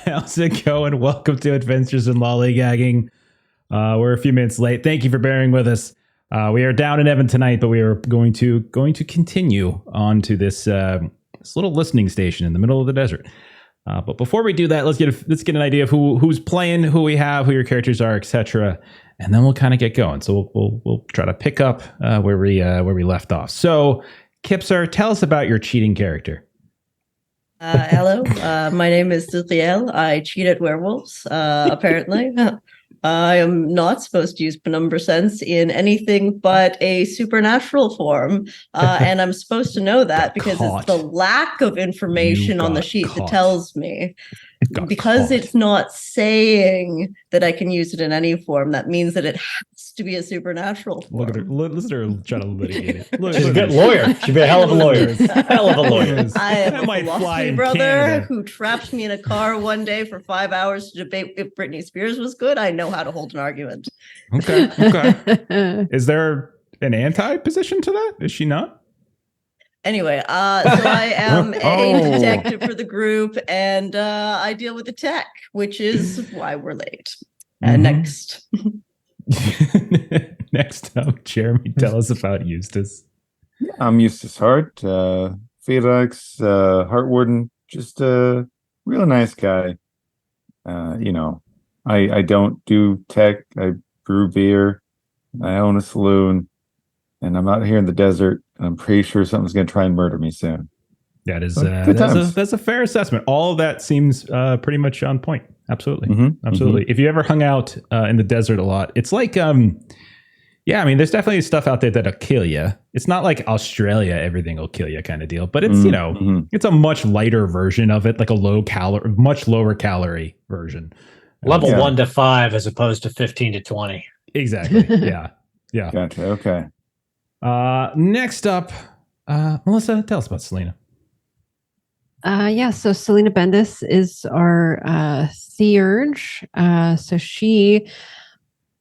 How's it going? Welcome to Adventures in Lollygagging. We're a few minutes late. Thank you for bearing with us. We are down in Evan tonight, but we are going to continue on to this little listening station in the middle of the desert. But before we do that, let's get an idea of who's playing, who we have, who your characters are, etc. And then we'll kind of get going. So we'll try to pick up where we left off. So, Kipser, tell us about your cheating character. Hello, my name is Riel. I cheat at werewolves, apparently. I am not supposed to use penumbra sense in anything but a supernatural form. And I'm supposed to know that because it's the lack of information on the sheet that tells me. Because it's not saying that I can use it in any form, that means that it has to be a supernatural form. Look at her. Listen to her trying to litigate it. She's a good lawyer. She'd be a hell of a lawyer. Hell of a lawyer. I have a philosophy brother who trapped me in a car one day for 5 hours to debate if Britney Spears was good. I know how to hold an argument. Okay. Is there an anti-position to that? Is she not? Anyway, so I am a detective for the group, and I deal with the tech, which is why we're late. Next. Next up, Jeremy, tell us about Eustace. I'm Eustace Hart, Philodox, Hart Warden, just a real nice guy. I don't do tech. I brew beer. I own a saloon, and I'm out here in the desert. I'm pretty sure something's going to try and murder me soon. That is that's a fair assessment. All of that seems pretty much on point. Absolutely. Absolutely. If you ever hung out in the desert a lot, it's like, there's definitely stuff out there that'll kill you. It's not like Australia, everything will kill you kind of deal, but it's, it's a much lighter version of it, like a much lower calorie version. Level 1 to 5 as opposed to 15 to 20. Exactly. Yeah. Gotcha. Okay. Next up, Melissa, tell us about Selena. So Selena Bendis is our theurge. So she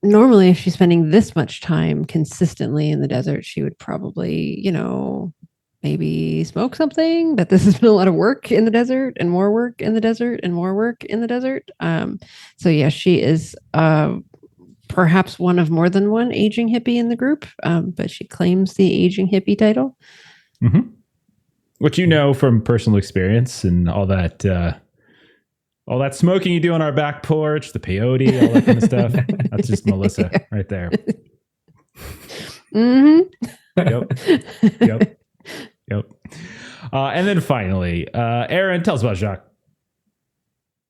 normally, if she's spending this much time consistently in the desert, she would probably, maybe smoke something. But this has been a lot of work in the desert, and more work in the desert, and more work in the desert. She is perhaps one of more than one aging hippie in the group, but she claims the aging hippie title. Mm-hmm. What you know from personal experience and all that smoking you do on our back porch, the peyote, all that kind of stuff. That's just Melissa right there. Mm-hmm. Yep. And then finally, Aaron, tell us about Jacques.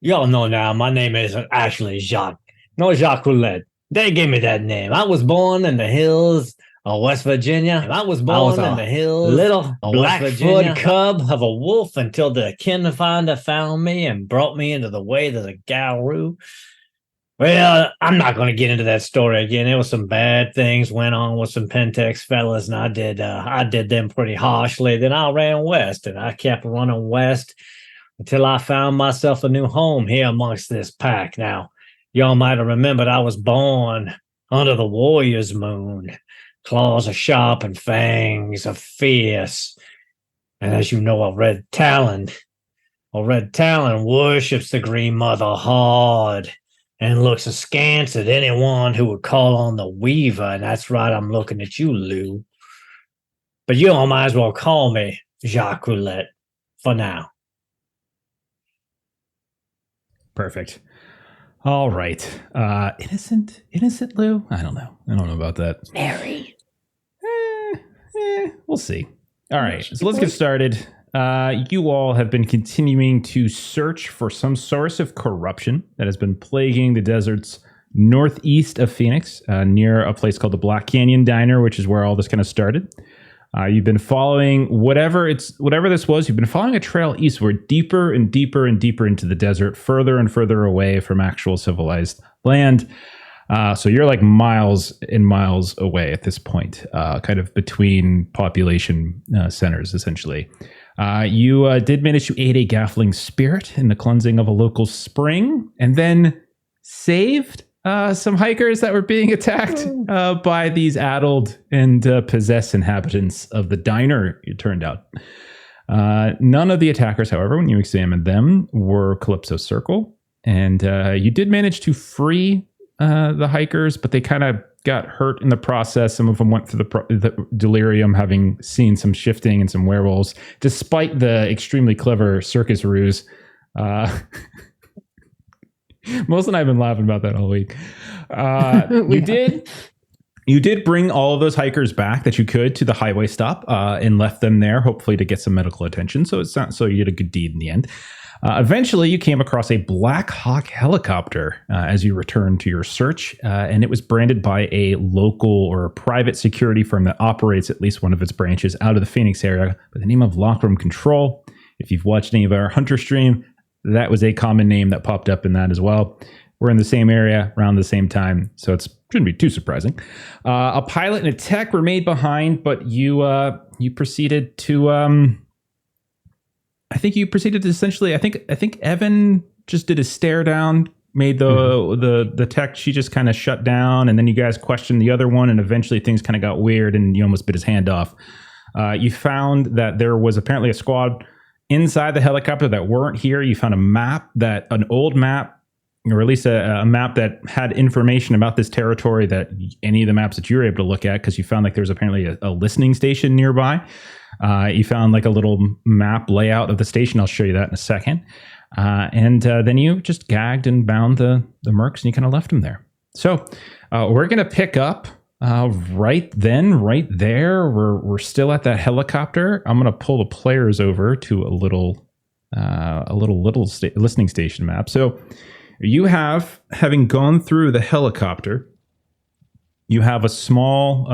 Y'all know now, my name isn't actually Jacques. No, Jacques Roulette. They gave me that name. I was born in the hills of West Virginia. I was born in the hills, little Blackfoot cub of a wolf until the kin finder found me and brought me into the way of the Garou. Well, I'm not going to get into that story again. There was some bad things went on with some Pentex fellas, and I did them pretty harshly. Then I ran west, and I kept running west until I found myself a new home here amongst this pack. Now, y'all might have remembered I was born under the warrior's moon. Claws are sharp and fangs are fierce. And as you know, a red Talon worships the Green Mother hard and looks askance at anyone who would call on the Weaver. And that's right, I'm looking at you, Lou. But you all might as well call me Jacques Roulette for now. Perfect. All right. Innocent Lou? I don't know about that. Mary. We'll see. All right. So let's get started. You all have been continuing to search for some source of corruption that has been plaguing the deserts northeast of Phoenix, near a place called the Black Canyon Diner, which is where all this kind of started. You've been following whatever this was. You've been following a trail eastward, deeper and deeper and deeper into the desert, further and further away from actual civilized land. So you're like miles and miles away at this point, kind of between population centers, essentially. You did manage to aid a Gaffling spirit in the cleansing of a local spring, and then saved some hikers that were being attacked by these addled and possessed inhabitants of the diner, it turned out. None of the attackers, however, when you examined them, were Calypso Circle. And you did manage to free the hikers, but they kind of got hurt in the process. Some of them went through the delirium, having seen some shifting and some werewolves, despite the extremely clever circus ruse. Melissa and I have been laughing about that all week. You did bring all of those hikers back that you could to the highway stop and left them there, hopefully to get some medical attention. So you did a good deed in the end. Eventually, you came across a Black Hawk helicopter as you returned to your search, and it was branded by a local or a private security firm that operates at least one of its branches out of the Phoenix area by the name of Lockroom Control. If you've watched any of our Hunter stream, that was a common name that popped up in that as well. We're in the same area around the same time, so it shouldn't be too surprising. A pilot and a tech were made behind, but you proceeded to... I think Evan just did a stare down, made the tech, she just kind of shut down, and then you guys questioned the other one, and eventually things kind of got weird, and you almost bit his hand off. You found that there was apparently a squad inside the helicopter that weren't here. You found an old map, or at least a map that had information about this territory that any of the maps that you were able to look at, because you found like there was apparently a listening station nearby. You found like a little map layout of the station. I'll show you that in a second. And then you just gagged and bound the mercs, and you kind of left them there. So we're going to pick up right there. We're still at that helicopter. I'm going to pull the players over to a little listening station map. So you having gone through the helicopter, you have a small...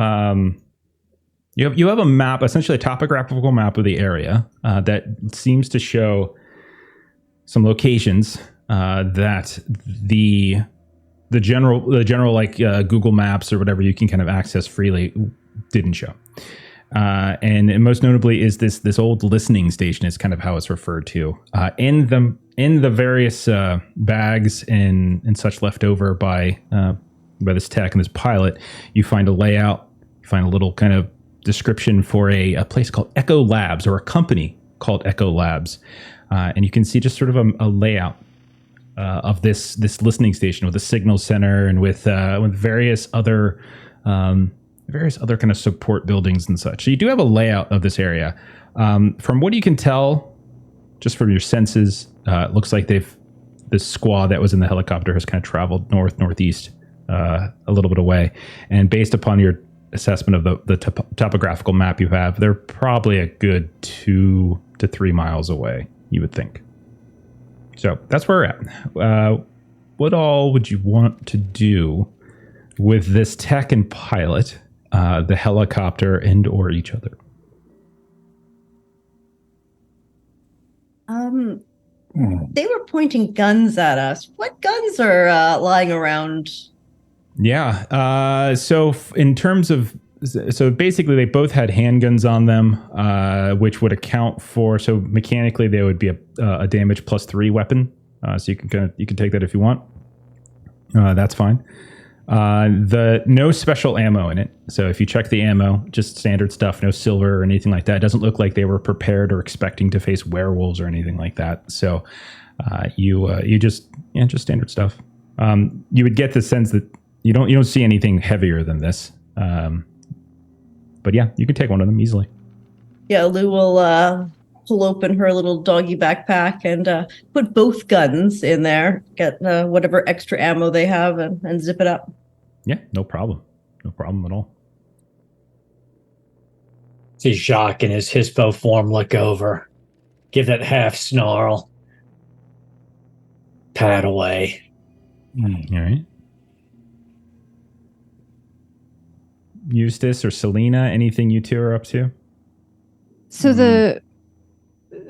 You have a map, essentially a topographical map of the area that seems to show some locations that the general like Google Maps or whatever you can kind of access freely didn't show. And most notably is this old listening station is kind of how it's referred to. In the various bags and such left over by this tech and this pilot, you find a layout, you find a little kind of description for a place called Echo Labs, or a company called Echo Labs. And you can see just sort of a layout of this listening station with a signal center and with various other kind of support buildings and such. So you do have a layout of this area. From what you can tell, just from your senses, it looks like this squad that was in the helicopter has kind of traveled northeast a little bit away. And based upon your assessment of the topographical map you have, they're probably a good 2 to 3 miles away, you would think. So that's where we're at. What all would you want to do with this tech and pilot, the helicopter, and or each other? They were pointing guns at us. What guns are lying around? Yeah. So in terms of, basically they both had handguns on them, which would account for, so mechanically they would be a damage +3 weapon. So you can take that if you want. That's fine. No special ammo in it. So if you check the ammo, just standard stuff, no silver or anything like that. It doesn't look like they were prepared or expecting to face werewolves or anything like that. So you just standard stuff. You would get the sense that you don't see anything heavier than this. But yeah, you can take one of them easily. Yeah, Lou will pull open her little doggy backpack and put both guns in there, get whatever extra ammo they have, and zip it up. Yeah, no problem. No problem at all. See Jacques in his hippo form look over, give that half snarl, pat away. All right. Eustace or Selena, anything you two are up to? So the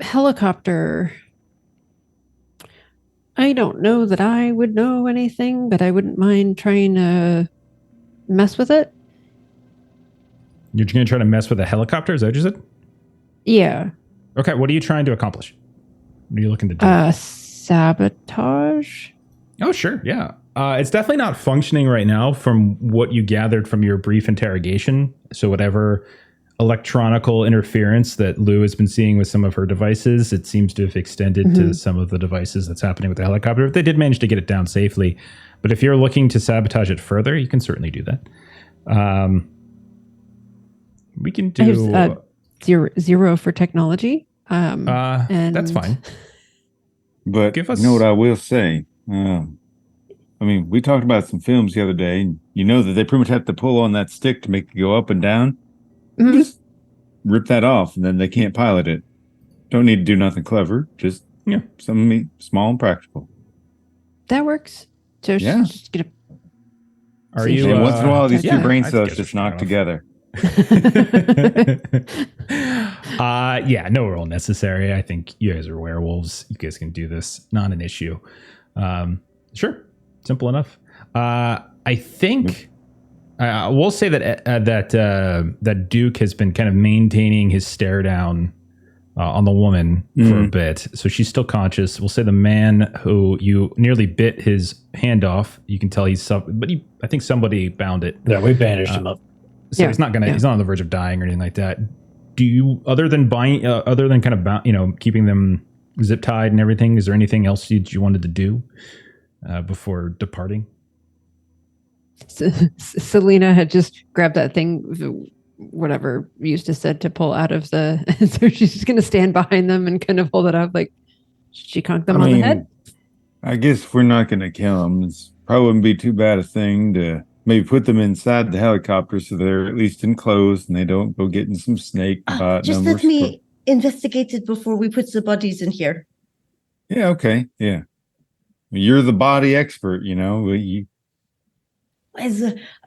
helicopter, I don't know that I would know anything, but I wouldn't mind trying to mess with it. You're going to try to mess with a helicopter? Is that what you said? Yeah. Okay, what are you trying to accomplish? What are you looking to do? Sabotage? Oh, sure, yeah. It's definitely not functioning right now from what you gathered from your brief interrogation. So whatever electronical interference that Lou has been seeing with some of her devices. It seems to have extended to some of the devices that's happening with the helicopter. They did manage to get it down safely. But if you're looking to sabotage it further, you can certainly do that. We can do... I have, 0 for technology. And that's fine. But Give us- you know what I will say? I mean, we talked about some films the other day, and you know that they pretty much have to pull on that stick to make it go up and down. Mhm. Just rip that off, and then they can't pilot it. Don't need to do nothing clever. Just something small and practical. That works. So Yeah. she's just gonna. Are See, you... And once in a while, these two brain I cells guess just we're knock strong enough. together. Yeah, no role necessary. I think you guys are werewolves. You guys can do this. Not an issue. Sure. Simple enough. I think we'll say that that Duke has been kind of maintaining his stare down on the woman for a bit. So she's still conscious. We'll say the man who you nearly bit his hand off, you can tell he's but I think somebody bound it. Yeah, we bandaged him up. So he's not he's not on the verge of dying or anything like that. Do you, other than kind of keeping them zip tied and everything, is there anything else you wanted to do before departing? Selena had just grabbed that thing, whatever Eustace said, to pull out of the. So she's just going to stand behind them and kind of hold it up, like she conked them on the head. I guess if we're not going to kill them, it's probably wouldn't be too bad a thing to maybe put them inside the helicopter so they're at least enclosed and they don't go getting some snake bite. Just let me investigate it before we put the bodies in here. Yeah, okay, yeah. You're the body expert, you know.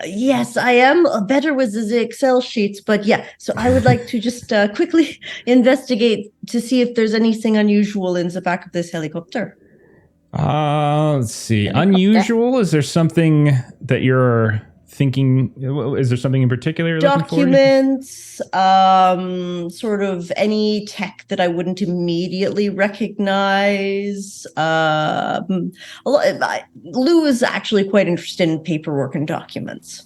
Yes, I am better with the Excel sheets, but yeah. So I would like to just quickly investigate to see if there's anything unusual in the back of this helicopter. Let's see. Unusual? Is there something that you're thinking? Is there something in particular you're looking for? Documents, sort of any tech that I wouldn't immediately recognize. Lou is actually quite interested in paperwork and documents.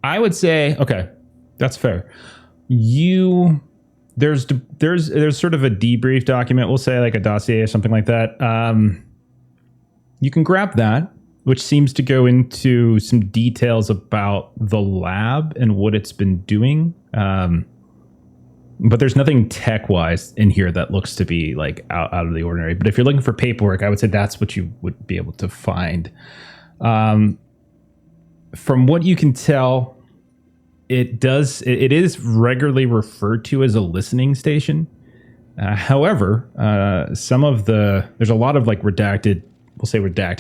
I would say, okay, that's fair. There's sort of a debrief document, we'll say like a dossier or something like that. You can grab that, which seems to go into some details about the lab and what it's been doing. But there's nothing tech-wise in here that looks to be like out of the ordinary. But if you're looking for paperwork, I would say that's what you would be able to find. From what you can tell, it is regularly referred to as a listening station. However, there's a lot of like redacted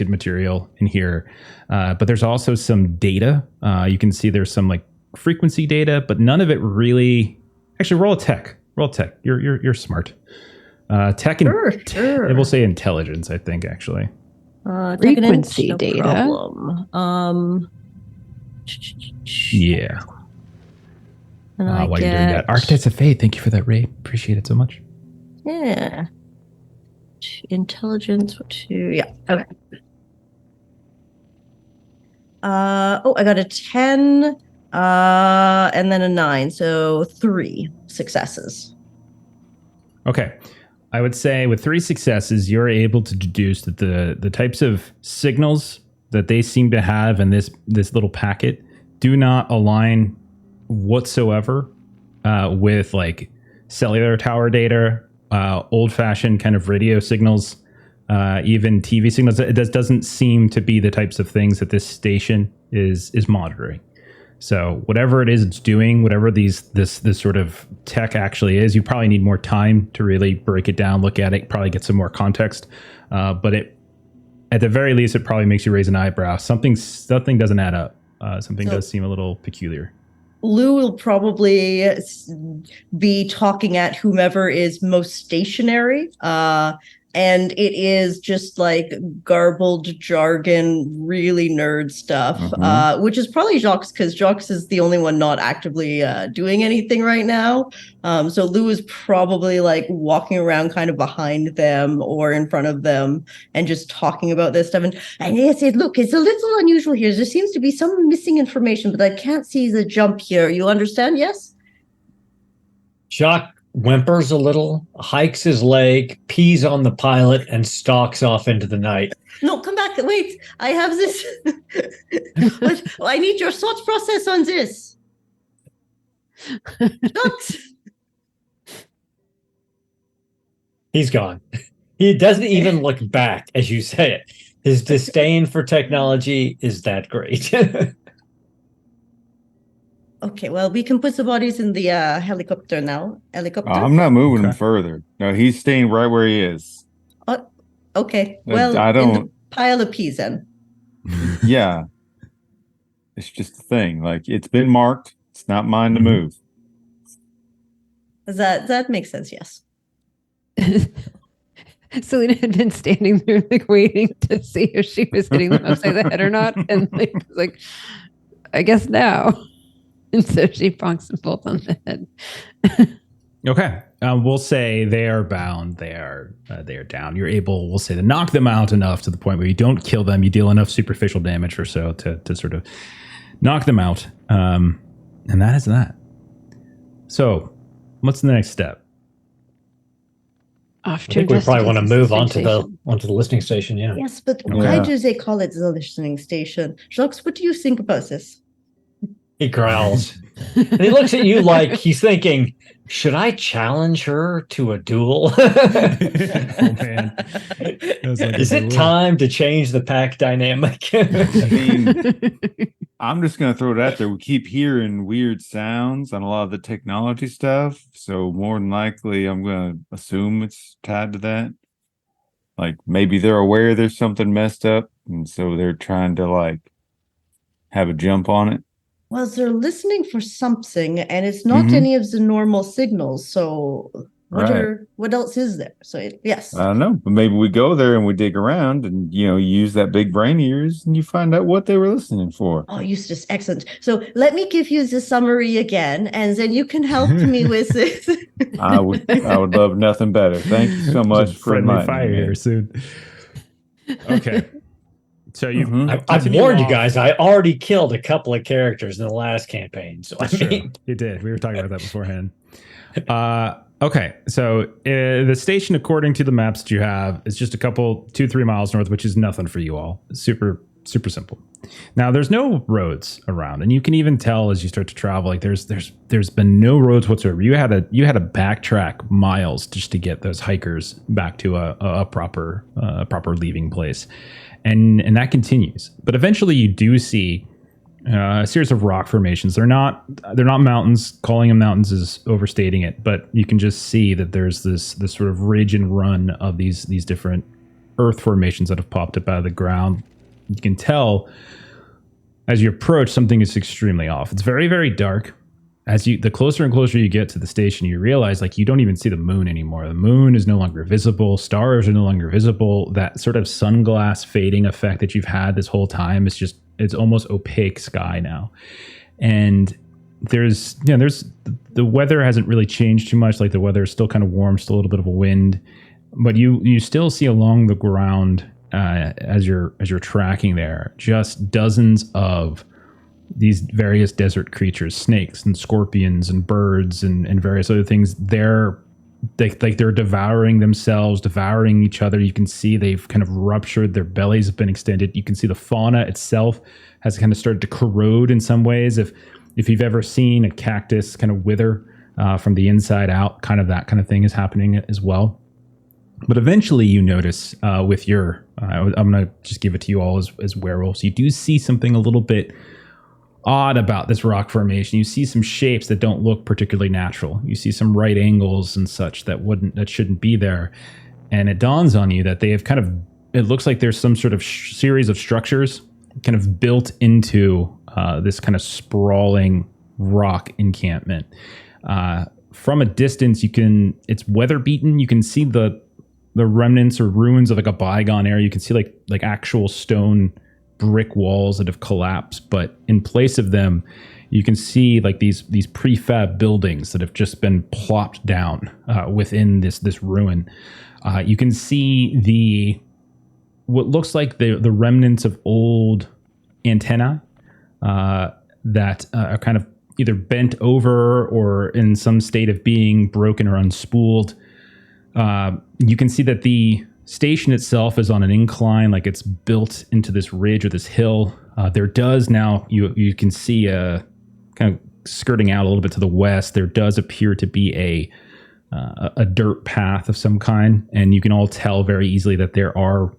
material in here, but there's also some data. You can see there's some like frequency data, but none of it really. Actually, roll tech. You're smart. Tech and Sure. We'll say intelligence. I think actually. Frequency no data. Problem. Yeah. And While you're doing that, Architects of Faith, thank you for that, Ray. Appreciate it so much. Yeah. Intelligence, yeah, okay. I got a 10, and then a 9, so 3 successes. Okay. I would say with 3 successes, you're able to deduce that the types of signals that they seem to have in this little packet do not align whatsoever with like cellular tower data, old-fashioned kind of radio signals, even TV signals. It doesn't seem to be the types of things that this station is monitoring. So whatever it is it's doing, whatever this sort of tech actually is, you probably need more time to really break it down, look at it, probably get some more context. But at the very least, it probably makes you raise an eyebrow. Something doesn't add up. Something does seem a little peculiar. Lou will probably be talking at whomever is most stationary, and it is just like garbled jargon, really nerd stuff, which is probably Jacques, because Jacques is the only one not actively doing anything right now. So Lou is probably like walking around kind of behind them or in front of them and just talking about this stuff. And they said, look, it's a little unusual here. There seems to be some missing information, but I can't see the jump here. You understand? Yes? Jacques whimpers a little, hikes his leg, pees on the pilot, and stalks off into the night. No, come back. Wait, I have this. I need your thought process on this. Jacques. He's gone. He doesn't even look back as you say it. His disdain for technology is that great. Okay, well, we can put the bodies in the helicopter now. Helicopter? I'm not moving him further. No, he's staying right where he is. Okay, well, I don't. In the pile of peas then. Yeah. It's just a thing. Like, it's been marked. It's not mine to move. That makes sense, yes. Selena had been standing there, like, waiting to see if she was hitting them upside the head or not. And, like, I guess now. And so she bonks them both on the head. Okay. We'll say they are bound. They are down. You're able, we'll say, to knock them out enough to the point where you don't kill them. You deal enough superficial damage or so to sort of knock them out. And that is that. So what's the next step? I think we probably want to move onto the listening station. Yeah. Yes, but why do they call it the listening station? Jacques, what do you think about this? He growls. And he looks at you like he's thinking, should I challenge her to a duel? Oh, man. Is it time to change the pack dynamic? I mean, I'm just going to throw it out there. We keep hearing weird sounds on a lot of the technology stuff. So more than likely, I'm going to assume it's tied to that. Like, maybe they're aware there's something messed up. And so they're trying to, like, have a jump on it. Well, they're listening for something, and it's not any of the normal signals. So what else is there? So yes. I don't know. But maybe we go there and we dig around and, use that big brain ears and you find out what they were listening for. Oh, Eustace, excellent. So let me give you the summary again, and then you can help me with this. I would love nothing better. Thank you so much for friendly fire here soon. Okay. So I've warned you guys. I already killed a couple of characters in the last campaign. So you did. We were talking about that beforehand. Okay, so the station, according to the maps that you have, is just a couple 2-3 miles north, which is nothing for you all. Super simple. Now, there's no roads around, and you can even tell as you start to travel, like there's been no roads whatsoever. You had to backtrack miles just to get those hikers back to a proper leaving place. And that continues. But eventually you do see a series of rock formations. They're not mountains. Calling them mountains is overstating it, but you can just see that there's this sort of ridge and run of these different earth formations that have popped up out of the ground. You can tell as you approach, something is extremely off. It's very, very dark. The closer and closer you get to the station, you realize like you don't even see the moon anymore. The moon is no longer visible. Stars are no longer visible. That sort of sunglass fading effect that you've had this whole time is it's almost opaque sky now. And there's the weather hasn't really changed too much. Like the weather is still kind of warm, still a little bit of a wind, but you still see along the ground as you're tracking there, just dozens of these various desert creatures, snakes and scorpions and birds and various other things. They're devouring themselves, devouring each other. You can see they've kind of ruptured, their bellies have been extended. You can see the fauna itself has kind of started to corrode in some ways. If you've ever seen a cactus kind of wither from the inside out, kind of that kind of thing is happening as well. But eventually you notice with your, I'm going to just give it to you all as werewolves, you do see something a little bit odd about this rock formation. You see some shapes that don't look particularly natural. You see some right angles and such that shouldn't be there. And it dawns on you that they have it looks like there's some sort of series of structures kind of built into this kind of sprawling rock encampment. From a distance, it's weather beaten. You can see the the remnants or ruins of like a bygone era. You can see like actual stone brick walls that have collapsed, but in place of them, you can see like these prefab buildings that have just been plopped down within this ruin. You can see what looks like the remnants of old antennae that are kind of either bent over or in some state of being broken or unspooled. You can see that the station itself is on an incline, like it's built into this ridge or this hill. There does now, you can see kind of skirting out a little bit to the west, there does appear to be a dirt path of some kind, and you can all tell very easily that there are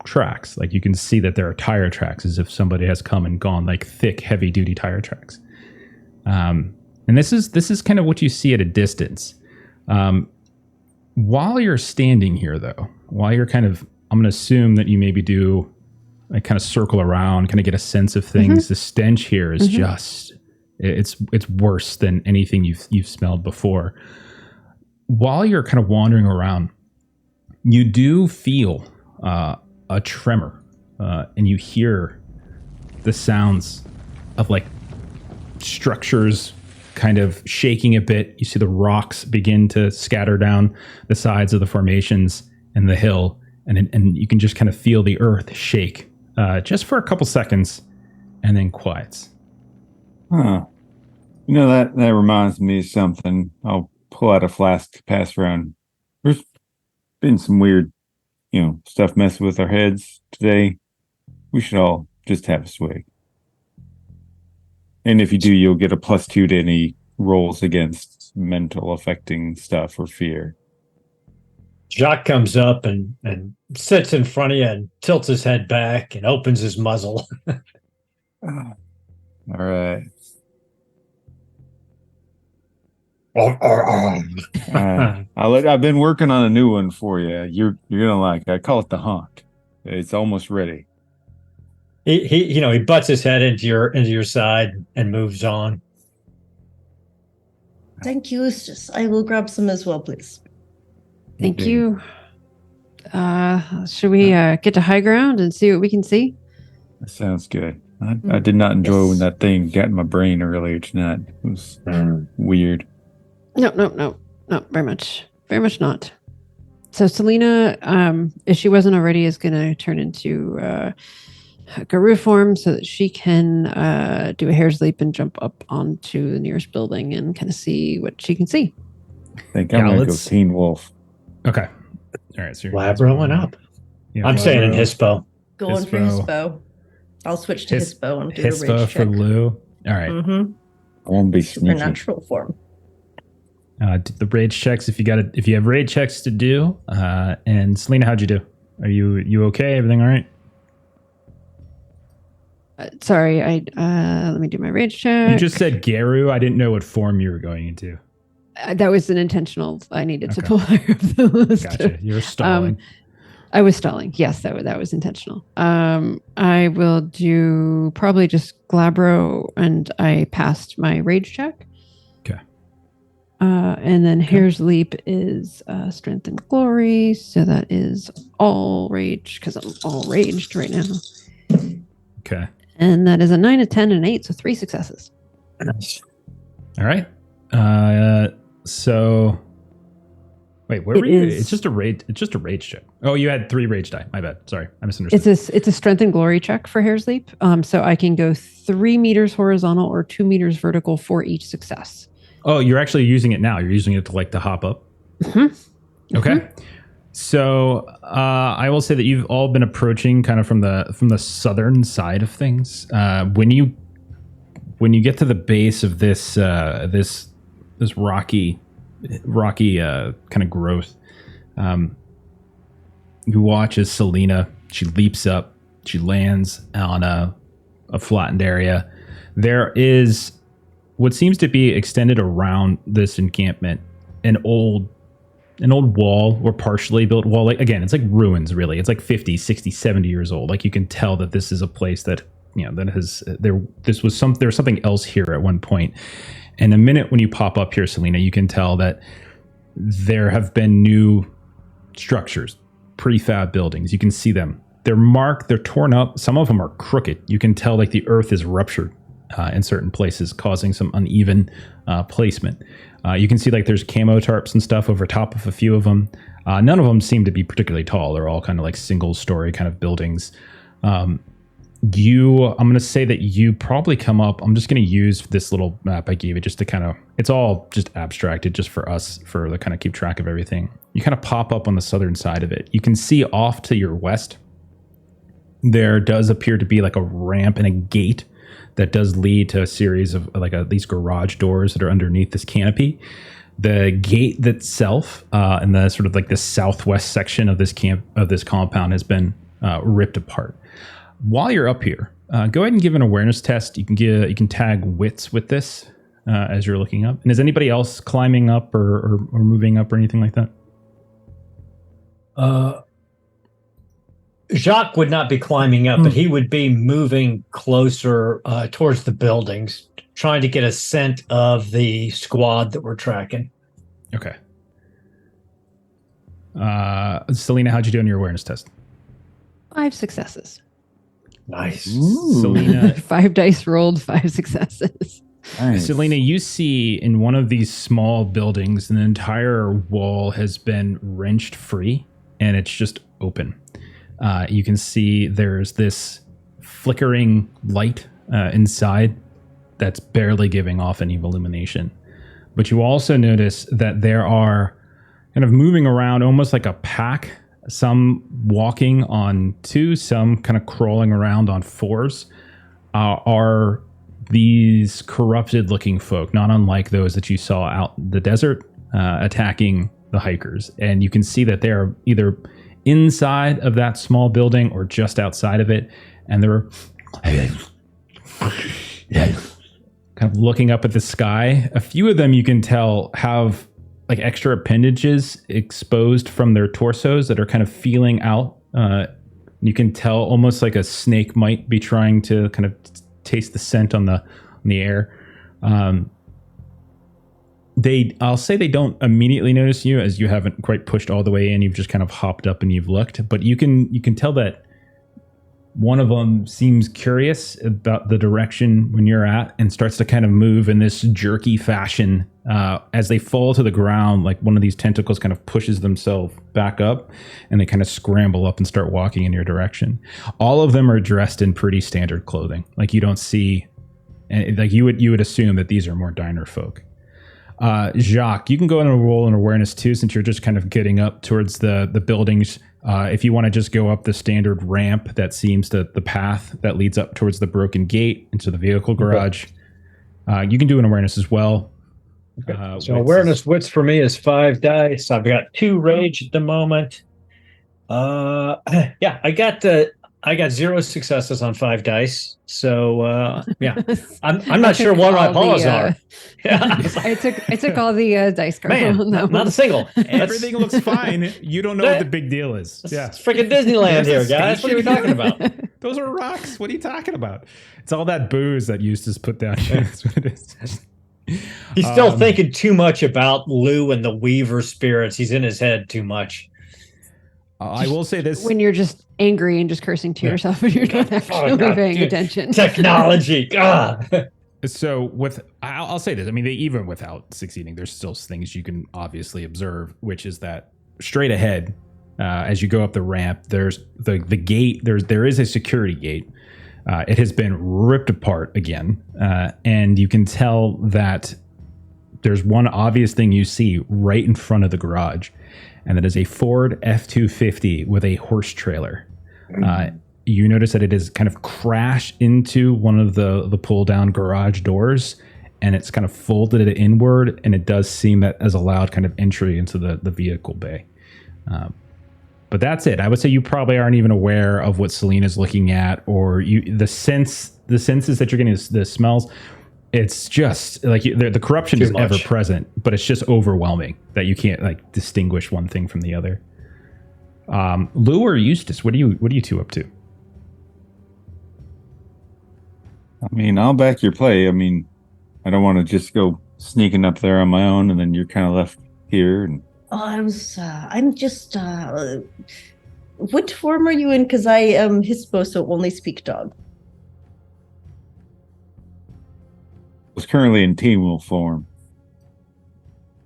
tracks. Like you can see that there are tire tracks as if somebody has come and gone, like thick, heavy duty tire tracks. And this is kind of what you see at a distance. While you're standing here, though, while you're I'm going to assume that you maybe do like kind of circle around, kind of get a sense of things. The stench here is just, it's worse than anything you've smelled before. While you're kind of wandering around, you do feel a tremor, and you hear the sounds of like structures kind of shaking a bit. You see the rocks begin to scatter down the sides of the formations and the hill, and you can just kind of feel the earth shake just for a couple seconds and then quiets. Huh. You know, that reminds me of something. I'll pull out a flask to pass around. There's been some weird, stuff messing with our heads today. We should all just have a swig. And if you do, you'll get a +2 to any rolls against mental affecting stuff or fear. Jacques comes up and sits in front of you and tilts his head back and opens his muzzle. All right. I've been working on a new one for you. You're gonna like it. I call it the Haunt. It's almost ready. He butts his head into your side and moves on. Thank you, Eustace. I will grab some as well, please. Thank you. Should we get to high ground and see what we can see? That sounds good. I did not enjoy when that thing got in my brain earlier tonight. It was weird. No, very much not. So Selena, if she wasn't already, is going to turn into Garou form so that she can do a hair's leap and jump up onto the nearest building and kind of see what she can see. I think I'm going to go Teen Wolf. Okay. All right. So Labroing up. Yeah, I'm saying in Hispo. Going for Hispo. I'll switch to Hispo and do a rage Hispo check. for Lou. All right. I won't be sneaky. Supernatural form. The rage checks if you have rage checks to do. And Selena, how'd you do? Are you okay? Everything all right? Sorry, let me do my rage check. You just said Garou. I didn't know what form you were going into. That was an intentional. I needed to pull her up the list. Gotcha. You're stalling. I was stalling. Yes, that was intentional. I will do probably just Glabro, and I passed my rage check. Okay. And then Hair's Leap is Strength and Glory, so that is all rage because I'm all raged right now. Okay. And that is a 9, a 10, and an 8, so 3 successes. All right. So wait, where were you? It's just a rage check. Oh, you had 3 rage die. My bad. Sorry, I misunderstood. It's a Strength and Glory check for Hair's Leap. So I can go 3 meters horizontal or 2 meters vertical for each success. Oh, you're actually using it now. You're using it to hop up. Mm-hmm. Okay. Mm-hmm. So I will say that you've all been approaching kind of from the southern side of things. When you get to the base of this rocky kind of growth, you watch as Selena, she leaps up, she lands on a flattened area. There is what seems to be extended around this encampment an old wall or partially built wall. Like, again, it's like ruins, really. It's like 50, 60, 70 years old. Like, you can tell that this is a place that, there's something else here at one point. And the minute when you pop up here, Selena, you can tell that there have been new structures, prefab buildings. You can see them. They're marked, they're torn up. Some of them are crooked. You can tell like the earth is ruptured in certain places, causing some uneven placement. You can see like there's camo tarps and stuff over top of a few of them. None of them seem to be particularly tall. They're all kind of like single story kind of buildings. I'm going to say that you probably come up. I'm just going to use this little map I gave you just to kind of, it's all just abstracted just for us for the kind of keep track of everything. You kind of pop up on the southern side of it. You can see off to your west, there does appear to be like a ramp and a gate that does lead to a series of like these garage doors that are underneath this canopy. The gate itself and the sort of like the southwest section of this compound has been ripped apart. While you're up here, go ahead and give an awareness test. You can tag wits with this as you're looking up. And is anybody else climbing up or moving up or anything like that? Jacques would not be climbing up, but he would be moving closer towards the buildings, trying to get a scent of the squad that we're tracking. Okay. Selena, how'd you do on your awareness test? 5 successes. Nice. Selena, 5 dice rolled, 5 successes. Nice. Selena, you see in one of these small buildings, an entire wall has been wrenched free, and it's just open. You can see there's this flickering light inside that's barely giving off any illumination. But you also notice that there are kind of moving around almost like a pack, some walking on 2, some kind of crawling around on 4s, are these corrupted looking folk, not unlike those that you saw out in the desert attacking the hikers. And you can see that they're either inside of that small building or just outside of it, and they're kind of looking up at the sky. A few of them you can tell have like extra appendages exposed from their torsos that are kind of feeling out. You can tell almost like a snake might be trying to kind of taste the scent on the air. I'll say they don't immediately notice you, as you haven't quite pushed all the way in. You've just kind of hopped up and you've looked, but you can tell that one of them seems curious about the direction when you're at and starts to kind of move in this jerky fashion. As they fall to the ground, like one of these tentacles kind of pushes themselves back up and they kind of scramble up and start walking in your direction. All of them are dressed in pretty standard clothing. Like you don't see, like you would assume that these are more diner folk. Jacques, you can go in and roll an awareness too, since you're just kind of getting up towards the buildings. If you want to just go up the standard ramp that seems the path that leads up towards the broken gate into the vehicle garage, you can do an awareness as well. Okay. So awareness wits for me is 5 dice. I've got 2 rage at the moment. Yeah, I got 0 successes on 5 dice. So yeah, I'm not sure what my paws are. Yeah, I took all the dice cards. Man, not a single. Everything looks fine. You don't know what the big deal is. Yeah, It's freaking Disneyland here, guys. What are we talking about? Those are rocks. What are you talking about? It's all that booze that Eustace put down here. That's what it is. He's still thinking too much about Lou and the Weaver spirits. He's in his head too much. I will say this. When you're just angry and just cursing to yourself and you're not actually paying attention. Technology. God. So I'll say this. I mean, even without succeeding, there's still things you can obviously observe, which is that straight ahead, as you go up the ramp, there's the gate. There is a security gate. It has been ripped apart again, and you can tell that there's one obvious thing you see right in front of the garage, and that is a Ford F-250 with a horse trailer. You notice that it is kind of crashed into one of the pull-down garage doors, and it's kind of folded it inward, and it does seem that as allowed kind of entry into the vehicle bay. But that's it. I would say you probably aren't even aware of what Selena's looking at, or the senses that you're getting, the smells. It's just like the corruption is ever present, but it's just overwhelming that you can't like distinguish one thing from the other. Lou or Eustace, what are you two up to? I mean, I'll back your play. I mean, I don't want to just go sneaking up there on my own, and then you're kind of left here. And I'm just. What form are you in? Because I am Hispo, so only speak dog. Was currently in Teen Wolf form.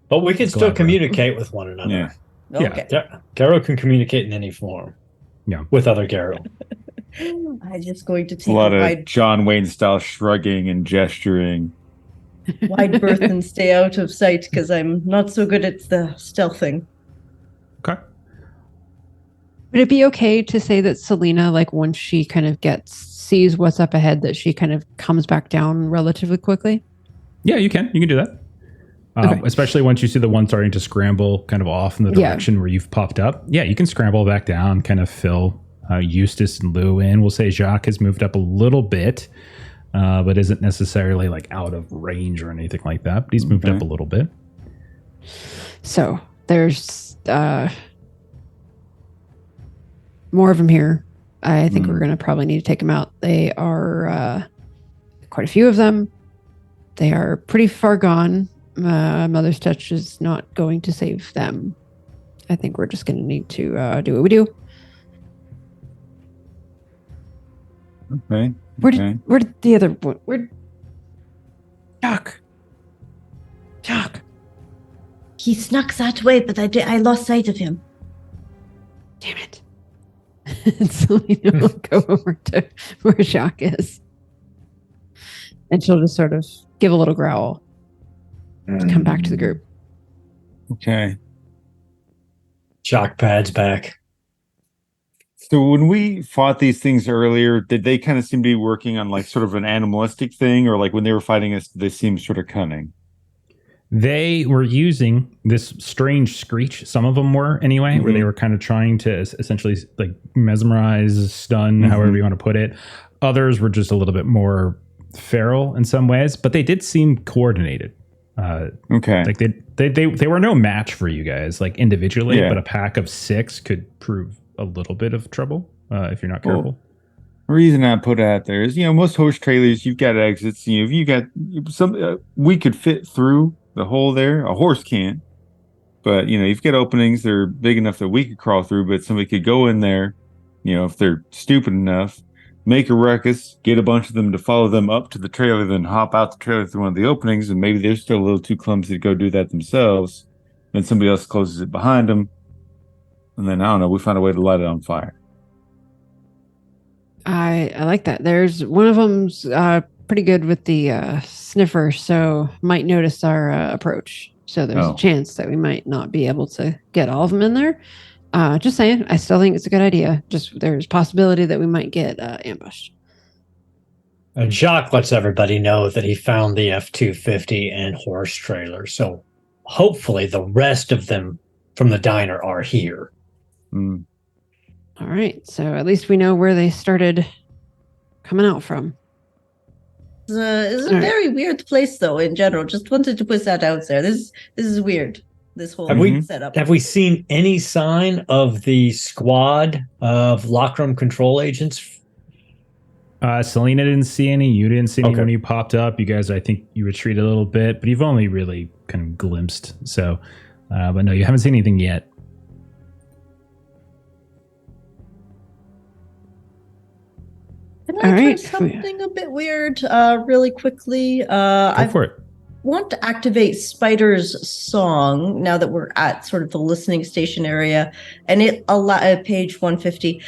But we can still Glad, bro. communicate with one another. Yeah. Okay. Garo can communicate in any form. Yeah. With other Garo. I'm just going to A take lot a of John Wayne style shrugging and gesturing. wide berth and stay out of sight because I'm not so good at the stealthing. Okay. Would it be okay to say that Selena, like once she kind of sees what's up ahead, that she kind of comes back down relatively quickly? Yeah, you can. You can do that. Okay. Especially once you see the one starting to scramble kind of off in the direction where you've popped up. Yeah, you can scramble back down, kind of fill Eustace and Lou in. We'll say Jacques has moved up a little bit, but isn't necessarily like out of range or anything like that. But he's moved up a little bit. So there's more of them here. I think we're going to probably need to take them out. They are quite a few of them. They are pretty far gone. Mother's Touch is not going to save them. I think we're just going to need to do what we do. Okay. Where did the other one? Where? Jacques. He snuck that way, but I lost sight of him. Damn it. Selena will go over to where Jacques is. And she'll just sort of give a little growl. To come back to the group. Okay. Shock pads back. So when we fought these things earlier, did they kind of seem to be working on like sort of an animalistic thing, or like when they were fighting us, they seemed sort of cunning? They were using this strange screech. Some of them were anyway, where they were kind of trying to essentially like mesmerize, stun, however you want to put it. Others were just a little bit more feral in some ways, but they did seem coordinated. Okay. Like they were no match for you guys, like individually, but a pack of 6 could prove a little bit of trouble if you're not careful. The reason I put it out there is, most horse trailers, you've got exits. If you got some, we could fit through the hole there. A horse can't, but you've got openings that are big enough that we could crawl through. But somebody could go in there, if they're stupid enough, make a ruckus, get a bunch of them to follow them up to the trailer, then hop out the trailer through one of the openings, and maybe they're still a little too clumsy to go do that themselves. Then somebody else closes it behind them, and then I don't know. We find a way to light it on fire. I like that. There's one of them's pretty good with the sniffer, so might notice our approach. So there's a chance that we might not be able to get all of them in there. Just saying, I still think it's a good idea. Just there's possibility that we might get ambushed. And Jacques lets everybody know that he found the F-250 and horse trailer. So hopefully the rest of them from the diner are here. Mm. All right. So at least we know where they started coming out from. It's a very weird place, though, in general. Just wanted to put that out there. This is weird. This whole setup. Have we seen any sign of the squad of lockroom control agents? Selena didn't see any. You didn't see any when you popped up. You guys, I think you retreated a little bit, but you've only really kind of glimpsed. So, but no, you haven't seen anything yet. Can I try something a bit weird really quickly? Go for it. Want to activate Spider's song now that we're at sort of the listening station area, and it page 150.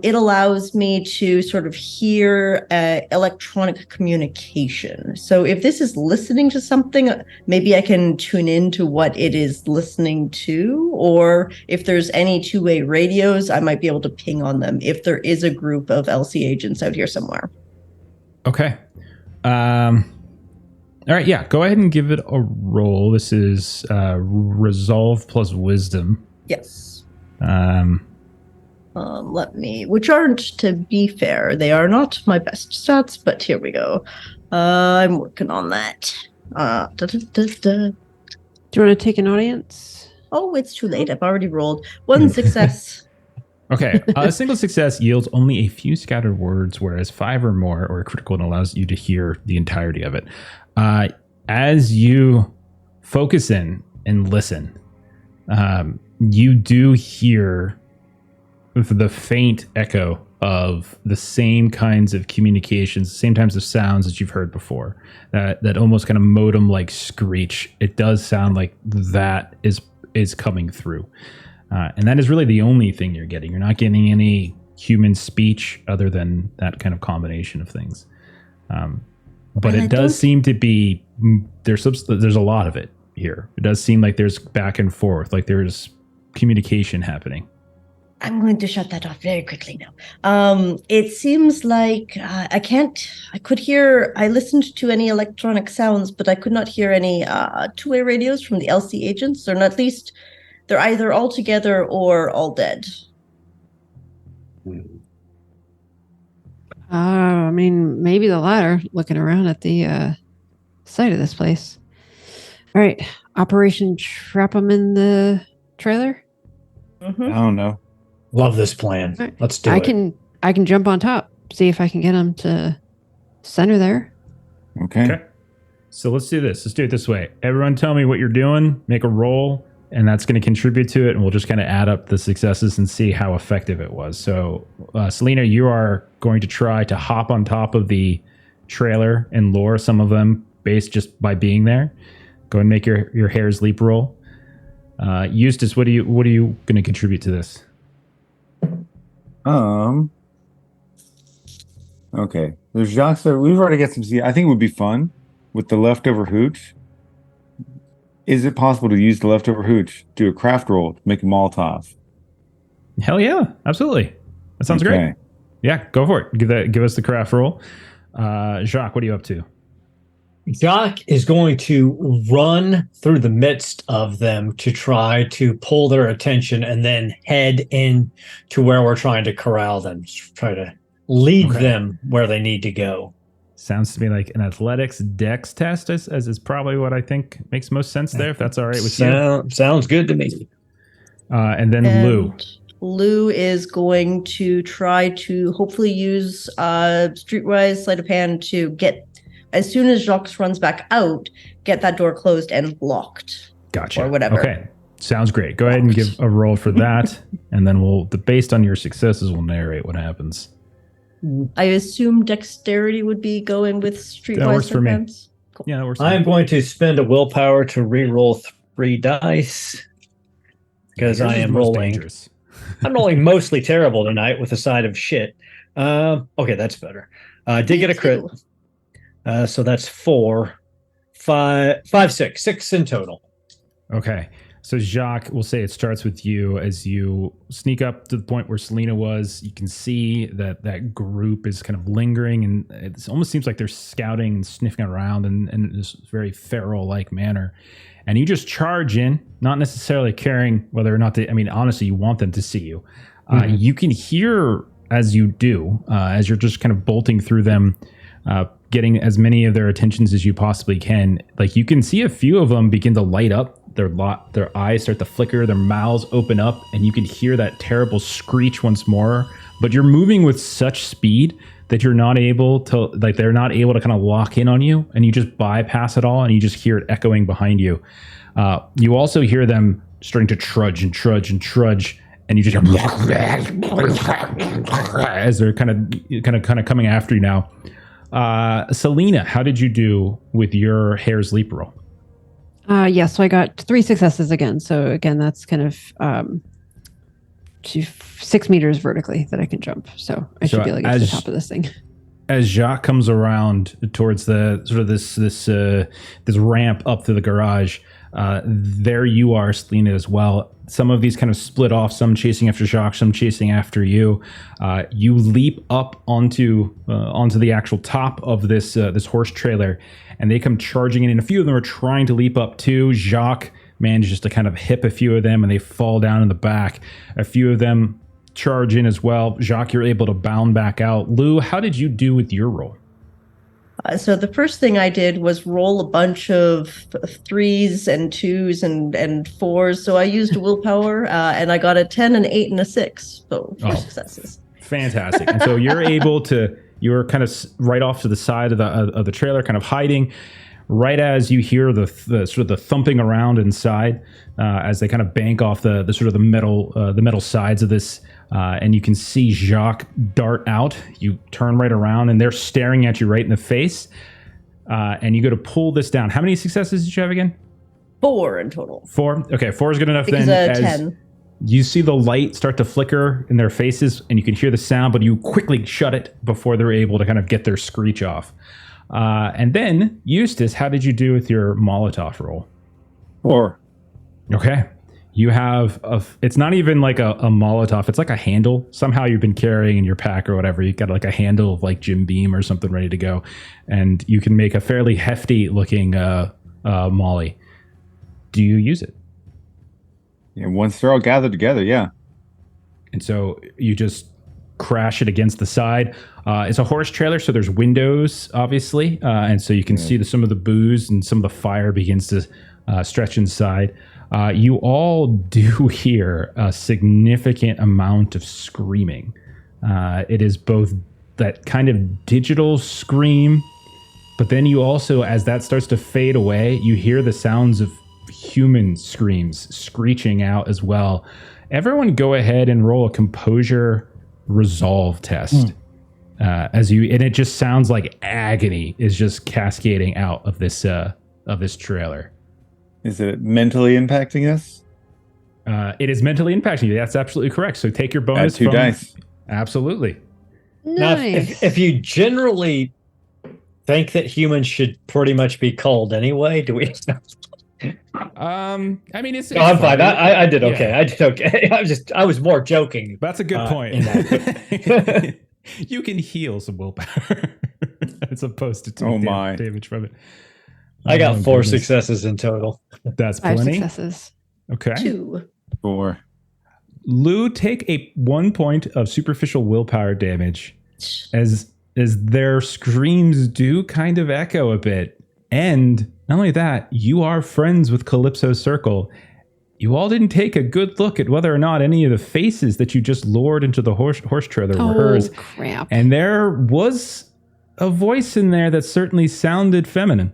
It allows me to sort of hear electronic communication. So if this is listening to something, maybe I can tune into what it is listening to, or if there's any two-way radios, I might be able to ping on them if there is a group of LC agents out here somewhere. Okay. All right, yeah, go ahead and give it a roll. This is Resolve plus Wisdom. Yes. Which aren't, to be fair, they are not my best stats, but here we go. I'm working on that. Do you want to take an audience? Oh, it's too late. I've already rolled. 1 success. Okay, a single success yields only a few scattered words, whereas 5 or more, or a critical one, allows you to hear the entirety of it. As you focus in and listen, You do hear the faint echo of the same kinds of communications, the same types of sounds that you've heard before. That almost kind of modem-like screech. It does sound like that is coming through, and that is really the only thing you're getting. You're not getting any human speech other than that kind of combination of things. But Well, it does seem to be there's a lot of it here. It does seem like there's back and forth, like there's communication happening. I'm going to shut that off very quickly now. It seems like I listened to any electronic sounds, but I could not hear any two-way radios from the LC agents, or at least they're either all together or all dead. I mean, maybe the latter, looking around at the site of this place. All right. Operation Trap them in the trailer? Mm-hmm. I don't know. Love this plan. Right. Let's do it. I can jump on top, see if I can get them to center there. Okay. So let's do this. Let's do it this way. Everyone tell me what you're doing, make a roll, and that's going to contribute to it, and we'll just kind of add up the successes and see how effective it was. So, Selena, you are going to try to hop on top of the trailer and lure some of them based just by being there. Go and make your hair's leap roll. Eustace, what are you going to contribute to this? Okay. There's Jacques. We've already got some. I think it would be fun with the leftover hooch. Is it possible to use the leftover hooch, do a craft roll to make a Molotov? Hell yeah, absolutely. That sounds great. Yeah, go for it. Give us the craft roll. Jacques, what are you up to? Jacques is going to run through the midst of them to try to pull their attention and then head in to where we're trying to corral them, try to lead them where they need to go. Sounds to me like an athletics dex test as is probably what I think makes most sense there, if that's all right with you. Sounds good to me. And then Lou. Lou is going to try to hopefully use Streetwise Sleight of Hand to get, as soon as Jacques runs back out, get that door closed and locked. Gotcha. Or whatever. Okay. Sounds great. Go ahead and give a roll for that. And then based on your successes, we'll narrate what happens. I assume dexterity would be going with Streetwise. That works for me. Hands. Cool. Yeah, that works. I am going to spend a willpower to re-roll 3 dice because I am rolling. Dangerous. I'm rolling mostly terrible tonight with a side of shit. Okay, that's better. I did get a crit. So that's 4, 5, 6 in total. Okay. So Jacques, we'll say it starts with you as you sneak up to the point where Selena was. You can see that group is kind of lingering, and it almost seems like they're scouting and sniffing around in this very feral-like manner. And you just charge in, not necessarily caring whether or not honestly, you want them to see you. You can hear as you do, as you're just kind of bolting through them, getting as many of their attentions as you possibly can. Like, you can see a few of them begin to light up. Their eyes start to flicker, their mouths open up, and you can hear that terrible screech once more. But you're moving with such speed that you're not able to, they're not able to kind of lock in on you, and you just bypass it all, and you just hear it echoing behind you. You also hear them starting to trudge, and you just hear as they're kind of coming after you now. Selena, how did you do with your hair's leap roll? So I got 3 successes again. So again, that's kind of 6 meters vertically that I can jump. So I should be able to get to the top of this thing. As Jacques comes around towards the sort of this ramp up to the garage, there you are, Selena, as well. Some of these kind of split off, some chasing after Jacques, some chasing after you. You leap up onto the actual top of this horse trailer, and they come charging in, and a few of them are trying to leap up too. Jacques manages to kind of hip a few of them, and they fall down in the back. A few of them charge in as well. Jacques, you're able to bound back out. Lou, how did you do with your roll? So the first thing I did was roll a bunch of 3s and 2s and 4s. So I used willpower, and I got a 10, an 8, and a 6. So 4 successes. Fantastic. And so you're kind of right off to the side of the trailer, kind of hiding. right as you hear the sort of the thumping around inside, as they kind of bank off the sort of the metal sides of this, and you can see Jacques dart out. You turn right around, and they're staring at you right in the face. And you go to pull this down. How many successes did you have again? 4 in total. 4. Okay, 4 is good enough. Because then as 10. you see the light start to flicker in their faces, and you can hear the sound, but you quickly shut it before they're able to kind of get their screech off. And then, Eustace, how did you do with your Molotov roll? 4. Okay. You have it's not even like a Molotov. It's like a handle. Somehow you've been carrying in your pack or whatever. You've got like a handle of like Jim Beam or something ready to go. And you can make a fairly hefty looking molly. Do you use it? Yeah, once they're all gathered together, yeah. And so you just crash it against the side. It's a horse trailer, so there's windows, obviously. And so you can see some of the booze and some of the fire begins to stretch inside. You all do hear a significant amount of screaming. It is both that kind of digital scream, but then you also, as that starts to fade away, you hear the sounds of human screams screeching out as well. Everyone go ahead and roll a composure resolve test. And it just sounds like agony is just cascading out of this trailer. Is it mentally impacting us? It is mentally impacting you. That's absolutely correct. So take your bonus. Add 2 dice. Absolutely. Now, Nice. if you generally think that humans should pretty much be cold anyway, do we? I mean, it's. No, I'm fine. fine. I did okay. Yeah. I did okay. I was more joking. That's a good point. in You can heal some willpower as opposed to take Oh my. damage from it. I got Oh, 4 goodness. successes in total. That's 5 plenty. successes. Okay. 2. 4. Lou, take a 1 point of superficial willpower damage as their screams do kind of echo a bit. And not only that, you are friends with Calypso's Circle. You all didn't take a good look at whether or not any of the faces that you just lured into the horse trailer were hers. Crap. And there was a voice in there that certainly sounded feminine.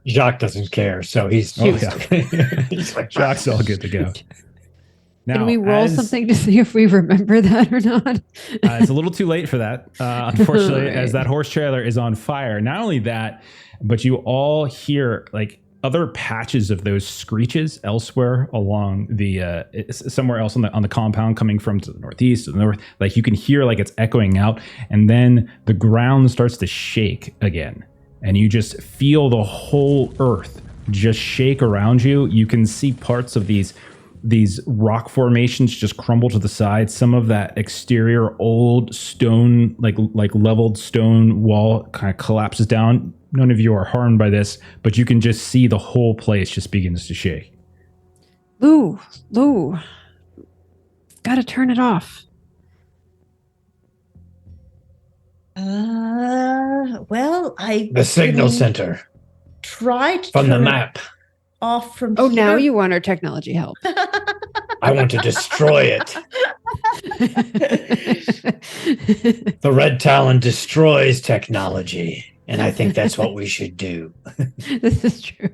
Jacques doesn't care, so he's he's like, Jacques all good to go. Now, Can we roll something to see if we remember that or not? It's a little too late for that, unfortunately, Right. as that horse trailer is on fire. Not only that, but you all hear like other patches of those screeches elsewhere along the somewhere else on the compound, coming from to the northeast, to the north. Like you can hear like it's echoing out, and then the ground starts to shake again, and you just feel the whole earth just shake around you. You can see parts of these rock formations just crumble to the side. Some of that exterior old stone, like leveled stone wall kind of collapses down. None of you are harmed by this, but you can just see the whole place just begins to shake. Lou, gotta turn it off. Well, the signal center tried to from the turn it map. off from Oh, now here. you want our technology help. I want to destroy it. The Red Talon destroys technology, and I think that's what we should do. This is true.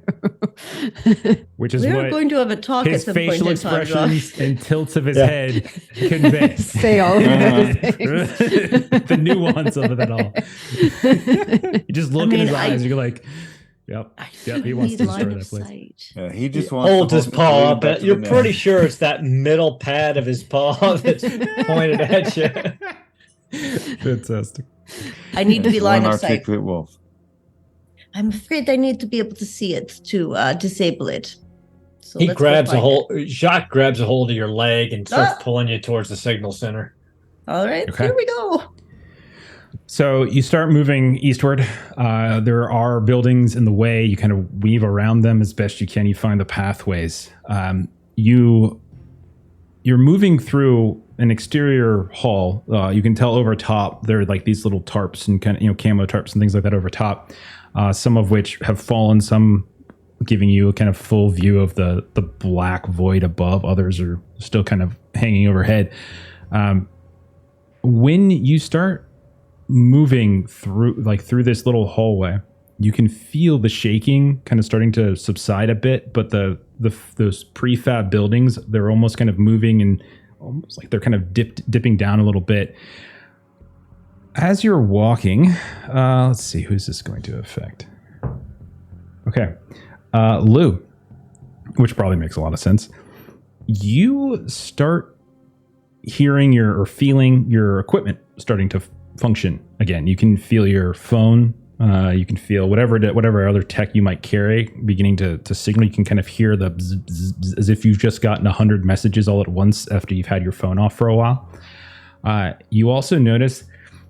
Which is We're what going to have a talk his at some point facial in time, expressions Josh. and tilts of his Yeah. head convey. Say all of those things. The nuance of it all. You just look in his eyes, you're like, yep, he wants to destroy that place. Yeah, he just wants Holds to his hold paw lead up. back to You're the pretty net. sure it's that middle pad of his paw that's pointed at you. Fantastic. I need to be One line of sight. articulate wolf. I'm afraid I need to be able to see it to disable it. So He let's go grabs a find hold. Jacques grabs a hold of your leg and starts Ah! pulling you towards the signal center. it. All right, Okay. here we go. So you start moving eastward. There are buildings in the way. You kind of weave around them as best you can. You find the pathways. You're moving through an exterior hall. You can tell over top there are like these little tarps and kind of camo tarps and things like that over top. Some of which have fallen. Some giving you a kind of full view of the black void above. Others are still kind of hanging overhead. When you start moving through this little hallway, you can feel the shaking kind of starting to subside a bit, but those prefab buildings, they're almost kind of moving and almost like they're kind of dipping down a little bit. As you're walking, let's see, who's this going to affect? Okay. Lou, which probably makes a lot of sense. You start hearing or feeling your equipment starting to function again. You can feel your phone. You can feel whatever other tech you might carry beginning to signal. You can kind of hear the bzz, bzz, bzz, as if you've just gotten 100 messages all at once after you've had your phone off for a while. You also notice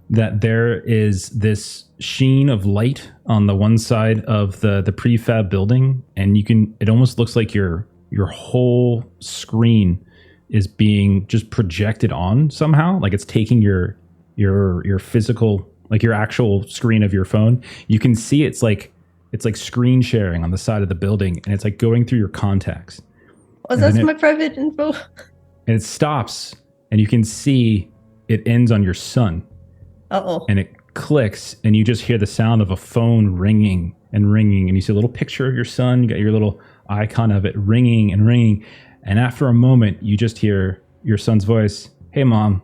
that there is this sheen of light on the one side of the prefab building, and it almost looks like your whole screen is being just projected on somehow, like it's taking your physical, like your actual screen of your phone. You can see it's like screen sharing on the side of the building, and it's like going through your contacts. Was that my private info? And it stops, and you can see it ends on your son. Uh-oh. And it clicks, and you just hear the sound of a phone ringing and ringing, and you see a little picture of your son. You got your little icon of it ringing and ringing, and after a moment, you just hear your son's voice. Hey, Mom.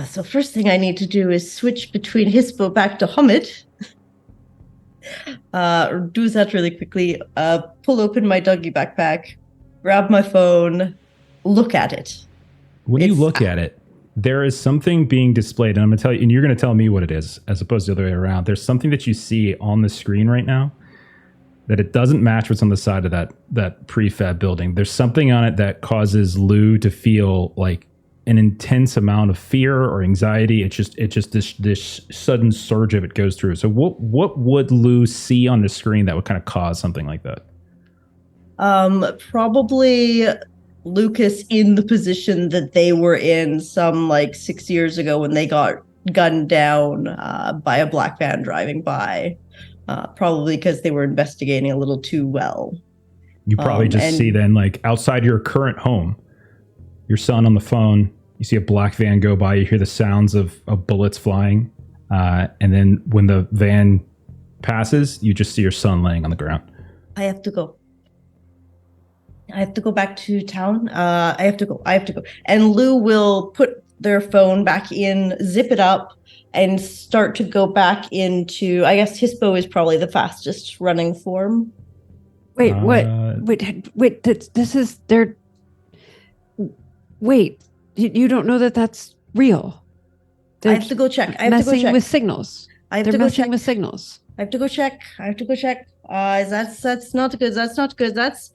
So first thing I need to do is switch between Hispo back to Humid. Do that really quickly. Pull open my doggy backpack, grab my phone, look at it. When you look at it, there is something being displayed, and I'm going to tell you, and you're going to tell me what it is, as opposed to the other way around. There's something that you see on the screen right now that it doesn't match what's on the side of that prefab building. There's something on it that causes Lou to feel like an intense amount of fear or anxiety. It's just this sudden surge of it goes through. So what would Lou see on the screen that would kind of cause something like that? Probably Lucas in the position that they were in some 6 years ago when they got gunned down by a black van driving by, probably because they were investigating a little too well. You probably just see then, like, outside your current home, your son on the phone, you see a black van go by, you hear the sounds of bullets flying, and then when the van passes, you just see your son laying on the ground. I have to go back to town. I have to go. And Lou will put their phone back in, zip it up, and start to go back into, I guess Hispo is probably the fastest running form. Wait, what? Wait, this is their... Wait, you don't know that that's real? I have to go check. Messing with signals. They're messing with signals. I have to go check. That's not good. That's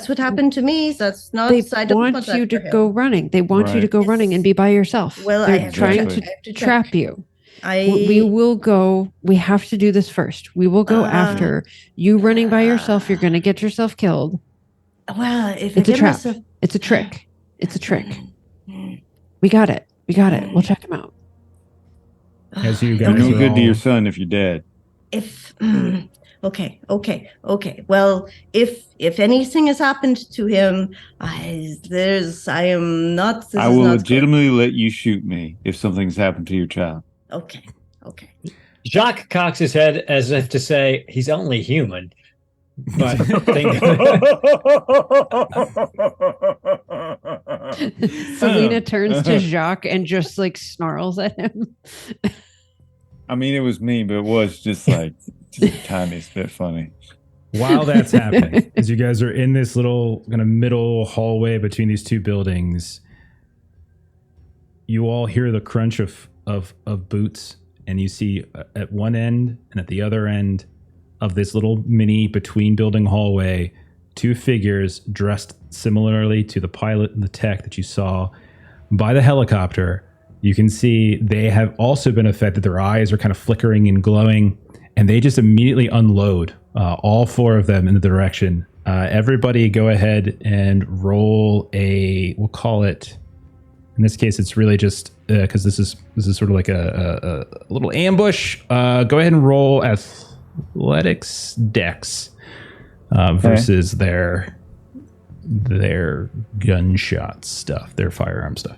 what happened to me. That's not. They want you to go running. They want you to go running and be by yourself. Well, they're trying to trap you. We will go. We have to do this first. We will go after you running by yourself. You're going to get yourself killed. Well, if it's a trap. It's a trick. It's a trick. We got it. We'll check him out. As you guys no good to your son if you're dead. Okay. Well, if anything has happened to him, I will legitimately let you shoot me if something's happened to your child. Okay. Jacques cocks his head as if to say he's only human. But Selena turns to Jacques and just snarls at him. I mean, it was me, but it was just a tiniest bit funny. While that's happening, as you guys are in this little kind of middle hallway between these two buildings, you all hear the crunch of boots, and you see at one end and at the other end of this little mini between building hallway, two figures dressed similarly to the pilot and the tech that you saw by the helicopter. You can see they have also been affected. Their eyes are kind of flickering and glowing, and they just immediately unload, all four of them in the direction. Everybody go ahead and roll we'll call it, in this case, it's really just, because this is sort of like a little ambush. Go ahead and roll athletics dex versus their gunshot stuff, their firearm stuff.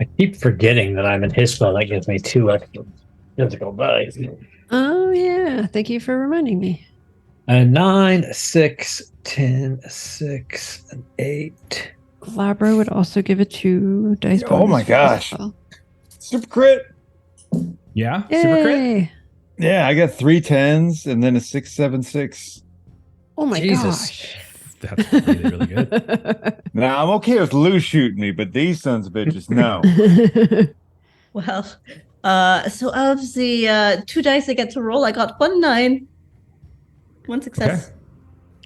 I keep forgetting that I'm in Hispo. That gives me 2 extra. Physical dice. Oh yeah, thank you for reminding me. 9, 6, 10, 6, and 8. Labra would also give a 2 dice bonus. Oh my gosh. as well. Super crit. Yeah, super crit. Yay! Yeah, I got 3 10s and then a 6 7 6. Oh my Jesus. gosh. That's really, really good. Now I'm okay with Lou shooting me, but these sons of bitches, no. Well, so out of the 2 dice I get to roll, I got 1 9. 1 success.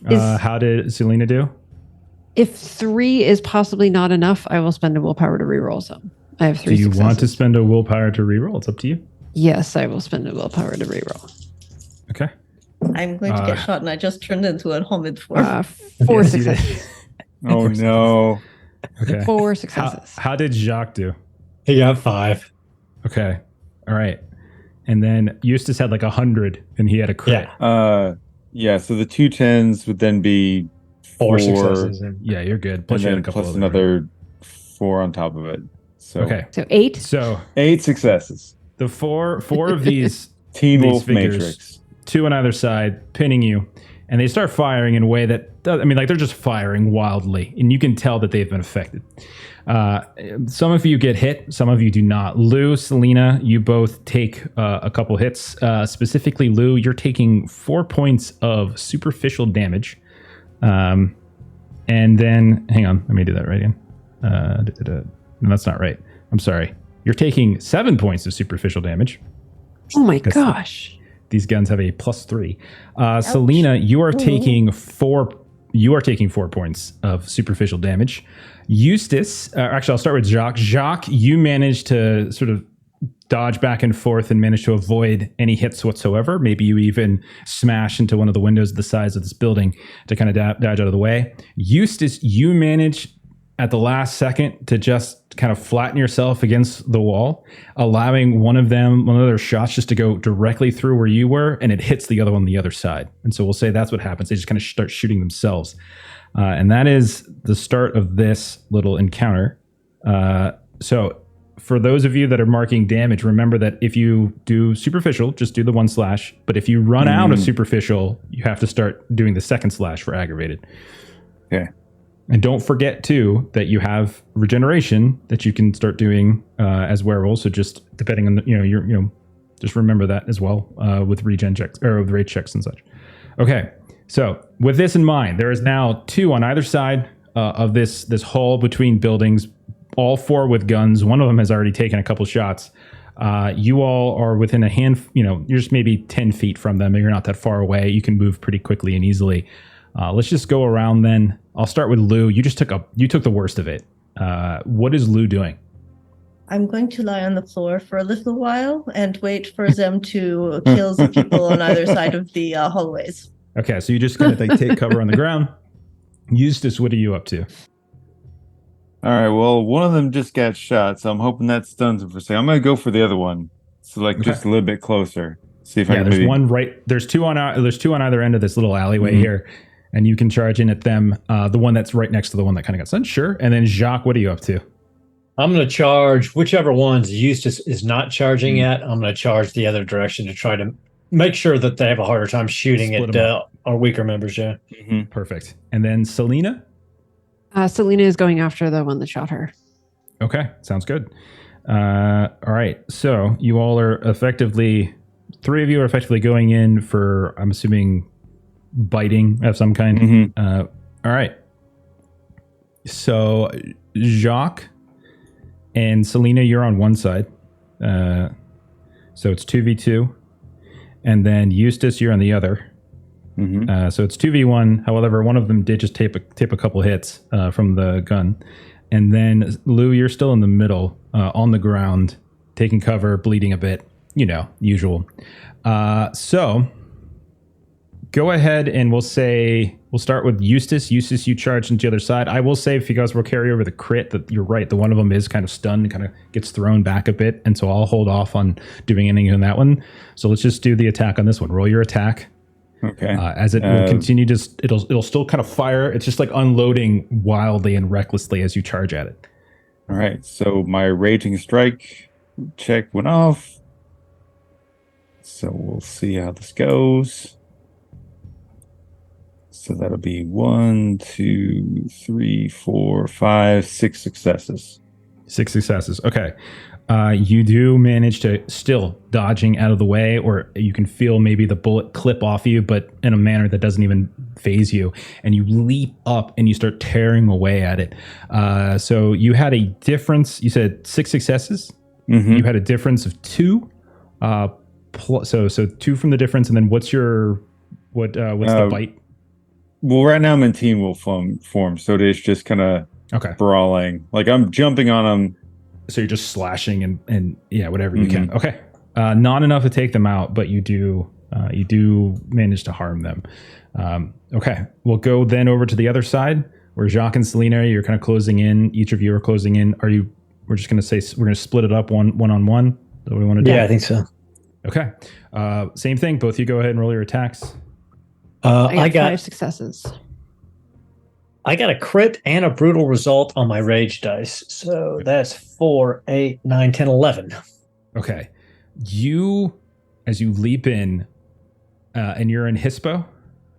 Is- How did Selena do? If 3 is possibly not enough, I will spend a willpower to reroll some. I have 3 Do you successes. want to spend a willpower to reroll? It's up to you. Yes, I will spend a willpower to reroll. Okay. I'm going to get shot, and I just turned into a homid form. 4 Yes, you did. successes. Oh no. Okay. 4 successes. How did Jacques do? He got 5. Okay. All right. And then Eustace had like 100 and he had a crit. Yeah. Yeah, so the 2 10s would then be 4 4 successes. Yeah, you're good. and Plus you had a then couple plus other- another 4 on top of it. So Okay. So 8. So 8 successes. the four of these Teen These Wolf figures. Matrix. 2 on either side pinning you, and they start firing in a way that does, I mean, like they're just firing wildly, and you can tell that they've been affected. Some of you get hit, some of you do not. Lou, Selena, you both take a couple hits. Specifically, Lou, you're taking 4 points of superficial damage. And then, hang on, let me do that right again. No, that's not right. I'm sorry. You're taking 7 points of superficial damage. Oh my gosh. These guns have a +3. Selena, you are taking 4. You are taking 4 points of superficial damage. Eustace, actually, I'll start with Jacques. Jacques, you managed to sort of dodge back and forth and manage to avoid any hits whatsoever. Maybe you even smash into one of the windows the size of this building to kind of dodge out of the way. Eustace, you managed at the last second to just kind of flatten yourself against the wall, allowing one of their shots just to go directly through where you were, and it hits the other one on the other side. And so we'll say that's what happens. They just kind of start shooting themselves. And that is the start of this little encounter. So for those of you that are marking damage, remember that if you do superficial, just do the 1 slash. But if you run out of superficial, you have to start doing the 2nd slash for aggravated. Okay. And don't forget too that you have regeneration that you can start doing as werewolves. So just depending on just remember that as well with regen checks or with rage checks and such. Okay, so with this in mind, there is now 2 on either side of this hall between buildings, all 4 with guns. One of them has already taken a couple shots. You all are within a hand. You're just maybe 10 feet from them, and you're not that far away. You can move pretty quickly and easily. Let's just go around then. I'll start with Lou. You took the worst of it. What is Lou doing? I'm going to lie on the floor for a little while and wait for them to kill the people on either side of the hallways. Okay, so you just kind of take cover on the ground. Eustace, what are you up to? All right, well, one of them just got shot, so I'm hoping that stuns him for a second. I'm going to go for the other one. So just a little bit closer. See if I can there's maybe... one right. There's two on either end of this little alleyway here, and you can charge in at them. The one that's right next to the one that kind of got stunned, sure. And then Jacques, what are you up to? I'm going to charge whichever ones Eustace is not charging at. I'm going to charge the other direction to try to make sure that they have a harder time shooting Split at our weaker members. Yeah. Mhm. Perfect. And then Selena. Selena is going after the one that shot her. Okay, sounds good. All right, so you all are effectively, 3 of you are effectively going in for, I'm assuming, biting of some kind. Mhm. All right. So Jacques and Selena, you're on one side. So it's 2v2. And then Eustace, you're on the other. Mhm. So it's 2v1. However, one of them did just tape a couple hits from the gun. And then Lou, you're still in the middle, on the ground, taking cover, bleeding a bit. Usual. So go ahead and we'll start with Eustace. Eustace, you charge into the other side. I will say, if you guys will carry over the crit, that you're right. The one of them is kind of stunned, kind of gets thrown back a bit. And so I'll hold off on doing anything on that one. So let's just do the attack on this one. Roll your attack. Okay. As it will continue, it'll still kind of fire. It's just like unloading wildly and recklessly as you charge at it. All right. So my raging strike check went off. So we'll see how this goes. So that'll be 1, 2, 3, 4, 5, 6 successes. 6 successes. Okay. You do manage to still dodging out of the way, or you can feel maybe the bullet clip off you, but in a manner that doesn't even phase you. And you leap up and you start tearing away at it. So you had a difference. You said 6 successes. Mm-hmm. You had a difference of 2. So 2 from the difference, and then what's the bite? Well, right now I'm in team wolf form, so it is just kind of brawling. Like I'm jumping on them. So you're just slashing and yeah, whatever you can. Okay, not enough to take them out, but you do manage to harm them. Okay, we'll go then over to the other side where Jacques and Selena, you're kind of closing in. Each of you are closing in. We're just going to say we're going to split it up one on one. Is that what we want to do? Yeah, I think so. Okay, same thing. Both you go ahead and roll your attacks. I got 5 successes. I got a crit and a brutal result on my rage dice. So that's 4, 8, 9, 10, 11. Okay. As you leap in, and you're in Hispo?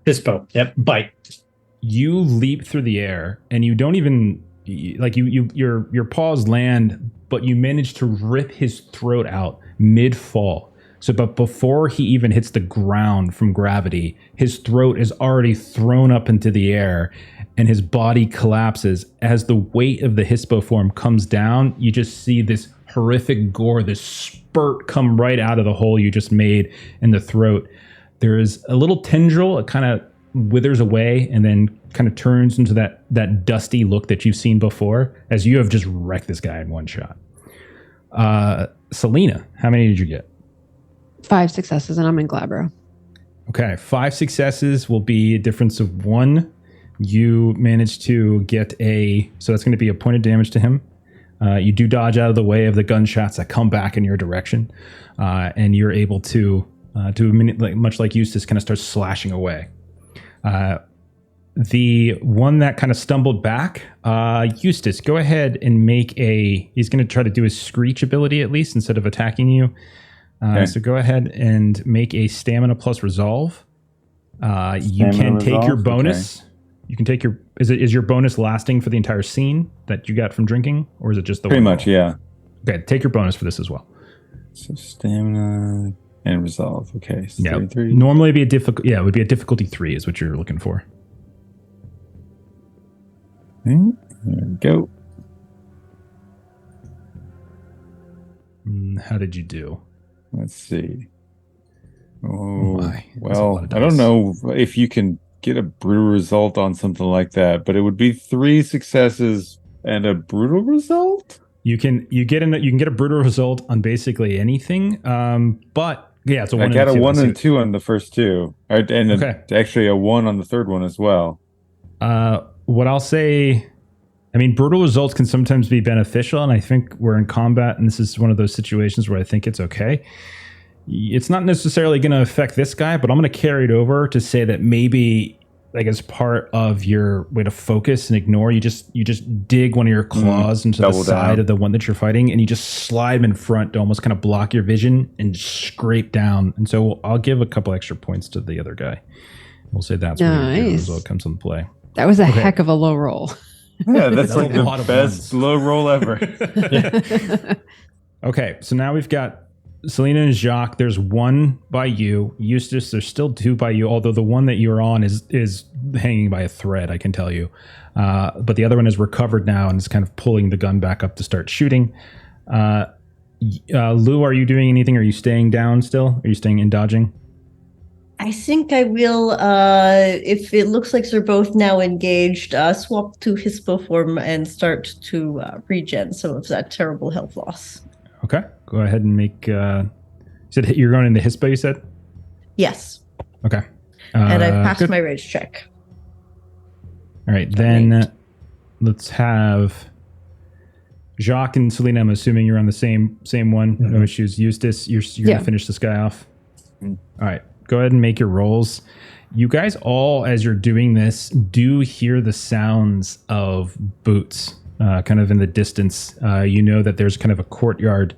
Hispo, yep, bite. You leap through the air, and you don't even, your paws land, but you manage to rip his throat out mid-fall. So, but before he even hits the ground from gravity, his throat is already thrown up into the air, and his body collapses. As the weight of the Hispo form comes down, you just see this horrific gore, this spurt come right out of the hole you just made in the throat. There is a little tendril, it kind of withers away and then kind of turns into that dusty look that you've seen before, as you have just wrecked this guy in one shot. Selena, how many did you get? 5 successes, and I'm in Glabro. Okay, 5 successes will be a difference of 1. You managed to get so that's going to be a point of damage to him. You do dodge out of the way of the gunshots that come back in your direction, and you're able to much like Eustace, kind of start slashing away. The one that kind of stumbled back, Eustace, go ahead and he's going to try to do his screech ability at least instead of attacking you. So go ahead and make a stamina plus resolve. You can take your bonus. Okay. You can take is your bonus lasting for the entire scene that you got from drinking, or is it just the pretty much? Yeah. Okay, take your bonus for this as well. So stamina and resolve. Okay. So yeah. 33. Normally it'd be it would be a difficulty 3 is what you're looking for. There we go. How did you do? Let's see. Oh my. Well, I don't know if you can get a brutal result on something like that, but it would be 3 successes and a brutal result. You can get a brutal result on basically anything. But yeah, it's a 1 and 2. I got a 1 and 2 on the first 2, and actually a 1 on the third one as well. What I'll say, I mean, brutal results can sometimes be beneficial, and I think we're in combat, and this is one of those situations where I think it's okay. It's not necessarily going to affect this guy, but I'm going to carry it over to say that maybe, like, as part of your way to focus and ignore, you just dig one of your claws into the side of the one that you're fighting, and you just slide him in front to almost kind of block your vision and scrape down. And so I'll give a couple extra points to the other guy. We'll say that's where the result comes into play. That was a heck of a low roll. Yeah, that's like the best low roll ever. Okay, so now we've got Selena and Jacques. There's 1 by you. Eustace, there's still 2 by you, although the one that you're on is hanging by a thread, I can tell you. But the other one is recovered now and is kind of pulling the gun back up to start shooting. Lou, are you doing anything? Are you staying down still? Are you staying in dodging? I think I will, if it looks like they're both now engaged, swap to Hispo form and start to regen some of that terrible health loss. Okay, go ahead and make. You said you're going into Hispo, you said? Yes. Okay. And I've passed my rage check. All right, then let's have Jacques and Selena. I'm assuming you're on the same one. Mm-hmm. No issues. Eustace, you're going to finish this guy off. Mm-hmm. All right. Go ahead and make your rolls. You guys all, as you're doing this, do hear the sounds of boots kind of in the distance. You know that there's kind of a courtyard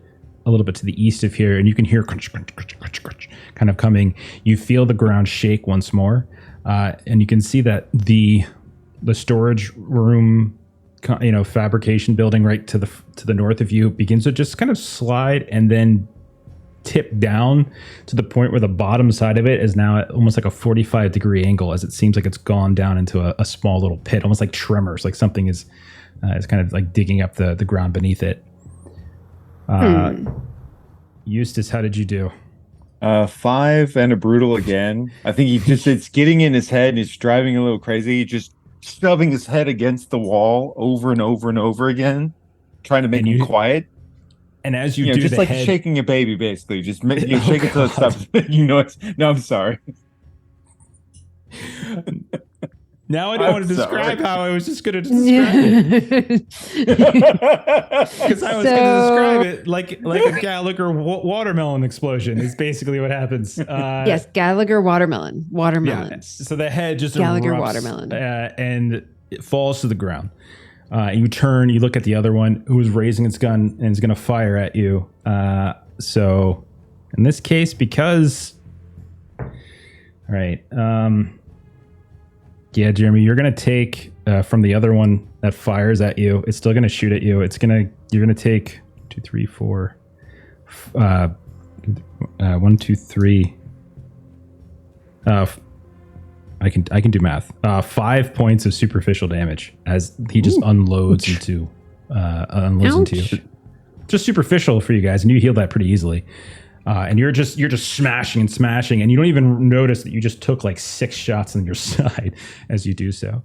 a little bit to the east of here, and you can hear crunch, crunch, crunch, crunch, crunch, kind of coming. You feel the ground shake once more, and you can see that the storage room, fabrication building right to the north of you begins to just kind of slide and then tip down to the point where the bottom side of it is now at almost like a 45-degree angle, as it seems like it's gone down into a small little pit, almost like tremors, like something is kind of like digging up the ground beneath it. Eustace, how did you do? 5 and a brutal again. I think it's getting in his head and he's driving a little crazy. He's just shoving his head against the wall over and over and over again, trying to make him quiet. And as you do, just like shaking a baby, basically, just shake it till it stops making noise. No, I'm sorry. Now I don't want to describe how I was just going to describe it. Because I was going to describe it like a Gallagher watermelon explosion is basically what happens. Yes, Gallagher watermelons. Yeah, so the head just Gallagher erupts, watermelon. And it falls to the ground. You turn, you look at the other one who is raising its gun and is going to fire at you. So in this case, because... All right. Yeah, Jeremy, you're going to take from the other one that fires at you. It's still going to shoot at you. You're going to take 2, 3, 4, 1, 2, 3. I can do math. 5 points of superficial damage as he just unloads into you. Just superficial for you guys, and you heal that pretty easily. And you're just smashing and smashing, and you don't even notice that you just took like 6 shots on your side as you do so.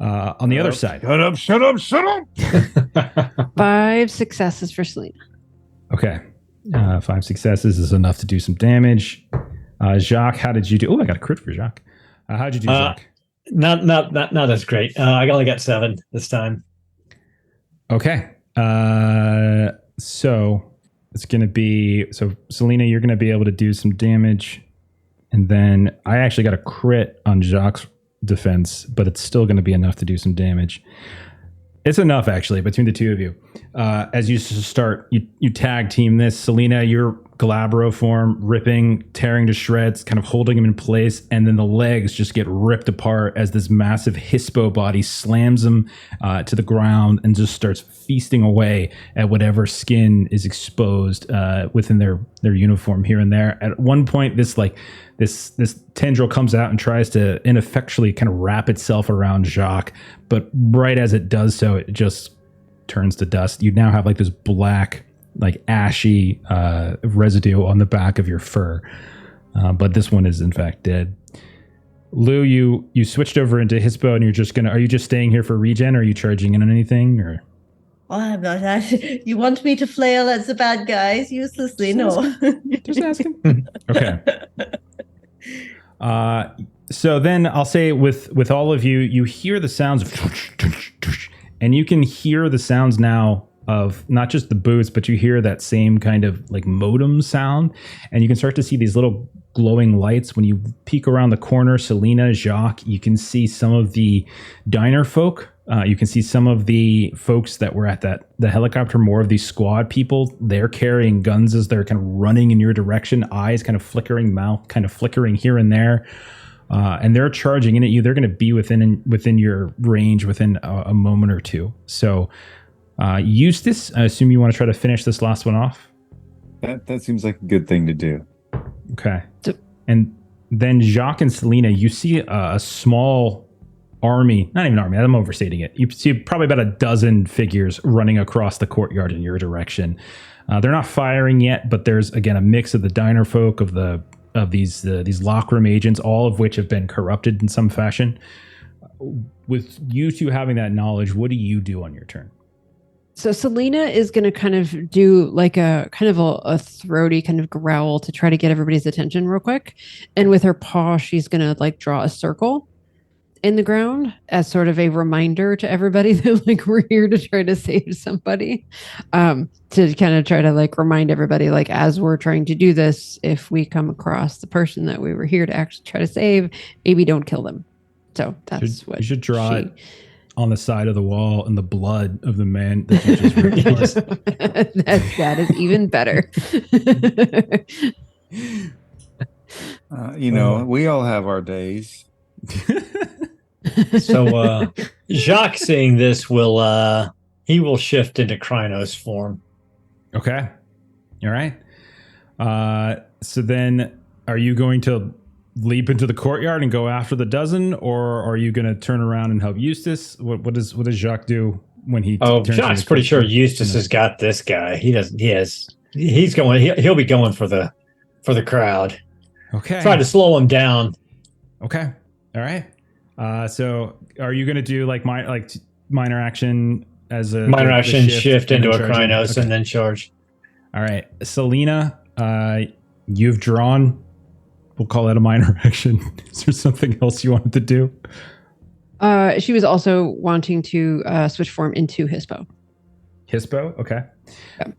On the other side, Shut up! 5 successes for Selena. Okay, 5 successes is enough to do some damage. Jacques, how did you do? Oh, I got a crit for Jacques. How did you do, Jacques? Not as great. I only got 7 this time. Okay, so. It's going to be... So, Selena, you're going to be able to do some damage. And then I actually got a crit on Jacques' defense, but it's still going to be enough to do some damage. It's enough, actually, between the two of you. As you start, you tag team this. Selena, you're Galabro form, ripping, tearing to shreds, kind of holding him in place, and then the legs just get ripped apart as this massive hispo body slams him to the ground and just starts feasting away at whatever skin is exposed within their uniform here and there. At one point, this tendril comes out and tries to ineffectually kind of wrap itself around Jacques, but right as it does so, it just turns to dust. You now have like this black, like ashy residue on the back of your fur, but this one is in fact dead. Lou, you switched over into Hispo, and are you just staying here for regen, or are you charging in on anything, or? Oh, I'm not asking. You want me to flail at the bad guys uselessly? No. Just asking. Okay. So then I'll say with all of you, you hear the sounds of, and you can hear the sounds now of not just the boots, but you hear that same kind of like modem sound, and you can start to see these little glowing lights when you peek around the corner. Selena, Jacques, you can see some of the diner folk. You can see some of the folks that were at the helicopter, more of these squad people. They're carrying guns as they're kind of running in your direction, eyes kind of flickering, mouth kind of flickering here and there. And they're charging in at you. They're going to be within your range within a moment or two. So, Eustace, I assume you want to try to finish this last one off? That seems like a good thing to do. Okay. And then Jacques and Selena, you see a small army, not even army, I'm overstating it. You see probably about a dozen figures running across the courtyard in your direction. They're not firing yet, but there's, again, a mix of the diner folk, of these lockroom agents, all of which have been corrupted in some fashion. With you two having that knowledge, what do you do on your turn? So Selena is going to kind of do like a throaty kind of growl to try to get everybody's attention real quick. And with her paw, she's going to like draw a circle in the ground as sort of a reminder to everybody that like we're here to try to save somebody. To kind of try to like remind everybody, like as we're trying to do this, if we come across the person that we were here to actually try to save, maybe don't kill them. So that's what you should draw it. on the side of the wall and the blood of the man that you just ripped apart. That is even better. We all have our days. So Jacques seeing this will shift into Krynos form. Okay. All right. So then are you going to leap into the courtyard and go after the dozen, or are you going to turn around and help Eustace? What does Jacques do when he turns Jacques pretty sure Eustace has got this guy. He'll be going for the crowd. Okay. Try to slow him down. Okay. All right. So are you going to do like minor action as a minor action shift into a Krynos okay. and then charge? All right. Selena, you've drawn. We'll call that a minor action. Is there something else you wanted to do? She was also wanting to switch form into Hispo. Hispo? Okay.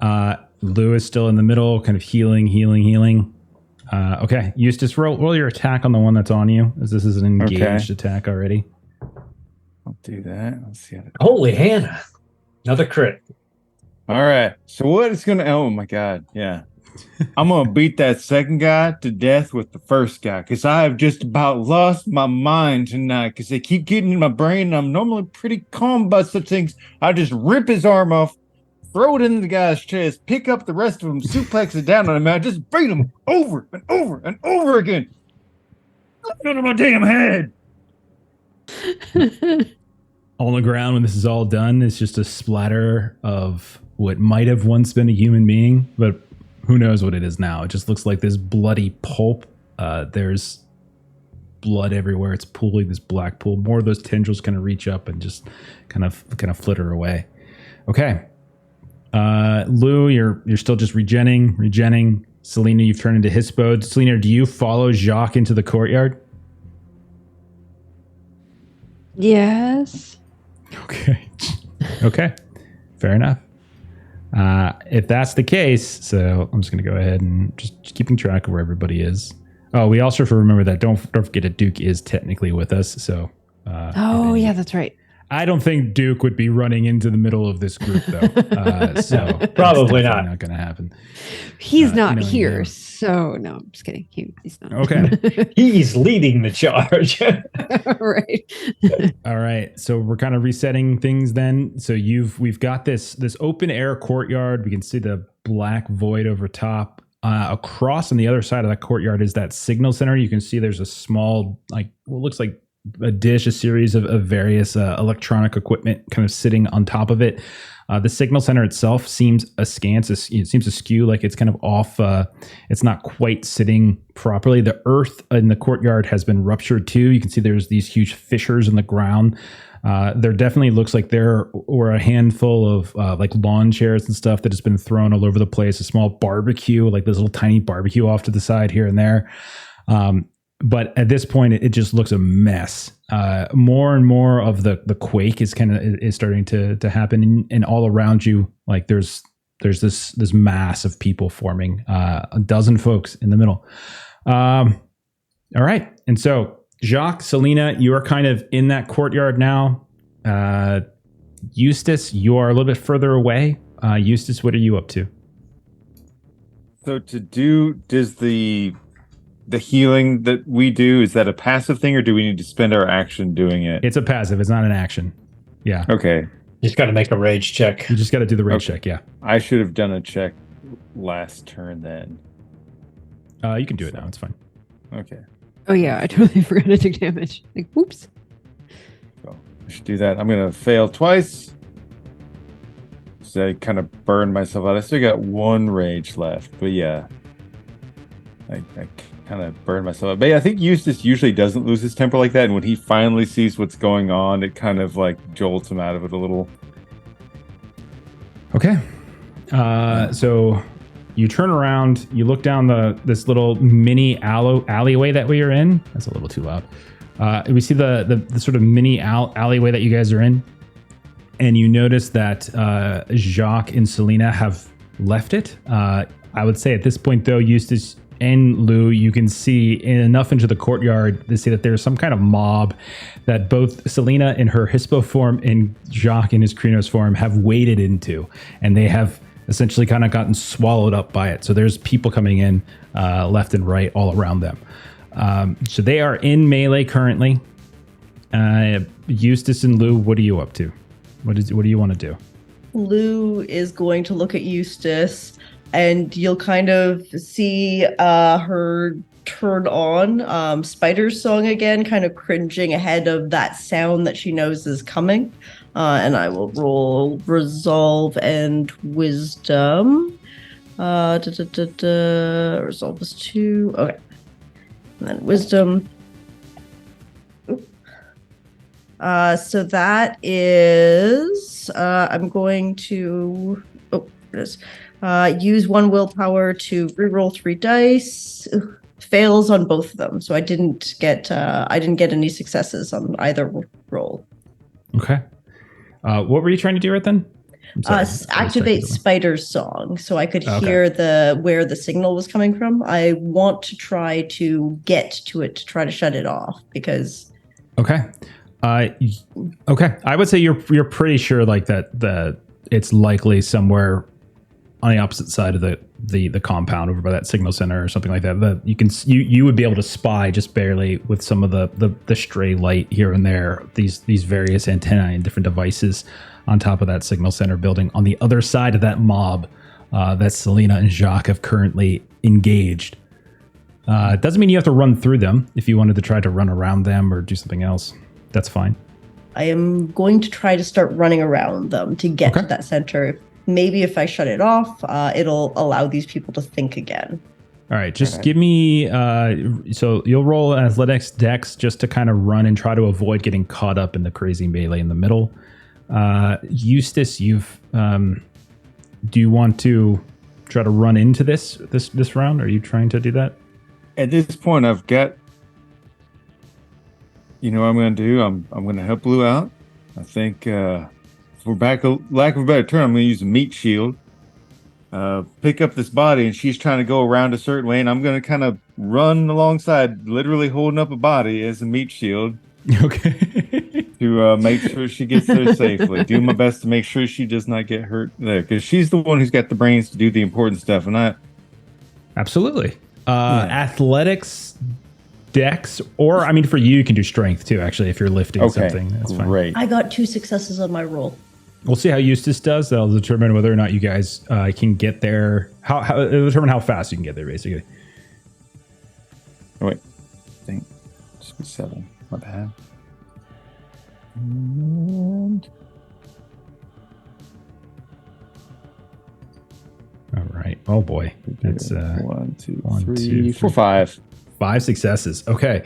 Yep. Lou is still in the middle, kind of healing. Okay. Eustace, roll your attack on the one that's on you, as this is an engaged attack already. I'll do that. Let's see. Holy Hannah. Another crit. All right. So what is going to... Oh, my God. Yeah. I'm going to beat that second guy to death with the first guy, because I have just about lost my mind tonight, because they keep getting in my brain, and I'm normally pretty calm about such things. I just rip his arm off, throw it in the guy's chest, pick up the rest of them, suplex it down on him, and I just beat him over and over and over again. Out of my damn head. On the ground when this is all done, it's just a splatter of what might have once been a human being, but who knows what it is now. It just looks like this bloody pulp. There's blood everywhere. It's pooling, this black pool. More of those tendrils kind of reach up and just kind of flitter away. Okay. Lou, you're still just regenning. Selena, you've turned into Hispo. Selena, do you follow Jacques into the courtyard? Yes. Okay. Fair enough. If that's the case, so I'm just going to go ahead and just keeping track of where everybody is. Oh, we also have to remember that don't forget that Duke is technically with us. So. Yeah, that's right. I don't think Duke would be running into the middle of this group, though. So probably not going to happen. He's not here, so no, I'm just kidding. He's not. Okay. He's leading the charge. Right. All right. So we're kind of resetting things then. So we've got this open air courtyard. We can see the black void over top. Across on the other side of that courtyard is that signal center. You can see there's a small, what looks like a series of various electronic equipment kind of sitting on top of it. The signal center itself seems askance. It seems askew, like it's kind of off. It's not quite sitting properly. The earth in the courtyard has been ruptured too. You can see there's these huge fissures in the ground. There definitely looks like there were a handful of like lawn chairs and stuff that has been thrown all over the place. A small barbecue, like this little tiny barbecue off to the side here and there. But at this point, it just looks a mess. More and more of the quake is starting to happen, and all around you, like there's this mass of people forming. A dozen folks in the middle. All right, and so Jacques, Selena, you are kind of in that courtyard now. Eustace, you are a little bit further away. Eustace, what are you up to? So does the healing that we do, is that a passive thing, or do we need to spend our action doing it? It's a passive. It's not an action. Yeah. Okay. You just got to make a rage check. You just got to do the rage check. Yeah. I should have done a check last turn then. You can do it now. It's fine. Okay. Oh yeah, I totally forgot to take damage. Like, whoops. So I should do that. I'm going to fail twice. So I kind of burned myself out. I still got one rage left, but yeah. I kind of burned myself out. But yeah, I think Eustace usually doesn't lose his temper like that, and when he finally sees what's going on, it kind of like jolts him out of it a little. Okay. So you turn around, you look down this little mini alleyway that we are in. That's a little too loud. We see the sort of mini alleyway that you guys are in, and you notice that Jacques and Selena have left it. I would say at this point, though, Eustace, and Lou, you can see enough into the courtyard to see that there's some kind of mob that both Selena in her Hispo form and Jacques in his Krynos form have waded into, and they have essentially kind of gotten swallowed up by it. So there's people coming in left and right all around them. So they are in melee currently. Eustace and Lou, what are you up to? What do you want to do? Lou is going to look at Eustace, and you'll kind of see her turn on Spider's song again, kind of cringing ahead of that sound that she knows is coming. And I will roll Resolve and Wisdom. Resolve is 2. Okay. And then Wisdom. So that is, I'm going to, it is, use 1 willpower to reroll 3 dice. Fails on both of them, so I didn't get any successes on either roll. Okay. What were you trying to do right then? Activate Spider's song, so I could hear where the signal was coming from. I want to try to get to it to try to shut it off because. Okay. Okay. I would say you're pretty sure like that it's likely somewhere on the opposite side of the compound over by that signal center or something like that. That you would be able to spy just barely with some of the stray light here and there, these various antennae and different devices on top of that signal center building on the other side of that mob that Selena and Jacques have currently engaged. It doesn't mean you have to run through them. If you wanted to try to run around them or do something else, that's fine. I am going to try to start running around them to get to that center. Maybe if I shut it off, it'll allow these people to think again. All right, just give me, so you'll roll athletics dex just to kind of run and try to avoid getting caught up in the crazy melee in the middle. Eustace, do you want to try to run into this round? Are you trying to do that? At this point, I've got, you know what I'm going to do? I'm going to help Lou out. I think, for lack of a better term, I'm going to use a meat shield. Pick up this body, and she's trying to go around a certain way, and I'm going to kind of run alongside, literally holding up a body as a meat shield. Okay. To make sure she gets there safely. Do my best to make sure she does not get hurt there, because she's the one who's got the brains to do the important stuff, and I. Absolutely. Athletics, dex, or I mean, for you can do strength too. Actually, if you're lifting something, that's fine. Great. I got 2 successes on my roll. We'll see how Eustace does. That'll determine whether or not you guys can get there. It'll determine how fast you can get there, basically. Oh, wait, I think it's 7. My bad. And... All right. Oh boy, that's 1, 2, 1, 3, 2, 4, 5. 5 successes. Okay.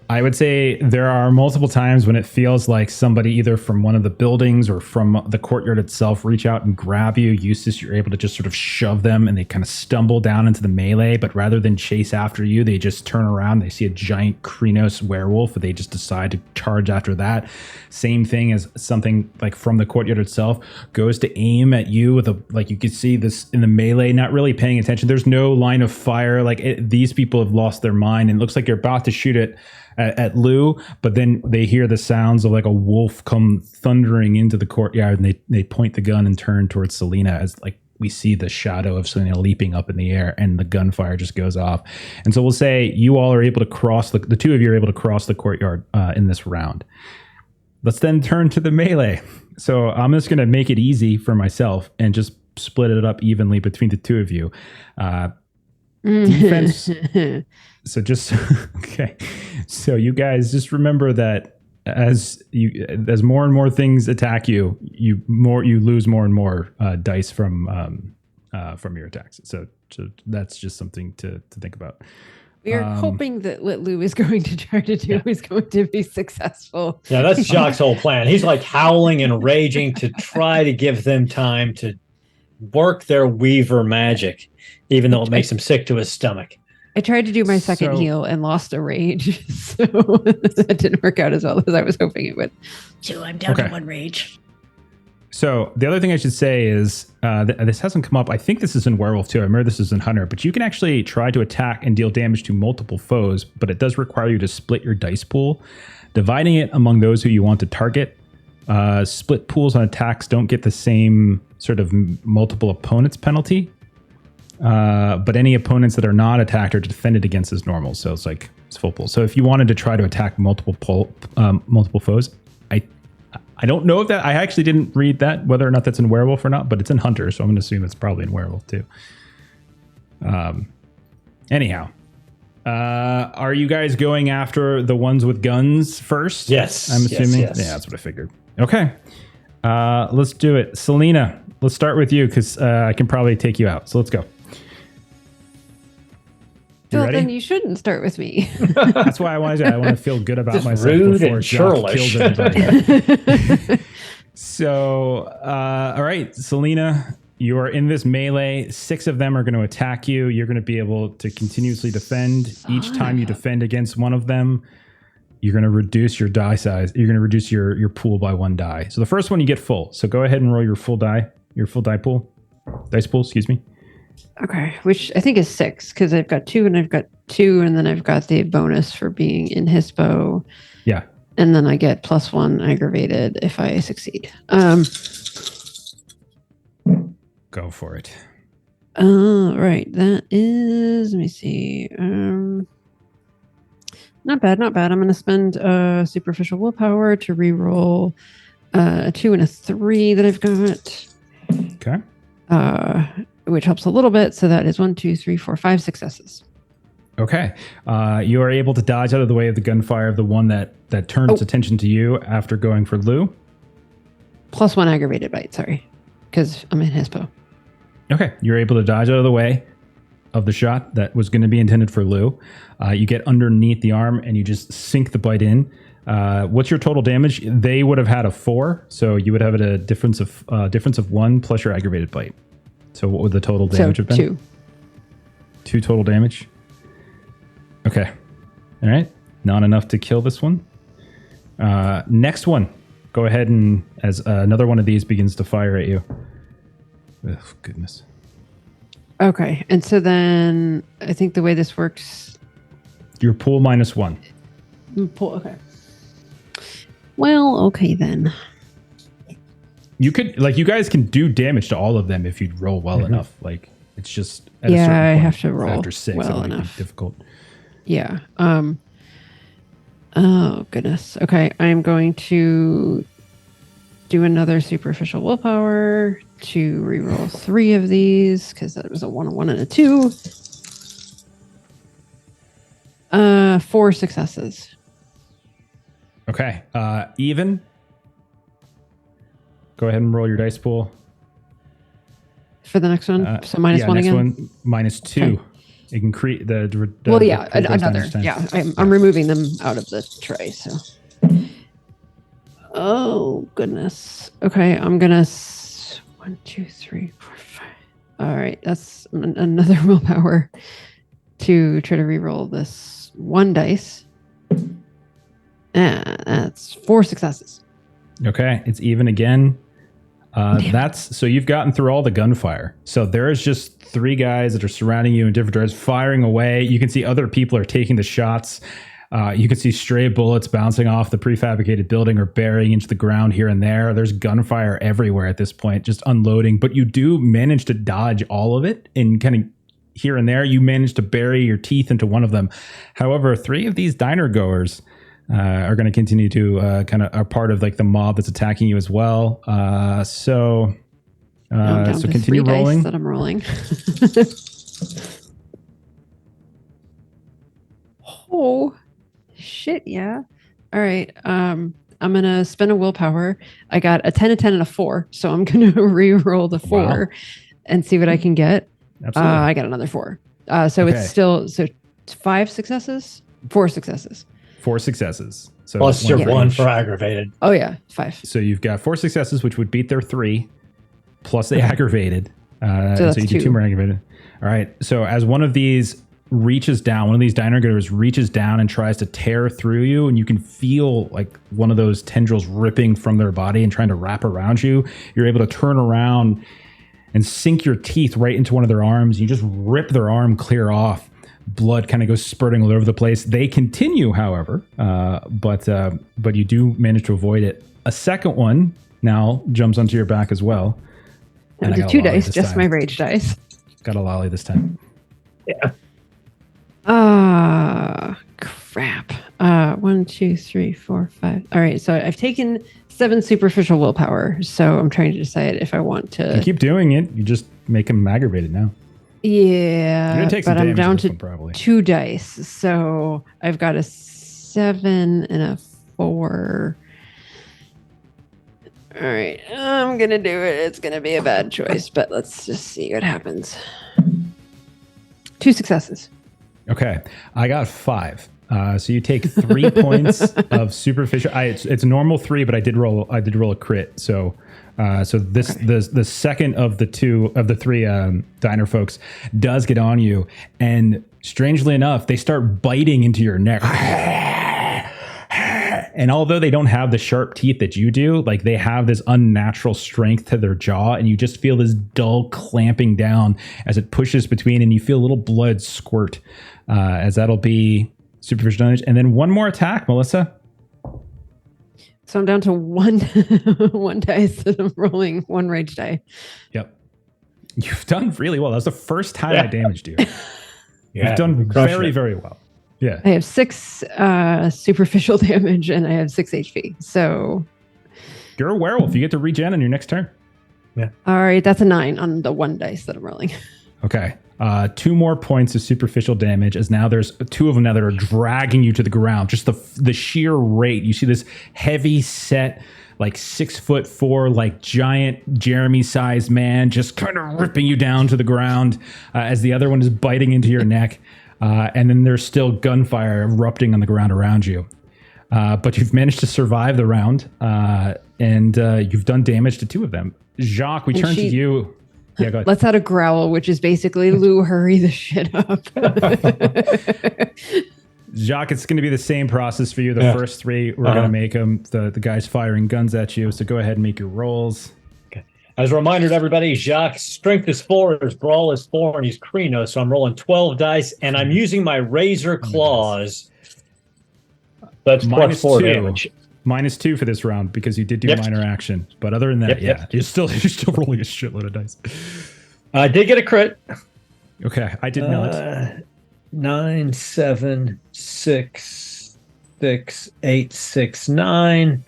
I would say there are multiple times when it feels like somebody either from one of the buildings or from the courtyard itself reach out and grab you. Eustace, you're able to just sort of shove them and they kind of stumble down into the melee, but rather than chase after you, they just turn around. They see a giant Krynos werewolf, but they just decide to charge after that. Same thing as something like from the courtyard itself goes to aim at you with like you could see this in the melee, not really paying attention. There's no line of fire. These people have lost their mind and it looks like you're about to shoot it at Lou, but then they hear the sounds of like a wolf come thundering into the courtyard, and they point the gun and turn towards Selena as like we see the shadow of Selena leaping up in the air, and the gunfire just goes off. And so we'll say you all are able to cross the two of you are able to cross the courtyard in this round. Let's then turn to the melee. So I'm just going to make it easy for myself and just split it up evenly between the two of you. Defense. So just okay. So you guys just remember that as more and more things attack you, you lose more and more dice from your attacks. So that's just something to think about. We are hoping that what Lou is going to try to do is going to be successful. Yeah, that's Jacques' whole plan. He's like howling and raging to try to give them time to work their Weaver magic, even though it makes him sick to his stomach. I tried to do my second heal and lost a rage, so that didn't work out as well as I was hoping it would. So I'm down to 1 rage. So the other thing I should say is this hasn't come up. I think this is in Werewolf too. I remember this is in Hunter, but you can actually try to attack and deal damage to multiple foes, but it does require you to split your dice pool, dividing it among those who you want to target. Split pools on attacks don't get the same sort of multiple opponents penalty, but any opponents that are not attacked are defended against as normal. So it's full pool. So if you wanted to try to attack multiple foes, I don't know if that, I actually didn't read that, whether or not that's in Werewolf or not, but it's in Hunter, so I'm going to assume it's probably in Werewolf too. Anyhow, are you guys going after the ones with guns first? Yes. I'm assuming? Yes. Yeah, that's what I figured. Okay. Let's do it. Selena, let's start with you because I can probably take you out. So let's go. You Well, ready? then you shouldn't start with me. That's why I want to feel good about Just myself rude before and Jacques churlish. kills everybody. So, all right, Selena, you are in this melee. 6 of them are going to attack you. You're going to be able to continuously defend. Each time you defend against one of them, you're going to reduce your die size. You're going to reduce your pool by 1 die. So the first one you get full. So go ahead and roll your full die pool. Dice pool, excuse me. Okay, which I think is 6 because I've got 2 and I've got 2, and then I've got the bonus for being in Hispo. Yeah. And then I get +1 aggravated if I succeed. Go for it. Right. That is, let me see. Not bad, not bad. I'm going to spend superficial willpower to reroll a 2 and a 3 that I've got. Okay. Which helps a little bit. So that is 1, 2, 3, 4, 5 successes. Okay. You are able to dodge out of the way of the gunfire of the one that turned its attention to you after going for Lou. +1 aggravated bite, sorry. Because I'm in Hispo. Okay. You're able to dodge out of the way of the shot that was going to be intended for Lou. You get underneath the arm and you just sink the bite in. What's your total damage? They would have had a 4, so you would have a difference of 1 plus your aggravated bite. So what would the total damage have been? 2. 2 total damage. Okay. All right. Not enough to kill this one. Next one. Go ahead and as another one of these begins to fire at you. Oh, goodness. Okay. And so then I think the way this works. Your pool -1. Okay. Well, okay then. You could, you guys can do damage to all of them if you roll well enough. It's just at a certain I point, have to roll after 6 well it might enough. be difficult. Yeah. Oh goodness. Okay. I'm going to do another superficial willpower to reroll 3 of these because that was a 1, a 1, and a 2. 4 successes. Okay. Even. Go ahead and roll your dice pool. For the next one, so -1 next again. one -2. Okay. You can create the. Well, yeah, the pool goes down another. each time. Yeah, I'm removing them out of the tray. So. Oh goodness. Okay, I'm gonna 1, 2, 3, 4, 5. All right, that's another willpower to try to reroll this 1 dice. That's 4 successes. Okay, it's even again. So you've gotten through all the gunfire. So there's just 3 guys that are surrounding you in different directions, firing away. You can see other people are taking the shots. You can see stray bullets bouncing off the prefabricated building or burying into the ground here and there. There's gunfire everywhere at this point, just unloading. But you do manage to dodge all of it and kind of here and there. You manage to bury your teeth into one of them. However, 3 of these diner goers are going to continue to are part of the mob that's attacking you as well. So continue 3 rolling. dice that I'm rolling. Oh shit! Yeah. All right. I'm gonna spend a willpower. I got a 10, a 10, and a 4, so I'm gonna re-roll the 4 and see what I can get. Absolutely. I got another 4. So Okay. it's still 5 successes, 4 successes. 4 successes. So Plus your for 1 each. for aggravated. Oh yeah, 5. So you've got 4 successes, which would beat their 3, plus the aggravated. So that's you do 2 2. more aggravated. All right. So as one of these reaches down. One of these dino goers reaches down and tries to tear through you, and you can feel like one of those tendrils ripping from their body and trying to wrap around you. You're able to turn around and sink your teeth right into one of their arms. You just rip their arm clear off. Blood kind of goes spurting all over the place. They continue, however, but you do manage to avoid it. A second one now jumps onto your back as well. And I got 2 dice, just time. My rage dice. Got a lolly this time. Yeah. Crap. 1, 2, 3, 4, 5. All right, so I've taken 7 superficial willpower. So I'm trying to decide if I want to. You keep doing it. You just make him aggravated now. Yeah, but I'm down to probably 2 dice. So I've got a 7 and a 4. All right, I'm going to do it. It's going to be a bad choice, but let's just see what happens. 2 successes. Okay, I got 5. So you take 3 points of superficial. It's normal 3, but I did roll a crit. So this okay. the second of the 3 diner folks does get on you, and strangely enough, they start biting into your neck. And although they don't have the sharp teeth that you do, like they have this unnatural strength to their jaw, and you just feel this dull clamping down as it pushes between, and you feel a little blood squirt as that'll be superficial damage. And then one more attack, Melissa. So I'm down to 1 dice that I'm rolling 1 rage die. Yep. You've done really well. That was the first time I damaged you. Yeah, you've done very, very well. Yeah. I have 6 superficial damage and I have 6 HP. So you're a werewolf. You get to regen on your next turn. Yeah. All right. That's a 9 on the 1 dice that I'm rolling. Okay. 2 more points of superficial damage, as now there's 2 of them now that are dragging you to the ground. Just the sheer rate. You see this heavy set, like 6'4", like giant Jeremy-sized man just kind of ripping you down to the ground as the other one is biting into your neck. And then there's still gunfire erupting on the ground around you. But you've managed to survive the round, and you've done damage to 2 of them. Jacques, we turn to you. Yeah, go ahead. Let's add a growl, which is basically Lou, hurry the shit up. Jacques, it's going to be the same process for you. The first 3, we're going to make them the guys firing guns at you. So go ahead and make your rolls. Okay. As a reminder to everybody, Jacques' strength is 4, his brawl is 4, and he's Krino. So I'm rolling 12 dice, and I'm using my razor claws. That's plus 4 damage. -2 for this round because you did do minor action. But other than that, you're still rolling a shitload of dice. I did get a crit. Okay, I did not. 9, 7, 6, 6, 8, 6, 9,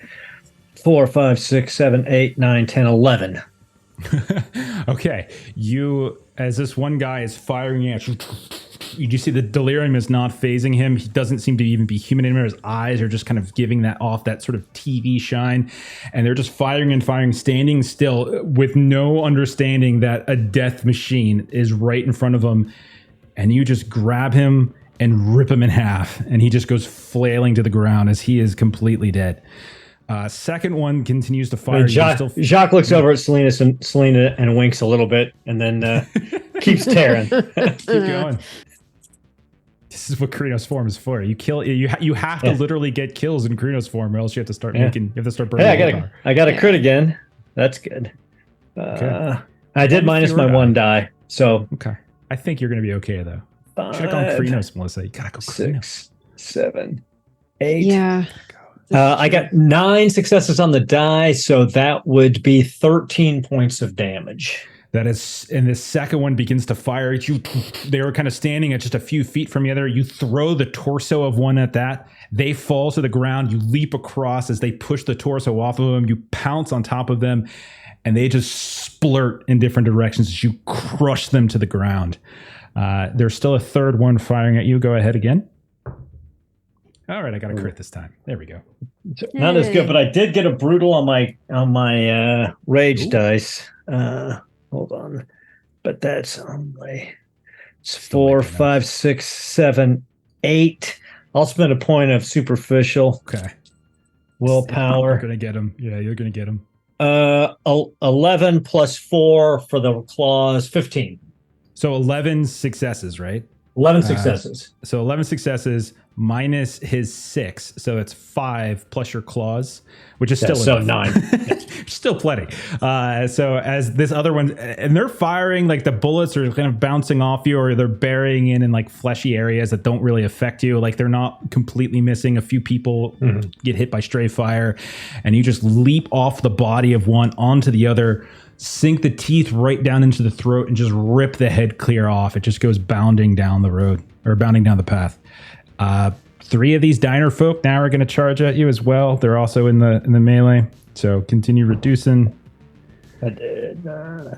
4, 5, 6, 7, 8, 9, 10, 11. Okay, you, as this one guy is firing at you, you see the delirium is not phasing him. He doesn't seem to even be human anymore. His eyes are just kind of giving that off that sort of TV shine, and they're just firing and firing, standing still with no understanding that a death machine is right in front of him. And you just grab him and rip him in half, and he just goes flailing to the ground as he is completely dead. Second one continues to fire. Jacques looks over at Selena and winks a little bit, and then keeps tearing. Keep going. This is what Krino's form is for. You kill. You have to literally get kills in Krino's form, or else you have to start making. You have to start burning. Hey, I got a crit again. That's good. Okay. I did minus my 1 die. So okay. I think you're going to be okay though. 5, should have gone Krinos, Melissa. You gotta go Krinos. 6, 7, 8. Yeah. I got 9 successes on the die, so that would be 13 points of damage. That is, and the second one begins to fire at you. They were kind of standing at just a few feet from the other. You throw the torso of one at that. They fall to the ground. You leap across as they push the torso off of them. You pounce on top of them, and they just splurt in different directions as you crush them to the ground. There's still a third one firing at you. Go ahead again. All right, I got a crit this time. There we go. Not as good, but I did get a brutal on my rage dice. Hold on, but that's only 4, 5, 6, 7, 8. I'll spend a point of superficial. Okay. Willpower. You're gonna get him. Yeah, you're gonna get him. 11 plus 4 for the claws, 15. So 11 successes, right? 11 successes. So 11 successes minus his 6. So it's 5 plus your claws, which is still so enough. 9. Still plenty. So as this other one, and they're firing, like the bullets are kind of bouncing off you, or they're burying in like fleshy areas that don't really affect you. Like they're not completely missing. A few people get hit by stray fire, and you just leap off the body of one onto the other, sink the teeth right down into the throat, and just rip the head clear off. It just goes bounding down the road, or bounding down the path. 3 of these diner folk now are going to charge at you as well. They're also in the melee. So continue reducing. I did. Oh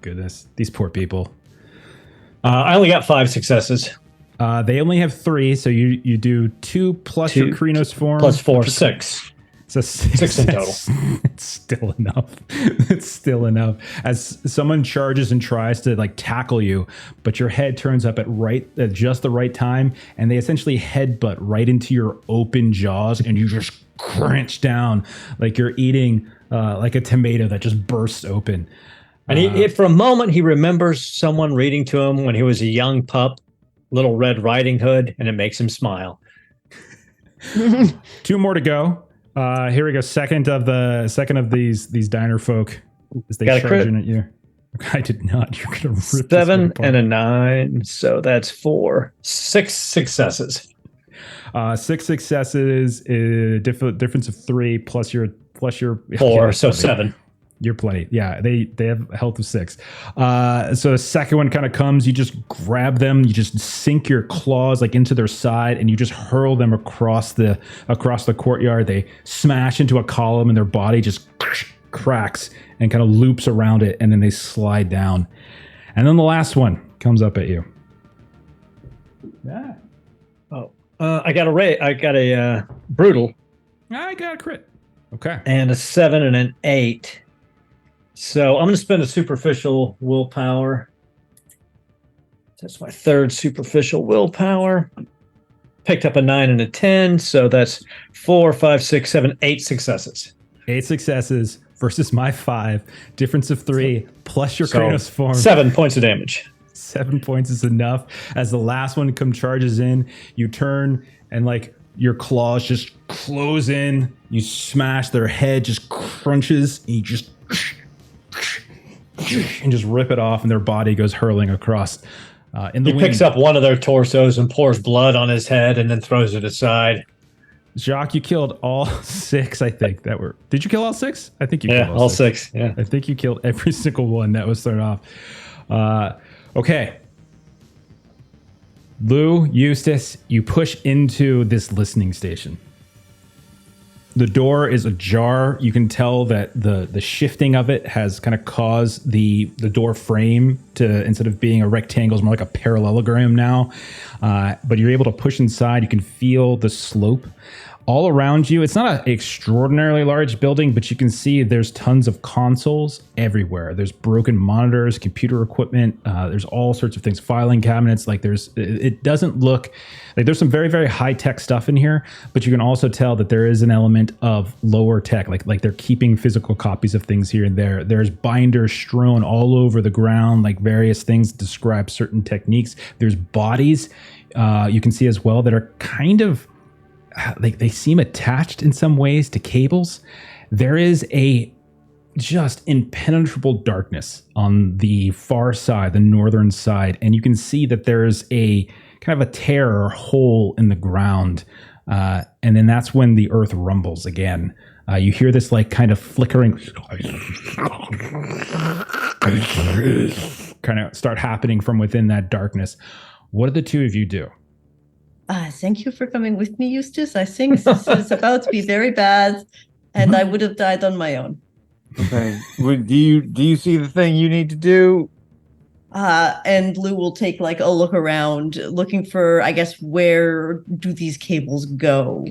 goodness, these poor people. I only got 5 successes. They only have 3, so you do 2 plus your Krynos form. Plus 4, 6. So 6 in total. It's still enough. It's still enough. As someone charges and tries to like tackle you, but your head turns up at just the right time, and they essentially headbutt right into your open jaws, and you just crunch down like you're eating like a tomato that just bursts open. And for a moment, he remembers someone reading to him when he was a young pup, Little Red Riding Hood, and it makes him smile. 2 more to go. Here we go. Second of these diner folk as they charge in at you. I did not. You're gonna rip 7 and a 9, so that's 4. 6 successes. 6 successes. Difference of 3 plus your 4, so 7. You're plenty. Yeah, they have a health of 6. So the second one kind of comes. You just grab them. You just sink your claws like into their side, and you just hurl them across the courtyard. They smash into a column, and their body just cracks and kind of loops around it, and then they slide down. And then the last one comes up at you. Yeah. Oh, I got a brutal. I got a crit. Okay. And a 7 and an 8. So I'm going to spend a superficial willpower. That's my 3rd superficial willpower. Picked up a 9 and a 10. So that's 4, 5, 6, 7, 8 successes. 8 successes versus my 5. Difference of 3 plus your Krynos form. 7 points of damage. 7 points is enough. As the last one charges in, you turn and like your claws just close in. You smash their head, just crunches, and you just rip it off, and their body goes hurling across. He picks up one of their torsos and pours blood on his head, and then throws it aside. Jacques, you killed all 6. I think that were. Did you kill all 6? I think you killed all 6. Yeah, I think you killed every single one that was thrown off. Okay. Lou, Eustace, you push into this listening station. The door is ajar. You can tell that the shifting of it has kind of caused the door frame to, instead of being a rectangle, is more like a parallelogram now. But you're able to push inside. You can feel the slope all around you. It's not an extraordinarily large building, but you can see there's tons of consoles everywhere. There's broken monitors, computer equipment. There's all sorts of things, filing cabinets. Like it doesn't look like there's some very, very high tech stuff in here, but you can also tell that there is an element of lower tech. Like they're keeping physical copies of things here and there. There's binders strewn all over the ground, like various things describe certain techniques. There's bodies you can see as well that are kind of, like they seem attached in some ways to cables. There is a just impenetrable darkness on the far side, the northern side, and you can see that there's a kind of a tear or hole in the ground, and then that's when the earth rumbles again. You hear this like kind of flickering kind of start happening from within that darkness. What do the two of you do? Thank you for coming with me, Eustace. I think this is about to be very bad, and I would have died on my own. Okay. Do you see the thing you need to do? And Lou will take like a look around, looking for, I guess, where do these cables go?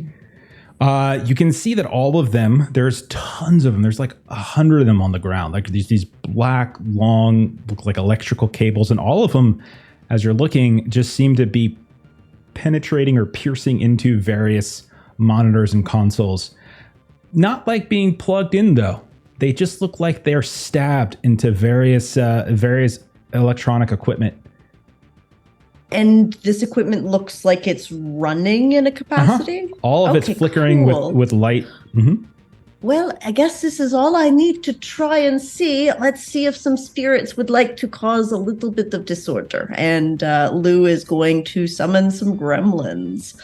You can see that all of them, there's tons of them. There's like 100 of them on the ground. Like these black, long, look like electrical cables, and all of them, as you're looking, just seem to be penetrating or piercing into various monitors and consoles. Not like being plugged in though. they just look like they're stabbed into various electronic equipment. And this equipment looks like it's running in a capacity? All of it's flickering cool. with light. Well, I guess this is all I need to try and see. Let's see if some spirits would like to cause a little bit of disorder. And Lou is going to summon some gremlins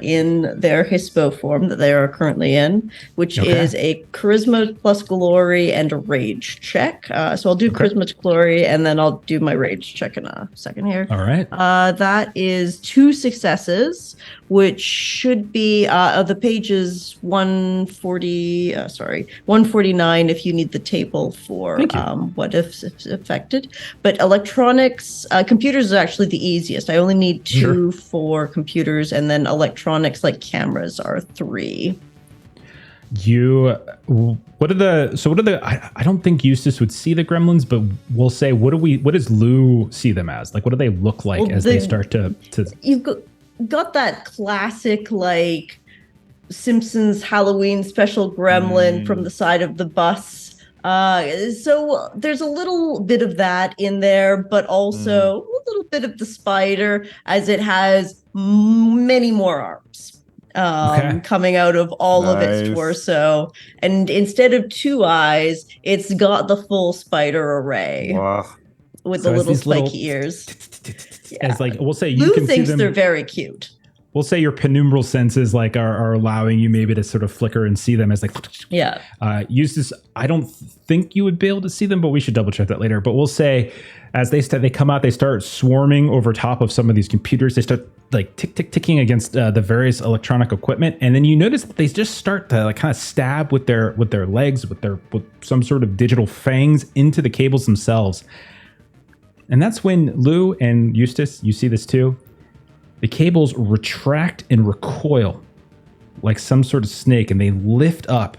in their Hispo form that they are currently in, which is a Charisma plus Glory and a Rage check. So I'll do Charisma to Glory, and then I'll do my Rage check in a second here. All right. That is 2 successes, which should be the page is 149 if you need the table for what if affected. But electronics, computers is actually the easiest. I only need 2 for computers, and then electronics like cameras are 3. What are the I don't think Eustace would see the gremlins, but we'll say what does Lou see them as? Like, what do they look like as they start to You've got that classic like Simpsons Halloween special gremlin from the side of the bus. So there's a little bit of that in there, but also a little bit of the spider, as it has many more arms coming out of all of its torso. And instead of 2 eyes, it's got the full spider array. Wow. With the little spiky ears. As like, we'll say Lou thinks they're very cute. We'll say your penumbral senses like are allowing you maybe to sort of flicker and see them as like, Eustace, I don't think you would be able to see them, but we should double check that later. But we'll say as they come out, they start swarming over top of some of these computers. They start like ticking against the various electronic equipment. And then you notice that they just start to like kind of stab with their legs, with some sort of digital fangs into the cables themselves. And that's when Lou and Eustace, you see this too, the cables retract and recoil like some sort of snake, and they lift up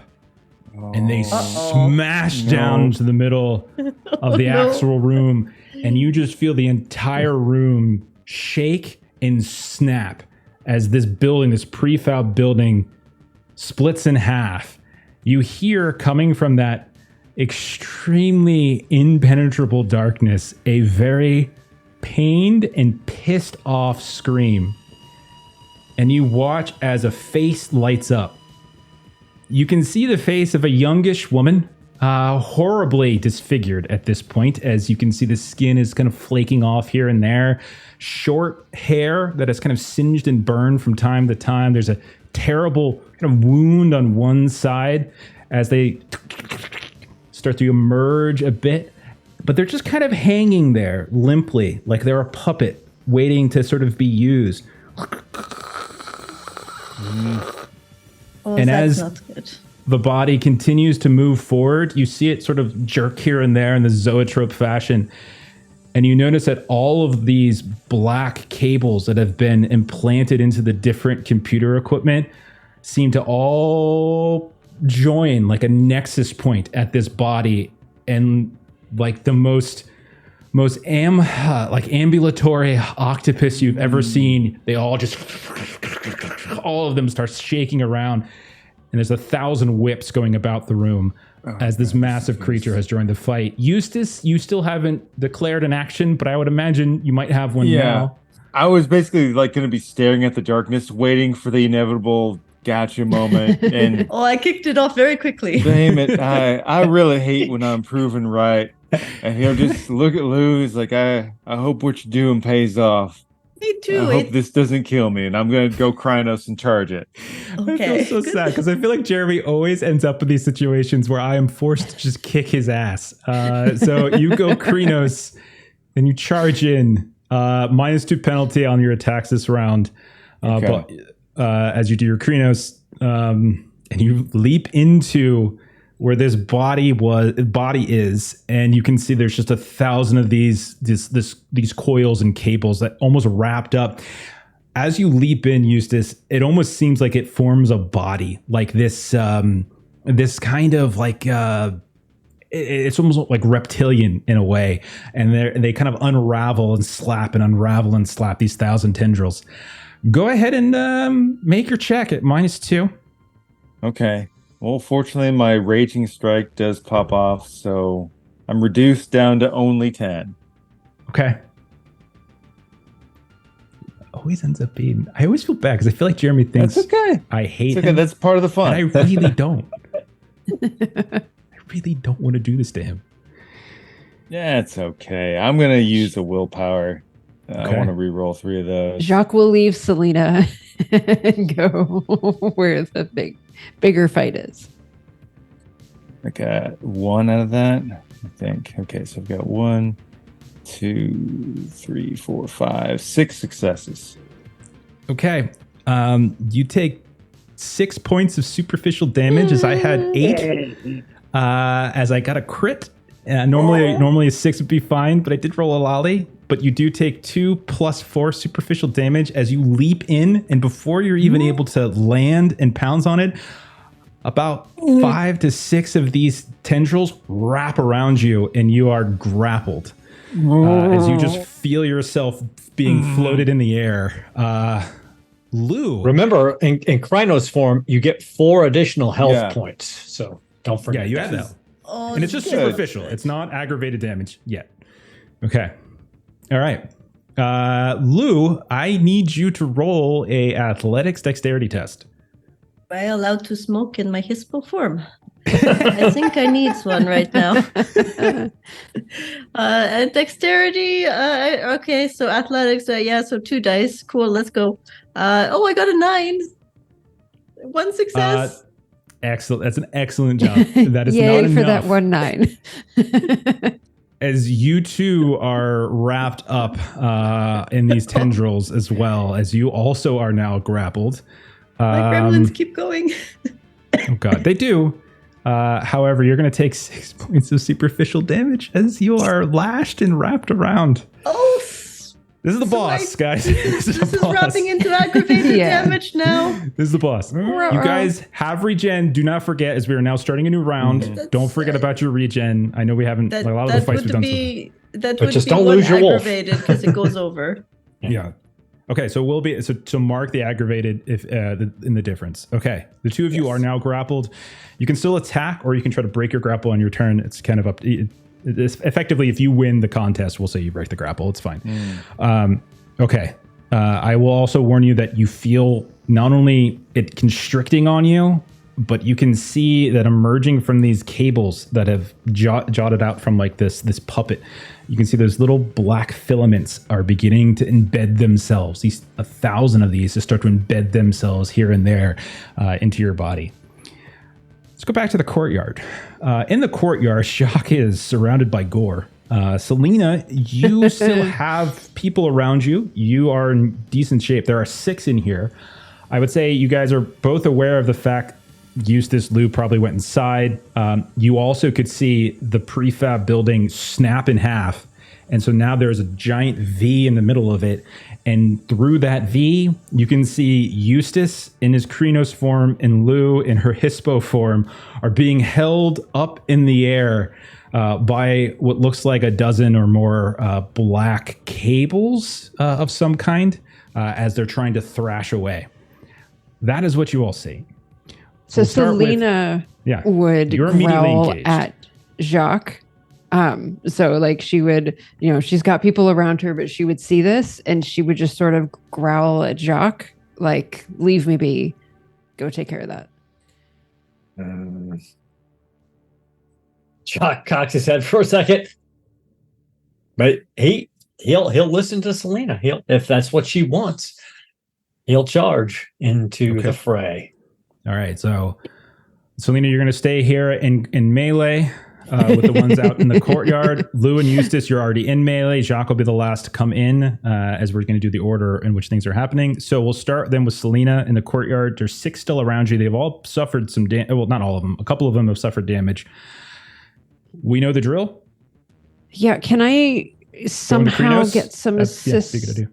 and they smash down to the middle of the actual room. And you just feel the entire room shake and snap as this building, this prefab building, splits in half. You hear coming from that extremely impenetrable darkness a very pained and pissed off scream. And you watch as a face lights up. You can see the face of a youngish woman, horribly disfigured at this point, as you can see the skin is kind of flaking off here and there. Short hair that is kind of singed and burned from time to time. There's a terrible kind of wound on one side as they start to emerge a bit. But they're just kind of hanging there limply, like they're a puppet waiting to sort of be used. And as the body continues to move forward, you see it sort of jerk here and there in the zoetrope fashion. And you notice that all of these black cables that have been implanted into the different computer equipment seem to all join like a nexus point at this body. And like the most ambulatory octopus you've ever seen, they all of them start shaking around, and there's 1,000 whips going about the room as this massive creature has joined the fight. Eustace, you still haven't declared an action, but I would imagine you might have one now. I was basically like going to be staring at the darkness, waiting for the inevitable gotcha moment. And I kicked it off very quickly. Damn it. I really hate when I'm proven right. And he'll just look at Lou. He's like, I hope what you're doing pays off. Me too. I hope this doesn't kill me, and I'm going to go Krynos and charge it. Okay. I feel so sad because I feel like Jeremy always ends up in these situations where I am forced to just kick his ass. So you go Krynos and you charge in. -2 penalty on your attacks this round. But as you do your Krynos, and you leap into where this body is, and you can see there's just 1,000 of these coils and cables that almost wrapped up. As you leap in, Eustace, it almost seems like it forms a body, like this kind of like it's almost like reptilian in a way, and they kind of unravel and slap and unravel and slap these 1,000 tendrils. Go ahead and make your check at -2. Okay. Well, fortunately, my raging strike does pop off, so I'm reduced down to only 10. Okay. Always ends up being. I always feel bad because I feel like Jeremy thinks That's okay. I hate It's okay. him. That's part of the fun. And I really don't. I really don't want to do this to him. Yeah, it's okay. I'm going to use a willpower. I Okay. want to re-roll 3 of those. Jacques will leave Selena and go where the bigger fight is. I got 1 out of that, I think. Okay, so I've got 1, 2, 3, 4, 5, 6 successes. Okay. You take 6 points of superficial damage as I had 8. As I got a crit. Normally a 6 would be fine, but I did roll a lolly. But you do take 2 plus 4 superficial damage as you leap in, and before you're even able to land and pounce on it, about 5 to 6 of these tendrils wrap around you, and you are grappled as you just feel yourself being floated in the air. Lou, Remember, in Krynos form, you get 4 additional health points. So don't forget. yeah, you have that. Oh, And it's just good. superficial. It's not aggravated damage yet. Okay. All right. Lou, I need you to roll a athletics dexterity test. Am I allowed to smoke in my hispo form? I think I need one right now. And dexterity. Okay, so athletics. So 2 dice. Cool. Let's go. I got a 9. 1 success. Excellent. That's an excellent job. That is Yay not for enough. that 1 9. As you two are wrapped up in these tendrils, as well as you also are now grappled. My gremlins keep going. Oh god, they do. However, you're going to take 6 points of superficial damage as you are lashed and wrapped around. Oh, This is the boss, guys. This is the boss. wrapping into aggravated Yeah. damage now. This is the boss. You guys have regen. Do not forget, as we are now starting a new round. Don't forget about your regen. I know we haven't. That, Like, a lot of the that fights we've would done. be that But would just be don't one lose your wolf. aggravated because it goes over. Yeah. Okay, so we'll be so mark the aggravated if in the difference. Okay, the two of you are now grappled. You can still attack, or you can try to break your grapple on your turn. It's kind of up. It's effectively, if you win the contest, we'll say you break the grapple. It's fine. Okay. I will also warn you that you feel not only it constricting on you, but you can see that emerging from these cables that have jotted out from like this puppet. You can see those little black filaments are beginning to embed themselves. These 1,000 of these just start to embed themselves here and there into your body. Let's go back to the courtyard. In the courtyard, Jacques is surrounded by gore. Selena, you still have people around you. You are in decent shape. There are 6 in here. I would say you guys are both aware of the fact Eustace, Lou probably went inside. You also could see the prefab building snap in half. And so now there's a giant V in the middle of it. And through that V, you can see Eustace in his Krynos form and Lou in her Hispo form are being held up in the air by what looks like a dozen or more black cables of some kind as they're trying to thrash away. That is what you all see. So We'll start with- Selena Yeah, would you're immediately growl engaged. at Jacques. So like she would, she's got people around her, but she would see this and she would just sort of growl at Jacques, like, leave me be. Go take care of that. Jacques cocks his head for a second, but he'll listen to Selena. If that's what she wants, he'll charge into the fray. All right, so Selena, you're going to stay here in melee with the ones out in the courtyard. Lou and Eustace, you're already in melee. Jacques will be the last to come in as we're going to do the order in which things are happening. So we'll start then with Selena in the courtyard. There's 6 still around you. They've all suffered some damage. Well, not all of them. A couple of them have suffered damage. We know the drill. Yeah, can I somehow Krynos? get some assist? Yeah, be good idea.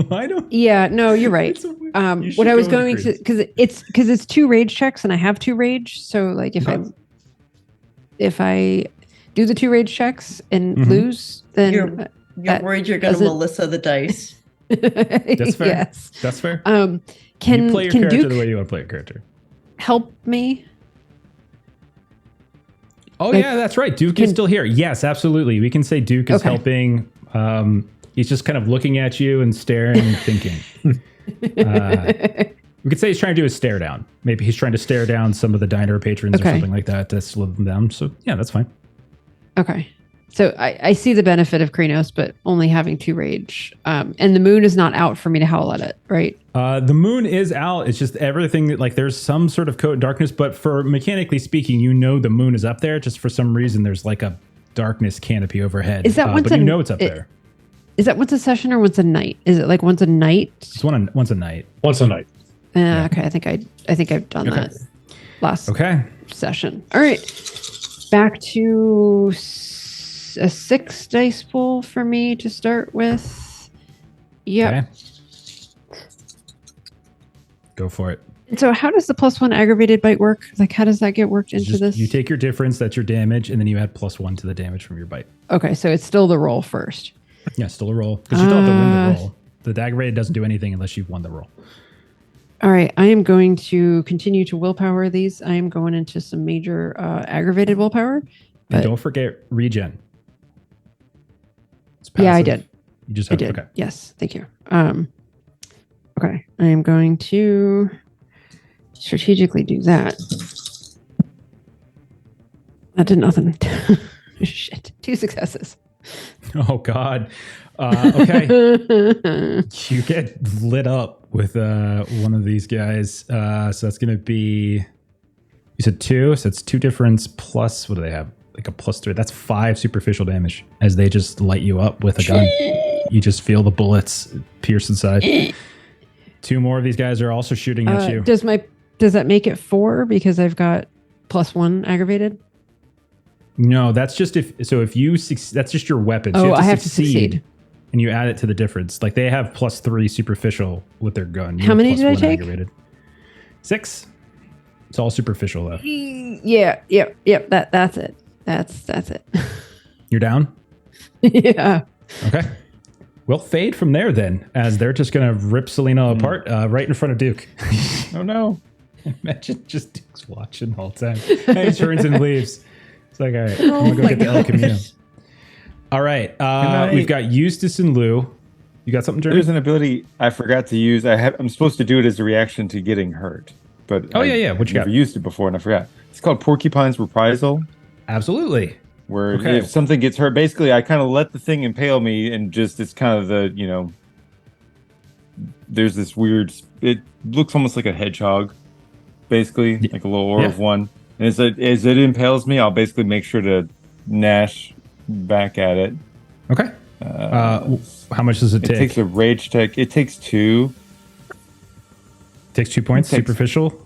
Why don't? Yeah, no, you're right. It's a weird- What you should I was go going with to, because it's 2 rage checks and I have 2 rage. So like if I do the 2 rage checks and lose, then You're worried you're going to does it- Melissa the dice. That's fair. Yes. That's fair. Can you play your can character Duke the way you want to play your character. help me? Oh Like, yeah, that's right. Duke is still here. Yes, absolutely. We can say Duke is Okay. helping. He's just kind of looking at you and staring and thinking. We could say he's trying to do a stare down. Maybe he's trying to stare down some of the diner patrons or Okay. something like that to slow them down. So yeah, that's fine. Okay. So I see the benefit of Kranos, but only having 2 rage. And the moon is not out for me to howl at it, right? The moon is out. It's just everything that, like, there's some sort of coat of darkness, but for mechanically speaking, you know the moon is up there. Just for some reason, there's like a darkness canopy overhead. Is that once but you know it's up there. Is that once a session or once a night? Is it like once a night? It's once a night. Once a night. Okay, I think I've done Okay. that last Okay. session. All right, back to a 6 dice pool for me to start with. Yep. Okay. Go for it. And so, how does the +1 aggravated bite work? Like, how does that get worked into this? You take your difference, that's your damage, and then you add +1 to the damage from your bite. Okay, so it's still the roll first. Yeah, still a roll. Because you still have to win the roll. The aggravated doesn't do anything unless you've won the roll. All right, I am going to continue to willpower these. I am going into some major aggravated willpower. And But don't forget regen. It's yeah, I passive. did. You just I have did. Okay. Yes, thank you. Okay, I am going to strategically do that. That did nothing. Shit, 2 successes. Oh God. Okay. You get lit up with one of these guys. So that's gonna be, you said 2, so it's 2 difference plus, what do they have? Like a +3. That's 5 superficial damage as they just light you up with a gun. You just feel the bullets pierce inside. 2 more of these guys are also shooting at you. Does that make it 4 because I've got +1 aggravated? No, that's just if you that's just your weapon. So you I have to succeed. And you add it to the difference. Like they have +3 superficial with their gun. You How have many did I +1 take? aggravated. 6. It's all superficial though. Yeah. That's it. That's it. You're down? Yeah. Okay. We'll fade from there then, as they're just gonna rip Selena apart right in front of Duke. Oh no. Imagine just Duke's watching the whole time. And he turns and leaves. It's like, all right, I'm gonna go my get the El gosh. Camino. All right, we've got Eustace and Lou. You got something, Jeremy? There's an ability I forgot to use. I'm supposed to do it as a reaction to getting hurt, but Oh, yeah. What you never got? used it before and I forgot. It's called Porcupine's Reprisal, Absolutely. where Okay. if something gets hurt, basically I kind of let the thing impale me, and just it's kind of the there's this weird. It looks almost like a hedgehog, basically like a little aura of one. And as it impales me, I'll basically make sure to gnash back at it. Okay. How much does it It take? takes a rage tech. It takes 2. Takes 2 points. Takes- Superficial.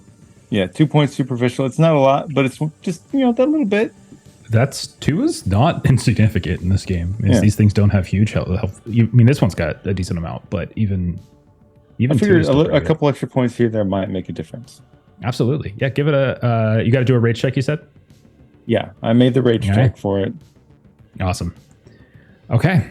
Yeah, 2 points superficial. It's not a lot, but it's just that little bit. That's 2 is not insignificant in this game. Yeah. These things don't have huge health. This one's got a decent amount, but even I 2 figured is still a pretty good. couple extra points here there might make a difference. Absolutely. Yeah, give it a. You got to do a rage check. You said. Yeah, I made the rage All check right. for it. Awesome. Okay.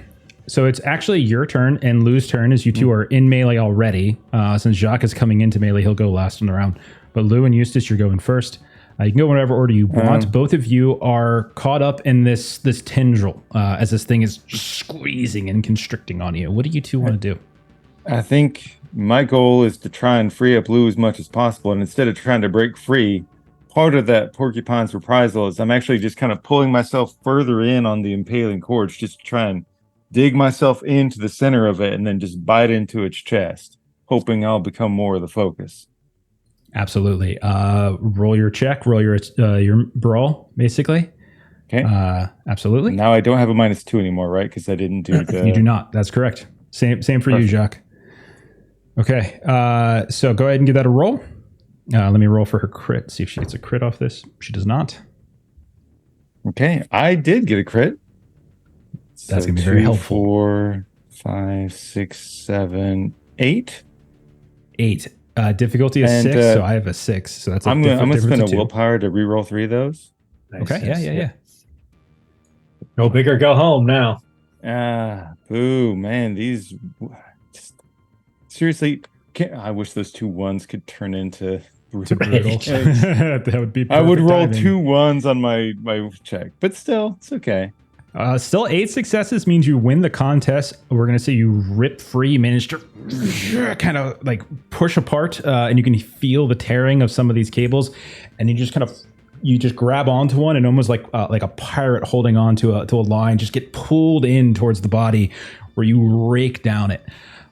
So it's actually your turn and Lou's turn, as you two are in melee already. Since Jacques is coming into melee, he'll go last in the round. But Lou and Eustace, you're going first. You can go whatever order you want. Both of you are caught up in this tendril as this thing is squeezing and constricting on you. What do you two want to do? I think my goal is to try and free up Lou as much as possible, and instead of trying to break free, part of that Porcupine's Reprisal is I'm actually just kind of pulling myself further in on the impaling cords, just to try and dig myself into the center of it and then just bite into its chest, hoping I'll become more of the focus. Absolutely. Roll your check. Roll your brawl, basically. Okay. Absolutely. Now I don't have a -2 anymore, right? Because I didn't do the... You do not. That's correct. Same for Perfect. you, Jacques. Okay. So go ahead and give that a roll. Let me roll for her crit. See if she gets a crit off this. She does not. Okay, I did get a crit. That's gonna be very helpful. 4, 5, 6, 7, 8. 8. Difficulty is And, 6, so I have a 6. So that's a I'm gonna spend difference a of 2. willpower to reroll 3 of those. Okay. Yeah. Go big or go home now. Boo, man, these Seriously, I wish those 2 1s could turn into To brutal. That would be. I would perfect roll timing. 2 1s on my check, but still, it's okay. Still 8 successes means you win the contest. We're going to say you rip free, manage to kind of like push apart, and you can feel the tearing of some of these cables, and you just kind of grab onto one and almost like a pirate holding on to a line, just get pulled in towards the body where you rake down it.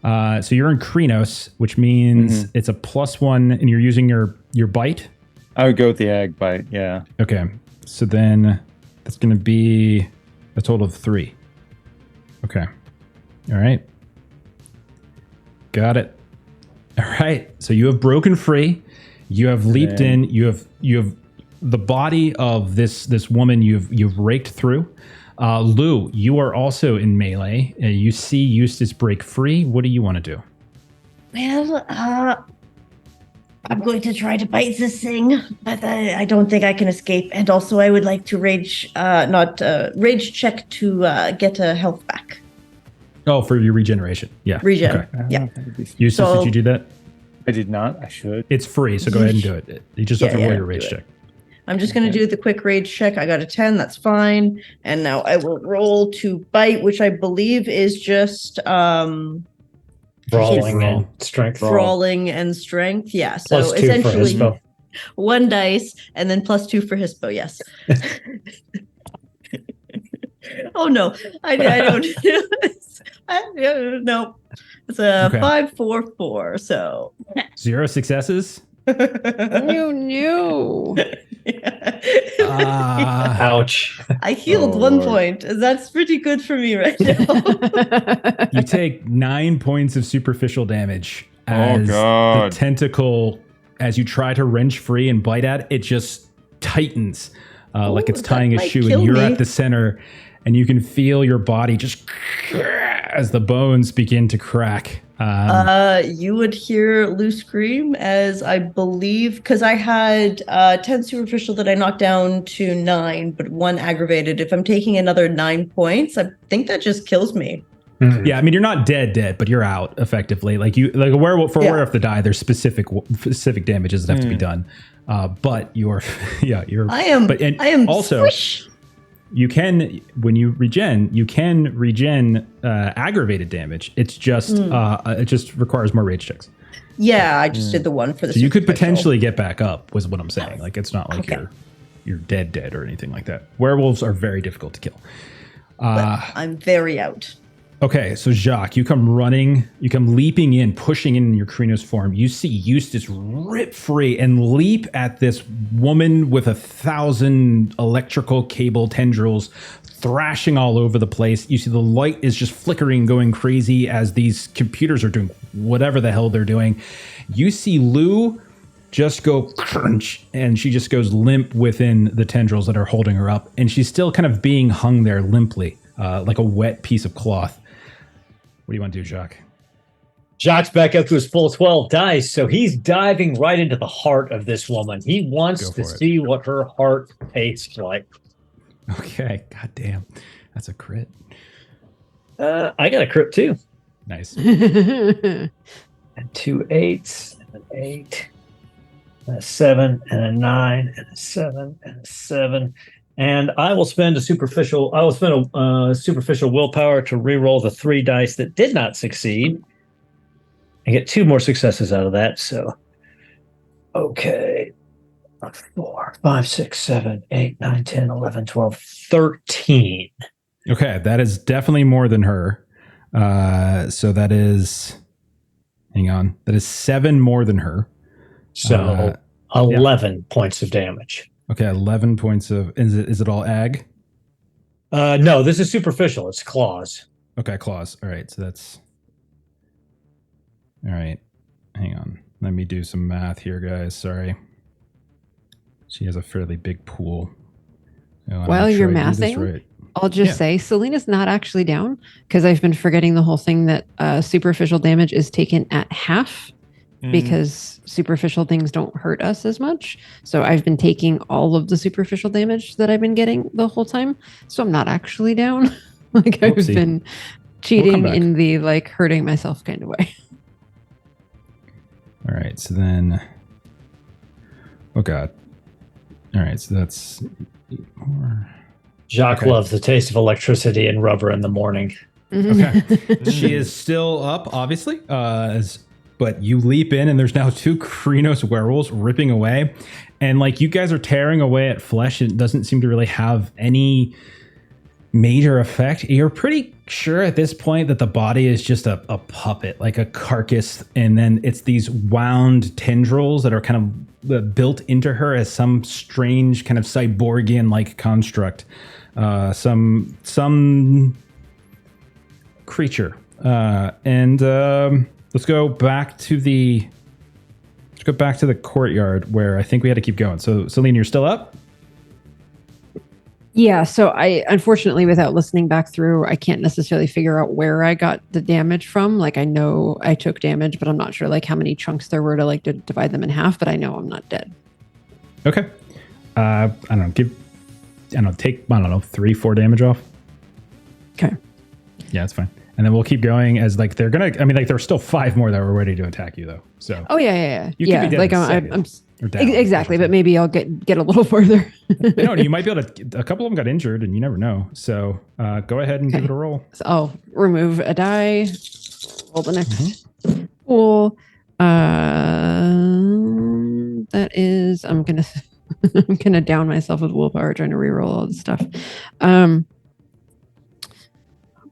So you're in Krenos, which means it's a +1, and you're using your bite. I would go with the ag bite. Yeah. Okay, so then that's going to be a total of 3. Okay. All right. Got it. All right. So you have broken free. You have leaped in. You have the body of this woman. You've raked through. Lou, you are also in melee. You see Eustace break free. What do you want to do? Well, I'm going to try to bite this thing, but I don't think I can escape. And also, I would like to rage check to get a health back. Oh, for your regeneration. Yeah. Regen. Okay. Yeah. Eustace, So- did you do that? I did not. I should. It's free, so go ahead and do it. You just have to roll your rage do it. check. I'm just going to do the quick rage check. I got a 10. That's fine. And now I will roll to bite, which I believe is just Brawling Brawl. and strength. brawling and strength. Yeah. So Plus 2 for essentially Hispo. 1 dice and then +2 for Hispo. Yes. Oh no, I don't. No, it's a Okay. 5, 4, 4. So 0 successes. No. Ouch. I healed Oh, 1 Lord. point. That's pretty good for me right now. You take 9 points of superficial damage as the God. tentacle, as you try to wrench free and bite at it, just tightens like it's that tying a might shoe, and kill you're me. at the center, and you can feel your body just as the bones begin to crack. You would hear Lou scream as I believe, because I had 10 superficial that I knocked down to 9, but 1 aggravated. If I'm taking another 9 points, I think that just kills me. Yeah, I mean, you're not dead, but you're out effectively. Like a werewolf, for a Yeah. werewolf to die, there's specific damages that have to be done. But you're, I am also. squish. You can, when you regen, aggravated damage. It's just, it just requires more rage checks. Yeah, I just did the 1 for the So you could superficial. potentially get back up, was what I'm saying. Like, it's not like Okay. you're dead or anything like that. Werewolves are very difficult to kill. But I'm very out. Okay, so Jacques, you come leaping in, pushing in your Krenos form. You see Eustace rip free and leap at this woman with 1,000 electrical cable tendrils thrashing all over the place. You see the light is just flickering, going crazy as these computers are doing whatever the hell they're doing. You see Lou just go crunch, and she just goes limp within the tendrils that are holding her up, and she's still kind of being hung there limply, like a wet piece of cloth. What do you want to do, Jacques? Jacques back up to his full 12 dice, so he's diving right into the heart of this woman. He wants Go to for it. see what her heart tastes like. Okay, goddamn, that's a crit. I got a crit too. Nice. And 2 8s, and an 8, and a 7, and a 9, and a 7, and a 7. And I will spend a superficial willpower to re-roll the 3 dice that did not succeed. And get 2 more successes out of that. So, okay. 4, 5, 6, 7, 8, 9, 10, 11, 12, 13. Okay, that is definitely more than her. So that is, hang on, that is 7 more than her. So 11 points of damage. Okay, 11 points of, is it all ag? No, this is superficial. It's claws. Okay, claws. All right, so that's, all right, hang on. Let me do some math here, guys. Sorry. She has a fairly big pool. I wanna While make you're I do this mathing, right. I'll just Yeah. say Selena's not actually down because I've been forgetting the whole thing that superficial damage is taken at half because superficial things don't hurt us as much. So I've been taking all of the superficial damage that I've been getting the whole time. So I'm not actually down. Like I've Whoopsie. been We'll come cheating back. in the like hurting myself kind of way. All right, so then... Oh, God. All right, so that's 8 more. Jacques Okay. loves the taste of electricity and rubber in the morning. Okay. She is still up, obviously, but you leap in, and there's now 2 Krynos werewolves ripping away. And, like, you guys are tearing away at flesh. It doesn't seem to really have any major effect. You're pretty sure at this point that the body is just a puppet, like a carcass, and then it's these wound tendrils that are kind of built into her as some strange kind of cyborgian-like construct. Some creature. Let's go back to the courtyard where I think we had to keep going. So, Celine, you're still up? Yeah, so I unfortunately, without listening back through, I can't necessarily figure out where I got the damage from. Like, I know I took damage, but I'm not sure like how many chunks there were to divide them in half. But I know I'm not dead. Okay. I don't know. Take 3-4 damage off. Okay. Yeah, it's fine. And then we'll keep going as like they're gonna. I mean, like there's still 5 more that were ready to attack you though. So. Oh yeah. You could be dead like in a I'm second. Or down, exactly, but maybe I'll get a little further. No, you might be able to. A couple of them got injured, and you never know. So go ahead and give it a roll. So I'll remove a die. Roll the next. Cool. That is. I'm gonna. I'm gonna down myself with willpower trying to reroll all this stuff. 1,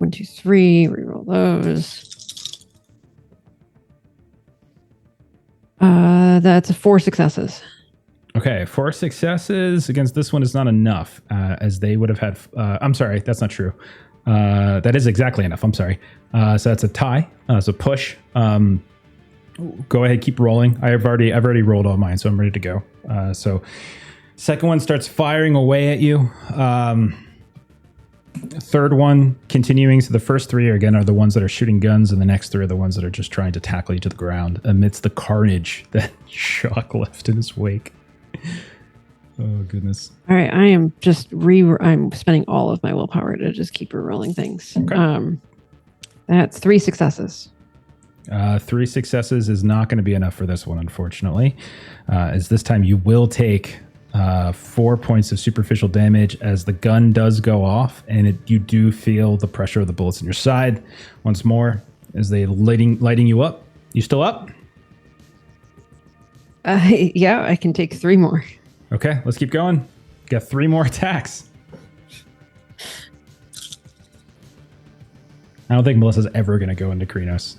2, 3. Reroll those. That's 4 successes. Okay, 4 successes against this one is not enough, as they would have had. I'm sorry, that's not true. That is exactly enough. I'm sorry. So that's a tie. So push. Go ahead, keep rolling. I've already rolled all mine, so I'm ready to go. So second one starts firing away at you. Third one continuing. So the first 3 are the ones that are shooting guns, and the next 3 are the ones that are just trying to tackle you to the ground amidst the carnage that Jacques left in his wake. Oh goodness. All right, I am just I'm spending all of my willpower to just keep rerolling things. Okay. That's 3 successes. 3 successes is not going to be enough for this one, unfortunately. As this time you will take 4 points of superficial damage as the gun does go off, and you do feel the pressure of the bullets in your side once more as they lighting you up. You still up? Yeah, I can take 3 more. Okay, let's keep going. Got 3 more attacks. I don't think Melissa's ever going to go into Krynos.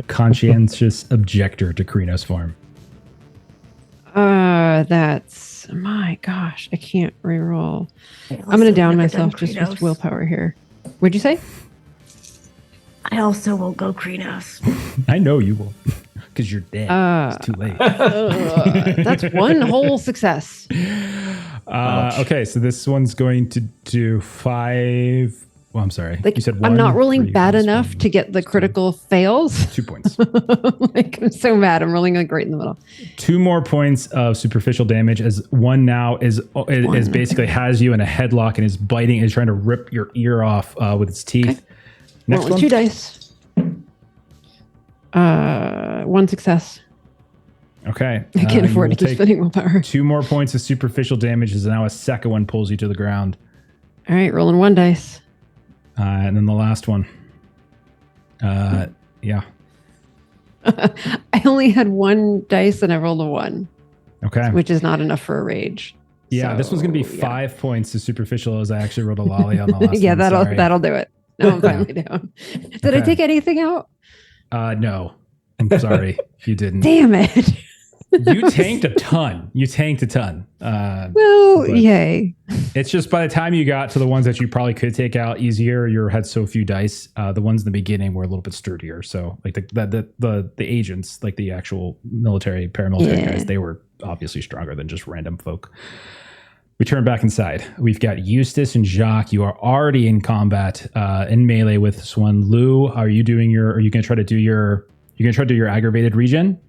Conscientious objector to Krynos farm. That's my gosh. I can't reroll. I'm going to down myself just with willpower here. What'd you say? I also won't go Krynos. I know you will, because you're dead. It's too late. That's 1 whole success. Okay, so this one's going to do 5. Well, I'm sorry. Like, you said 1. I'm not rolling 3, bad minus enough 1, to get the critical fails. 2 points. Like, I'm so mad. I'm rolling like right in the middle. 2 more points of superficial damage as one now is basically has you in a headlock and is biting, is trying to rip your ear off with its teeth. Okay. Next Rolling one. 2 dice. 1 success. Okay. I can't you afford to will keep take spending willpower. 2 more points of superficial damage as now a second one pulls you to the ground. All right, rolling 1 dice. And then the last one. Yeah. I only had 1 dice and I rolled a 1, Okay. which is not enough for a rage. Yeah, So, this one's going to be 5 points to superficial as I actually rolled a lolly on the last Yeah, one. that'll do it. No, I'm finally down. Did I Okay. take anything out? No. I'm sorry. You didn't. Damn it. You tanked a ton. Well, But- yay. It's just by the time you got to the ones that you probably could take out easier, you had so few dice. The ones in the beginning were a little bit sturdier. So like the agents, like the actual military, paramilitary guys, they were obviously stronger than just random folk. We turn back inside. We've got Eustace and Jacques. You are already in combat in melee with this one. Lou, are you going to try to do your aggravated regen?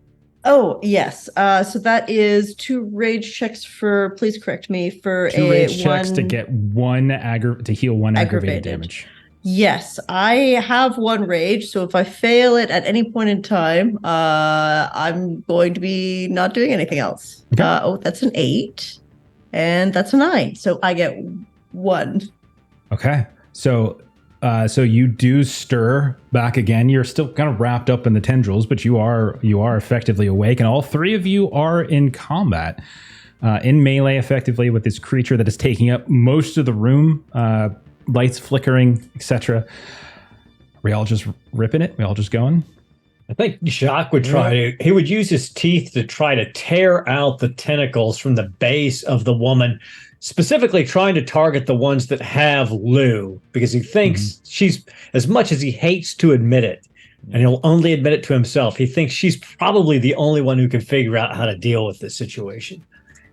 Oh, yes. So that is 2 rage checks for, please correct me, for 2 rage checks to one get to heal 1 aggravated damage. Yes, I have one rage, so if I fail it at any point in time, I'm going to be not doing anything else. Okay. That's an 8, and that's a 9, so I get 1. Okay. So you do stir back again. You're still kind of wrapped up in the tendrils, but you are effectively awake, and all three of you are in combat, in melee, effectively with this creature that is taking up most of the room. Lights flickering, etc. We all just ripping it. We all just going. I think Jacques would he would use his teeth to try to tear out the tentacles from the base of the woman, specifically trying to target the ones that have Lou, because he thinks she's, as much as he hates to admit it, and he'll only admit it to himself, he thinks she's probably the only one who can figure out how to deal with this situation.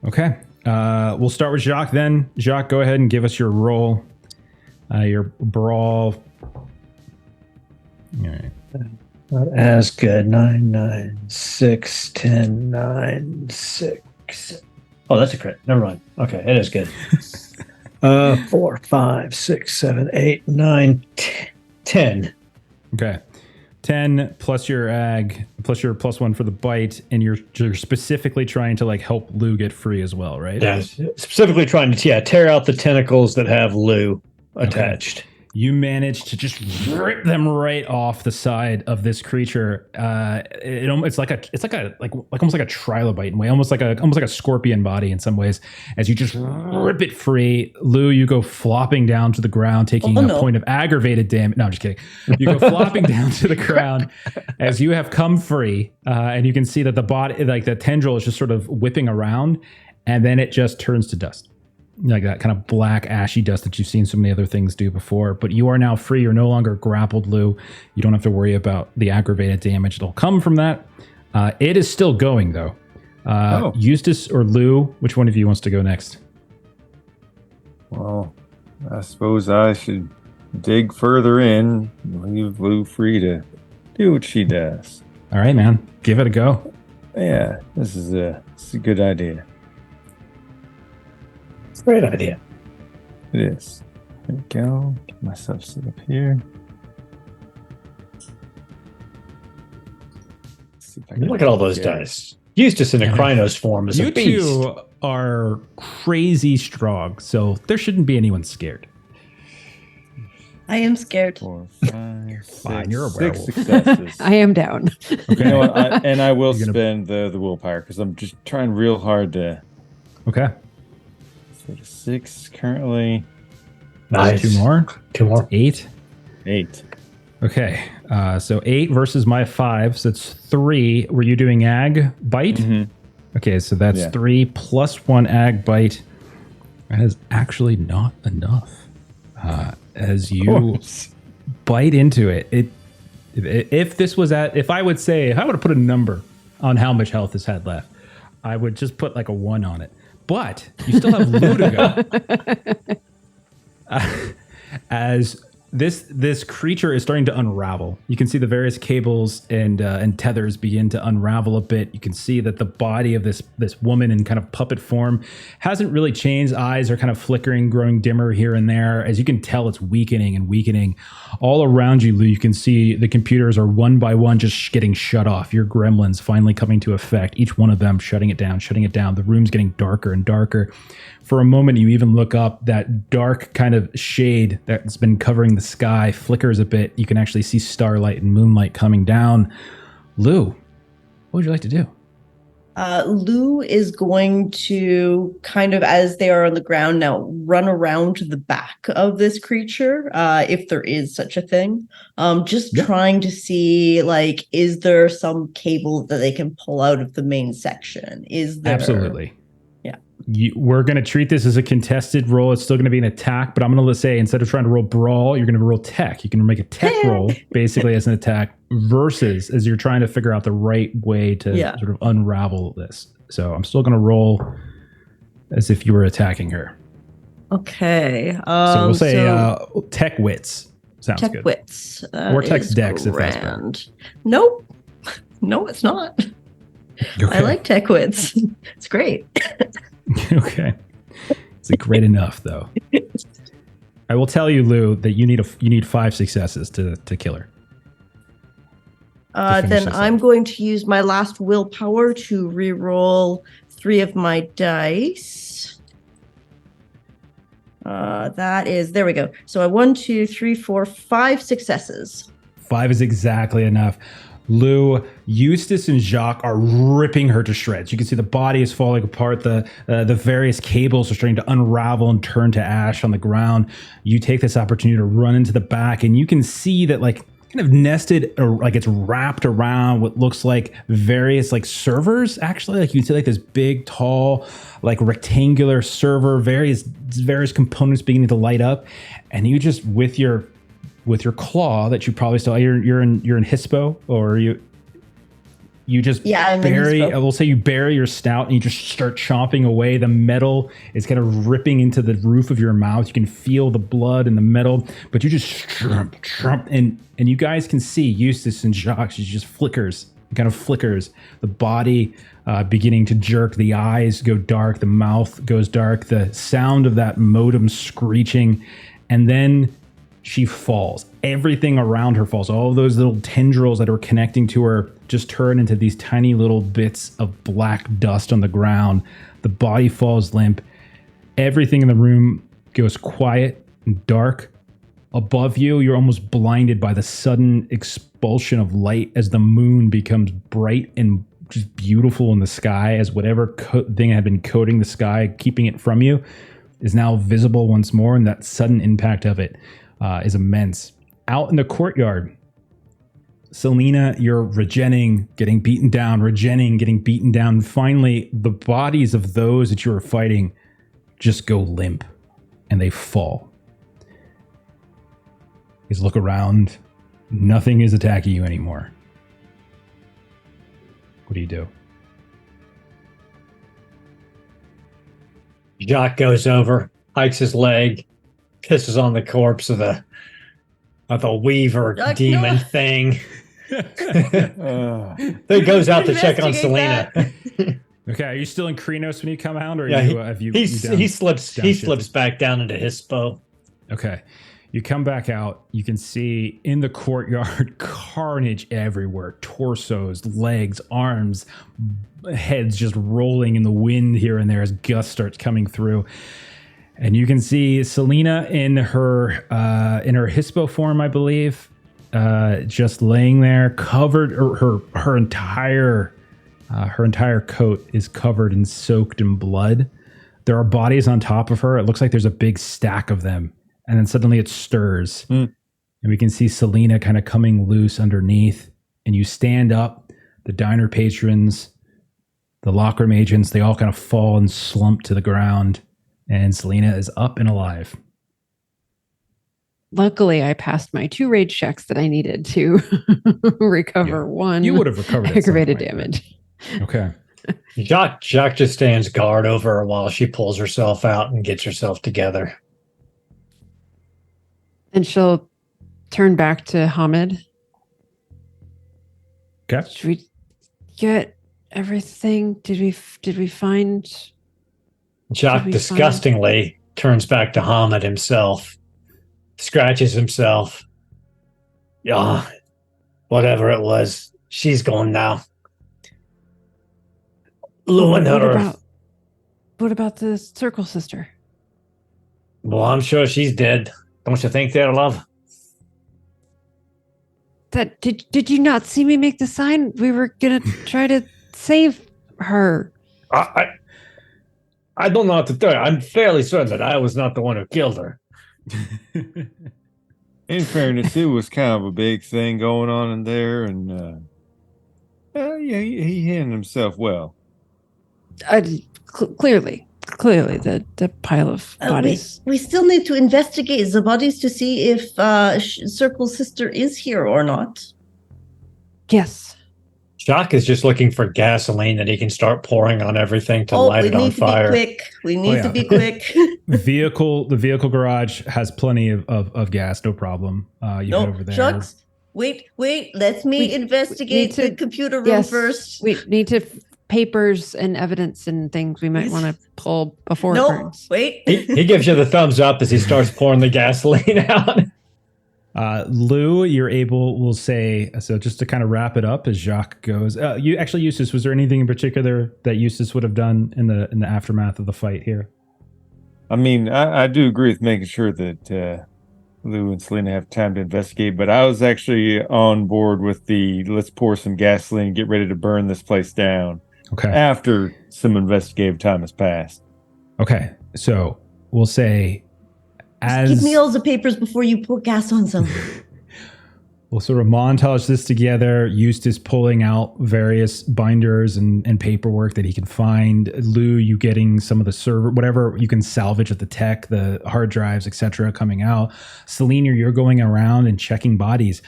Okay. We'll start with Jacques then. Jacques, go ahead and give us your roll. Your brawl. All right. Not as good. 9, 9, 6, 10, 9, 6. Oh, that's a crit. Never mind. Okay, it is good. 4, 5, 6, 7, 8, 9, 10. Okay. 10 plus your ag, plus your +1 for the bite, and you're specifically trying to like help Lou get free as well, right? Yeah, specifically trying to tear out the tentacles that have Lou attached. Okay. You manage to just rip them right off the side of this creature. It's almost like a trilobite in a way, almost like a scorpion body in some ways. As you just rip it free, Lou, you go flopping down to the ground, taking a point of aggravated damage. No, I'm just kidding. You go flopping down to the ground as you have come free, and you can see that the body, like the tendril, is just sort of whipping around, and then it just turns to dust. Like that kind of black ashy dust that you've seen so many other things do before. But you are now free. You're no longer grappled, Lou. You don't have to worry about the aggravated damage that'll come from that. It is still going, though. Eustace or Lou, which one of you wants to go next? Well, I suppose I should dig further in, leave Lou free to do what she does. All right, man. Give it a go. Yeah, this is a good idea. Great idea. It is. There we go. Get myself set up here. Look at all those dice. Eustace in a Krynos form is a beast. You two are crazy strong, so there shouldn't be anyone scared. I am scared. 4, 5, 6, Fine, you're a 6 werewolf. successes. I am down. Okay. You know what? I will spend the willpower because I'm just trying real hard to. Okay. So 6 currently. Nice. 2 more. 2 more. 8. 8. Okay. So 8 versus my 5. So it's 3. Were you doing ag bite? Mm-hmm. Okay. So that's 3 plus 1 ag bite. That is actually not enough. As you bite into it, if I would have put a number on how much health this had left, I would just put like a 1 on it. But you still have Lou to go. As this creature is starting to unravel. You can see the various cables and tethers begin to unravel a bit. You can see that the body of this woman in kind of puppet form hasn't really changed. Eyes are kind of flickering, growing dimmer here and there. As you can tell, it's weakening and weakening. All around you, Lou, you can see the computers are one by one just getting shut off. Your gremlins finally coming to effect. Each one of them shutting it down. The room's getting darker and darker. For a moment, you even look up. That dark kind of shade that's been covering the sky flickers a bit. You can actually see starlight and moonlight coming down. Lou, what would you like to do? Lou is going to kind of, as they are on the ground now, run around to the back of this creature, if there is such a thing. Trying to see, like, is there some cable that they can pull out of the main section? Is there? Absolutely. Yeah. We're going to treat this as a contested roll. It's still going to be an attack, but I'm going to say instead of trying to roll brawl, you're going to roll tech. You can make a tech roll basically as an attack versus as you're trying to figure out the right way to sort of unravel this. So I'm still going to roll as if you were attacking her. Okay. So we'll say tech wits. Sounds good. Tech wits. Or tech dex if that's better. Nope. No, it's not. Okay. I like tech wits. It's great. Okay. Is it great enough, though? All I will tell you, Lou, that you need 5 successes to kill her. finish Then this I'm off. going to use my last willpower to re-roll 3 of my dice. That is, there we go. So I 1, 2, 3, 4, 5 successes. 5 is exactly enough. Lou, Eustace, and Jacques are ripping her to shreds. You can see the body is falling apart. The various cables are starting to unravel and turn to ash on the ground. You take this opportunity to run into the back, and you can see that, like, kind of nested, or like it's wrapped around what looks like various like servers. Actually, like you can see like this big, tall, like rectangular server, various components beginning to light up, and you just with your claw that you probably still you're in Hispo, or you just I'm bury, in I will say you bury your snout and you just start chomping away. The metal is kind of ripping into the roof of your mouth. You can feel the blood and the metal, but you just chomp, and you guys can see Eustace and Jacques. She just flickers, kind of flickers. The body beginning to jerk. The eyes go dark. The mouth goes dark. The sound of that modem screeching, and then she falls. Everything around her falls. All of those little tendrils that are connecting to her just turn into these tiny little bits of black dust on the ground. The body falls limp. Everything in the room goes quiet and dark. Above you, you're almost blinded by the sudden expulsion of light as the moon becomes bright and just beautiful in the sky, as whatever thing had been coating the sky, keeping it from you, is now visible once more, and that sudden impact of it is immense. Out in the courtyard, Selena, you're regenning, getting beaten down, regenning, getting beaten down. And finally, the bodies of those that you were fighting just go limp and they fall. You look around, nothing is attacking you anymore. What do? Jacques goes over, hikes his leg, pisses on the corpse of the weaver Jacques, demon no. thing. Then goes out to check on Investigate Selena. Okay, are you still in Krenos when you come out, or Yeah, have you? he slips back down into Hispo. Okay, you come back out. You can see in the courtyard carnage everywhere: torsos, legs, arms, heads just rolling in the wind here and there as gust starts coming through. And you can see Selena in her Hispo form, I believe, just laying there, covered. Or her entire coat is covered and soaked in blood. There are bodies on top of her. It looks like there's a big stack of them, and then suddenly it stirs, and we can see Selena kind of coming loose underneath. And you stand up. The diner patrons, the locker room agents, they all kind of fall and slump to the ground. And Selena is up and alive. Luckily, I passed my 2 rage checks that I needed to recover 1. You would have recovered at some aggravated point, damage. but- Okay. Jacques just stands guard over her while she pulls herself out and gets herself together. And she'll turn back to Hamid. Okay. Should we get everything? Did we find? Jacques disgustingly turns back to Hamid himself, scratches himself. Yeah, whatever it was, she's gone now. Lou and her. What about the circle sister? Well, I'm sure she's dead. Don't you think there, love? That did you not see me make the sign? We were gonna try to save her. I don't know what to tell you. I'm fairly certain that I was not the one who killed her. In fairness, it was kind of a big thing going on in there, and yeah, he handled himself well. Clearly, the pile of bodies. We still need to investigate the bodies to see if Circle Sister is here or not. Yes. Jacques is just looking for gasoline that he can start pouring on everything to light it on fire. We need to be quick. The vehicle garage has plenty of gas, no problem. You head over there. Jacques, wait, let me investigate the computer room first. We need to papers and evidence and things we might want to pull before it No, burns. wait. He gives you the thumbs up as he starts pouring the gasoline out. Lou, you're able, we'll say, so just to kind of wrap it up as Jacques goes, Eustace, was there anything in particular that Eustace would have done in the aftermath of the fight here? I mean, I do agree with making sure that Lou and Selena have time to investigate, but I was actually on board with the let's pour some gasoline and get ready to burn this place down. Okay. After some investigative time has passed. Okay. So we'll say Give me all the papers before you pour gas on something. we'll sort of montage this together. Eustace pulling out various binders and paperwork that he can find. Lou, you getting some of the server, whatever you can salvage at the tech, the hard drives, etc., coming out. Selena, you're going around and checking bodies.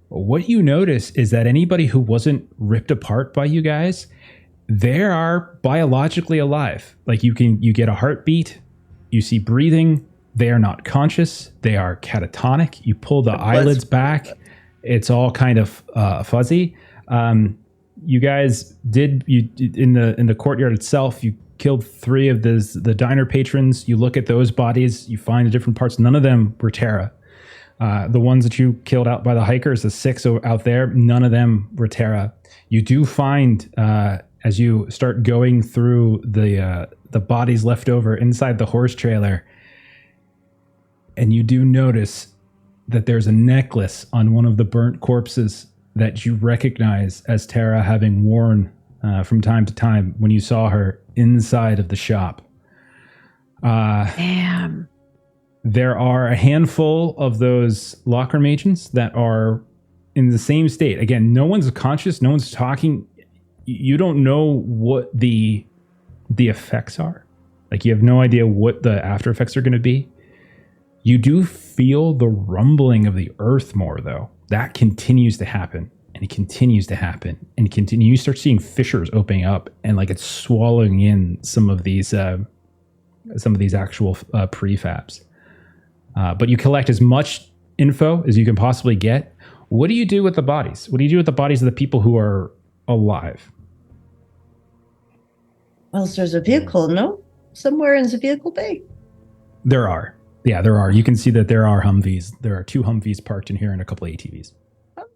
What you notice is that anybody who wasn't ripped apart by you guys, they are biologically alive. Like you get a heartbeat, you see breathing. They are not conscious. They are catatonic. You pull the eyelids back. It's all kind of fuzzy. You guys did in the courtyard itself. You killed 3 of the diner patrons. You look at those bodies. You find the different parts. None of them were Terra. The ones that you killed out by the hikers, the 6 out there, none of them were Terra. You do find as you start going through the bodies left over inside the horse trailer. And you do notice that there's a necklace on one of the burnt corpses that you recognize as Terra having worn from time to time when you saw her inside of the shop. Damn. There are a handful of those locker agents that are in the same state. Again, no one's conscious, no one's talking. You don't know what the effects are. Like you have no idea what the after effects are going to be. You do feel the rumbling of the earth more, though. That continues to happen, and it continues to happen, and you start seeing fissures opening up, and like it's swallowing in some of these actual prefabs. But you collect as much info as you can possibly get. What do you do with the bodies? What do you do with the bodies of the people who are alive? Well, there's a vehicle, no? Somewhere in the vehicle bay. There are. Yeah, there are. You can see that there are Humvees. There are 2 Humvees parked in here and a couple of ATVs.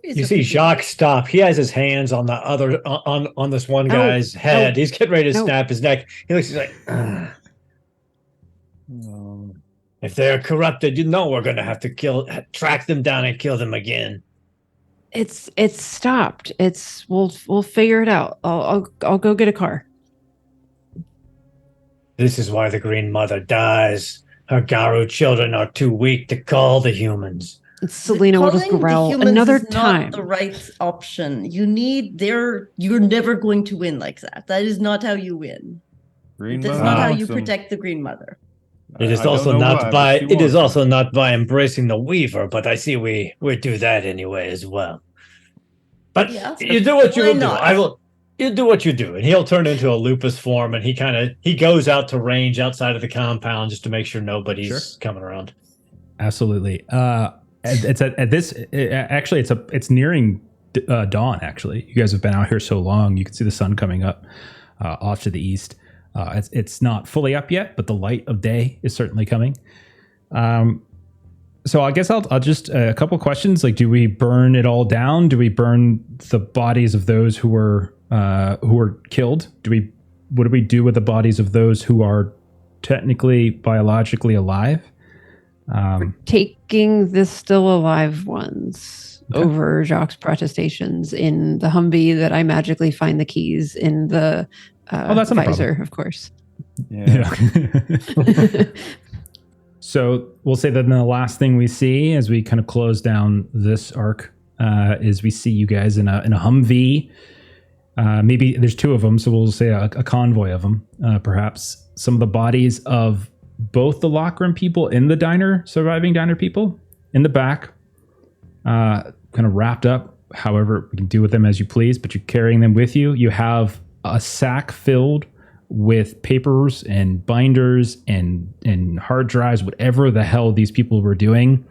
You see Jacques stop. He has his hands on the other on this one guy's head. He's getting ready to snap his neck. He looks like, if they're corrupted, we're going to have to track them down and kill them again. It's stopped. We'll figure it out. I'll go get a car. This is why the Green Mother dies. Her Garu children are too weak to call the humans. Selena will just growl another time. Not the right option. You're never going to win like that. That is not how you win. That's not how you protect the Green Mother. It is also not by embracing the Weaver, but I see we do that anyway as well. But you do what you do. You do what you do, and he'll turn into a lupus form, and he goes out to range outside of the compound just to make sure nobody's coming around. Absolutely. It's nearing dawn. Actually, you guys have been out here so long. You can see the sun coming up off to the east. It's not fully up yet, but the light of day is certainly coming. So I guess I'll just a couple questions. Like, do we burn it all down? Do we burn the bodies of those who were killed? What do we do with the bodies of those who are technically biologically alive? We're taking the still alive ones over Jacques' protestations in the Humvee that I magically find the keys in the visor, of course. Yeah. So we'll say that the last thing we see as we kind of close down this arc is we see you guys in a Humvee. Maybe there's 2 of them, so we'll say a convoy of them. Perhaps some of the bodies of both the locker room people in the diner, surviving diner people, in the back, kind of wrapped up. However, you can do with them as you please, but you're carrying them with you. You have a sack filled with papers and binders and hard drives, whatever the hell these people were doing.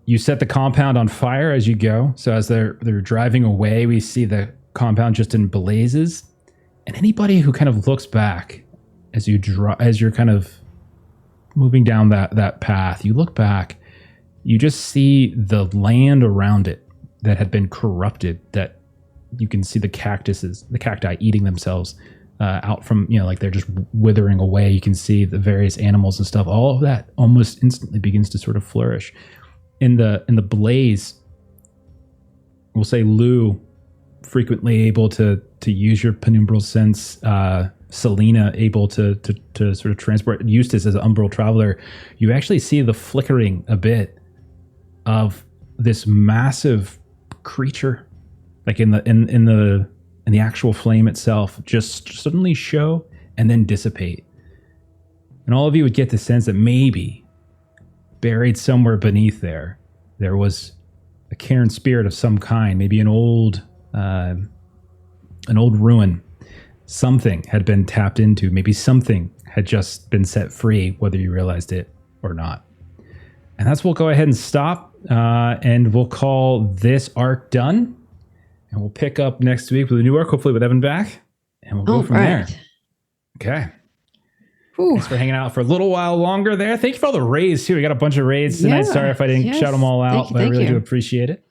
You set the compound on fire as you go. So as they're driving away, we see the compound just in blazes. And anybody who kind of looks back as you're kind of moving down that path, you look back, you just see the land around it that had been corrupted, that you can see the cacti eating themselves out from, like they're just withering away. You can see the various animals and stuff. All of that almost instantly begins to sort of flourish. In the blaze, we'll say Lou, frequently able to use your penumbral sense, Selena able to sort of transport Eustace as an umbral traveler. You actually see the flickering a bit of this massive creature, like in the actual flame itself, just suddenly show and then dissipate. And all of you would get the sense that maybe buried somewhere beneath there was a cairn spirit of some kind, maybe an old ruin. Something had been tapped into. Maybe something had just been set free, whether you realized it or not. And that's we'll go ahead and stop, and we'll call this arc done. And we'll pick up next week with a new arc, hopefully with Evan back, and we'll go from there. Okay. Whew. Thanks for hanging out for a little while longer there. Thank you for all the raids, too. We got a bunch of raids tonight. Sorry if I didn't shout them all out, but I really do appreciate it.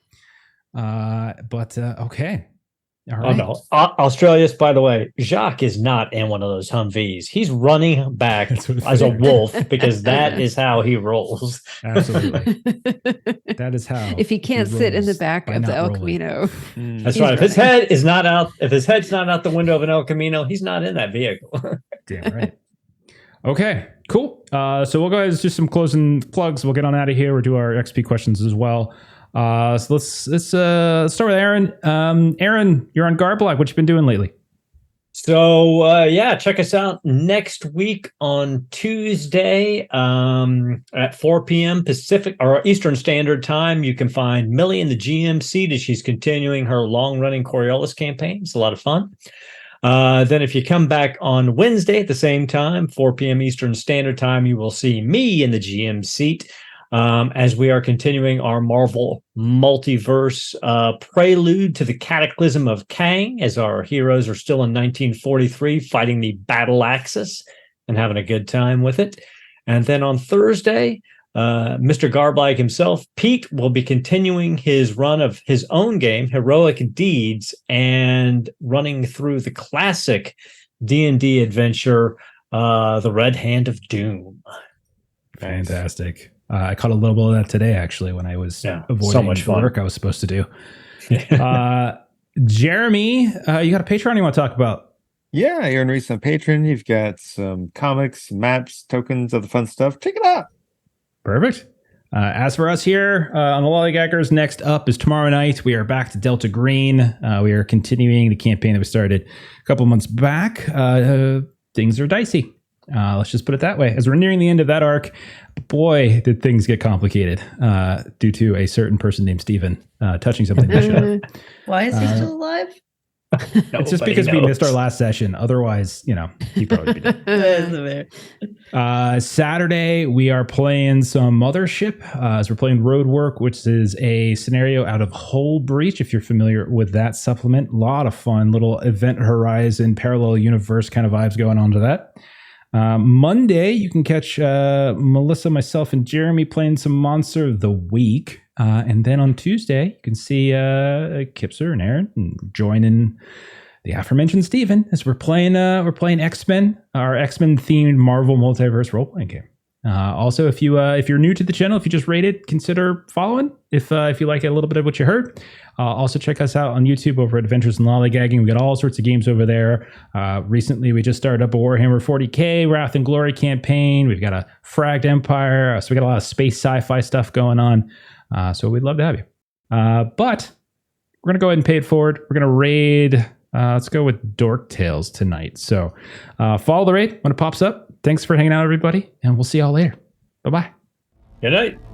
Okay. All right. Oh, no. Australius, by the way, Jacques is not in one of those Humvees. He's running back as a wolf because that is how he rolls. Absolutely. That is how. If he can't sit in the back of the El Camino. That's right. If his head's not out the window of an El Camino, he's not in that vehicle. Damn right. Okay, cool. So we'll go ahead and do some closing plugs. We'll get on out of here. We'll do our XP questions as well. So let's start with Aaron. Aaron, you're on Garblag. What you been doing lately? So check us out next week on Tuesday at 4 p.m. Pacific or Eastern Standard Time. You can find Millie in the GMC as she's continuing her long-running Coriolis campaign. It's a lot of fun. Then if you come back on Wednesday at the same time, 4 p.m. Eastern Standard Time, you will see me in the GM seat as we are continuing our Marvel multiverse prelude to the Cataclysm of Kang, as our heroes are still in 1943 fighting the Battle Axis and having a good time with it. And then on Thursday, Mr. Garblag himself, Pete, will be continuing his run of his own game, Heroic Deeds, and running through the classic D&D adventure, The Red Hand of Doom. Fantastic. I caught a little bit of that today, actually, when I was avoiding so much fun. Work I was supposed to do. Jeremy, you got a Patreon you want to talk about? Yeah, you're on Reese on Patreon. You've got some comics, maps, tokens, other fun stuff. Check it out. Perfect. As for us here on the Lollygaggers, next up is tomorrow night. We are back to Delta Green. We are continuing the campaign that we started a couple months back. Things are dicey. Let's just put it that way. As we're nearing the end of that arc, boy, did things get complicated due to a certain person named Steven touching something they shouldn't have. Why is he still alive? It's just because we missed our last session. Otherwise, he'd probably be dead. Saturday, we are playing some Mothership. As we're playing Roadwork, which is a scenario out of Hull Breach, if you're familiar with that supplement. A lot of fun, little Event Horizon, parallel universe kind of vibes going on to that. Monday, you can catch Melissa, myself, and Jeremy playing some Monster of the Week. And then on Tuesday, you can see Kipser and Aaron and joining the aforementioned Steven as we're playing X-Men, our X-Men themed Marvel multiverse role-playing game. Also, if you're new to the channel, if you just rated, consider following if you like a little bit of what you heard. Also check us out on YouTube over at Adventures in Lollygagging. We got all sorts of games over there. Recently, we just started up a Warhammer 40k Wrath and Glory campaign. We've got a Fragged Empire. So we got a lot of space sci-fi stuff going on. So we'd love to have you. But we're going to go ahead and pay it forward. We're going to raid. Let's go with Dork Tales tonight. So follow the raid when it pops up. Thanks for hanging out, everybody. And we'll see y'all later. Bye-bye. Good night.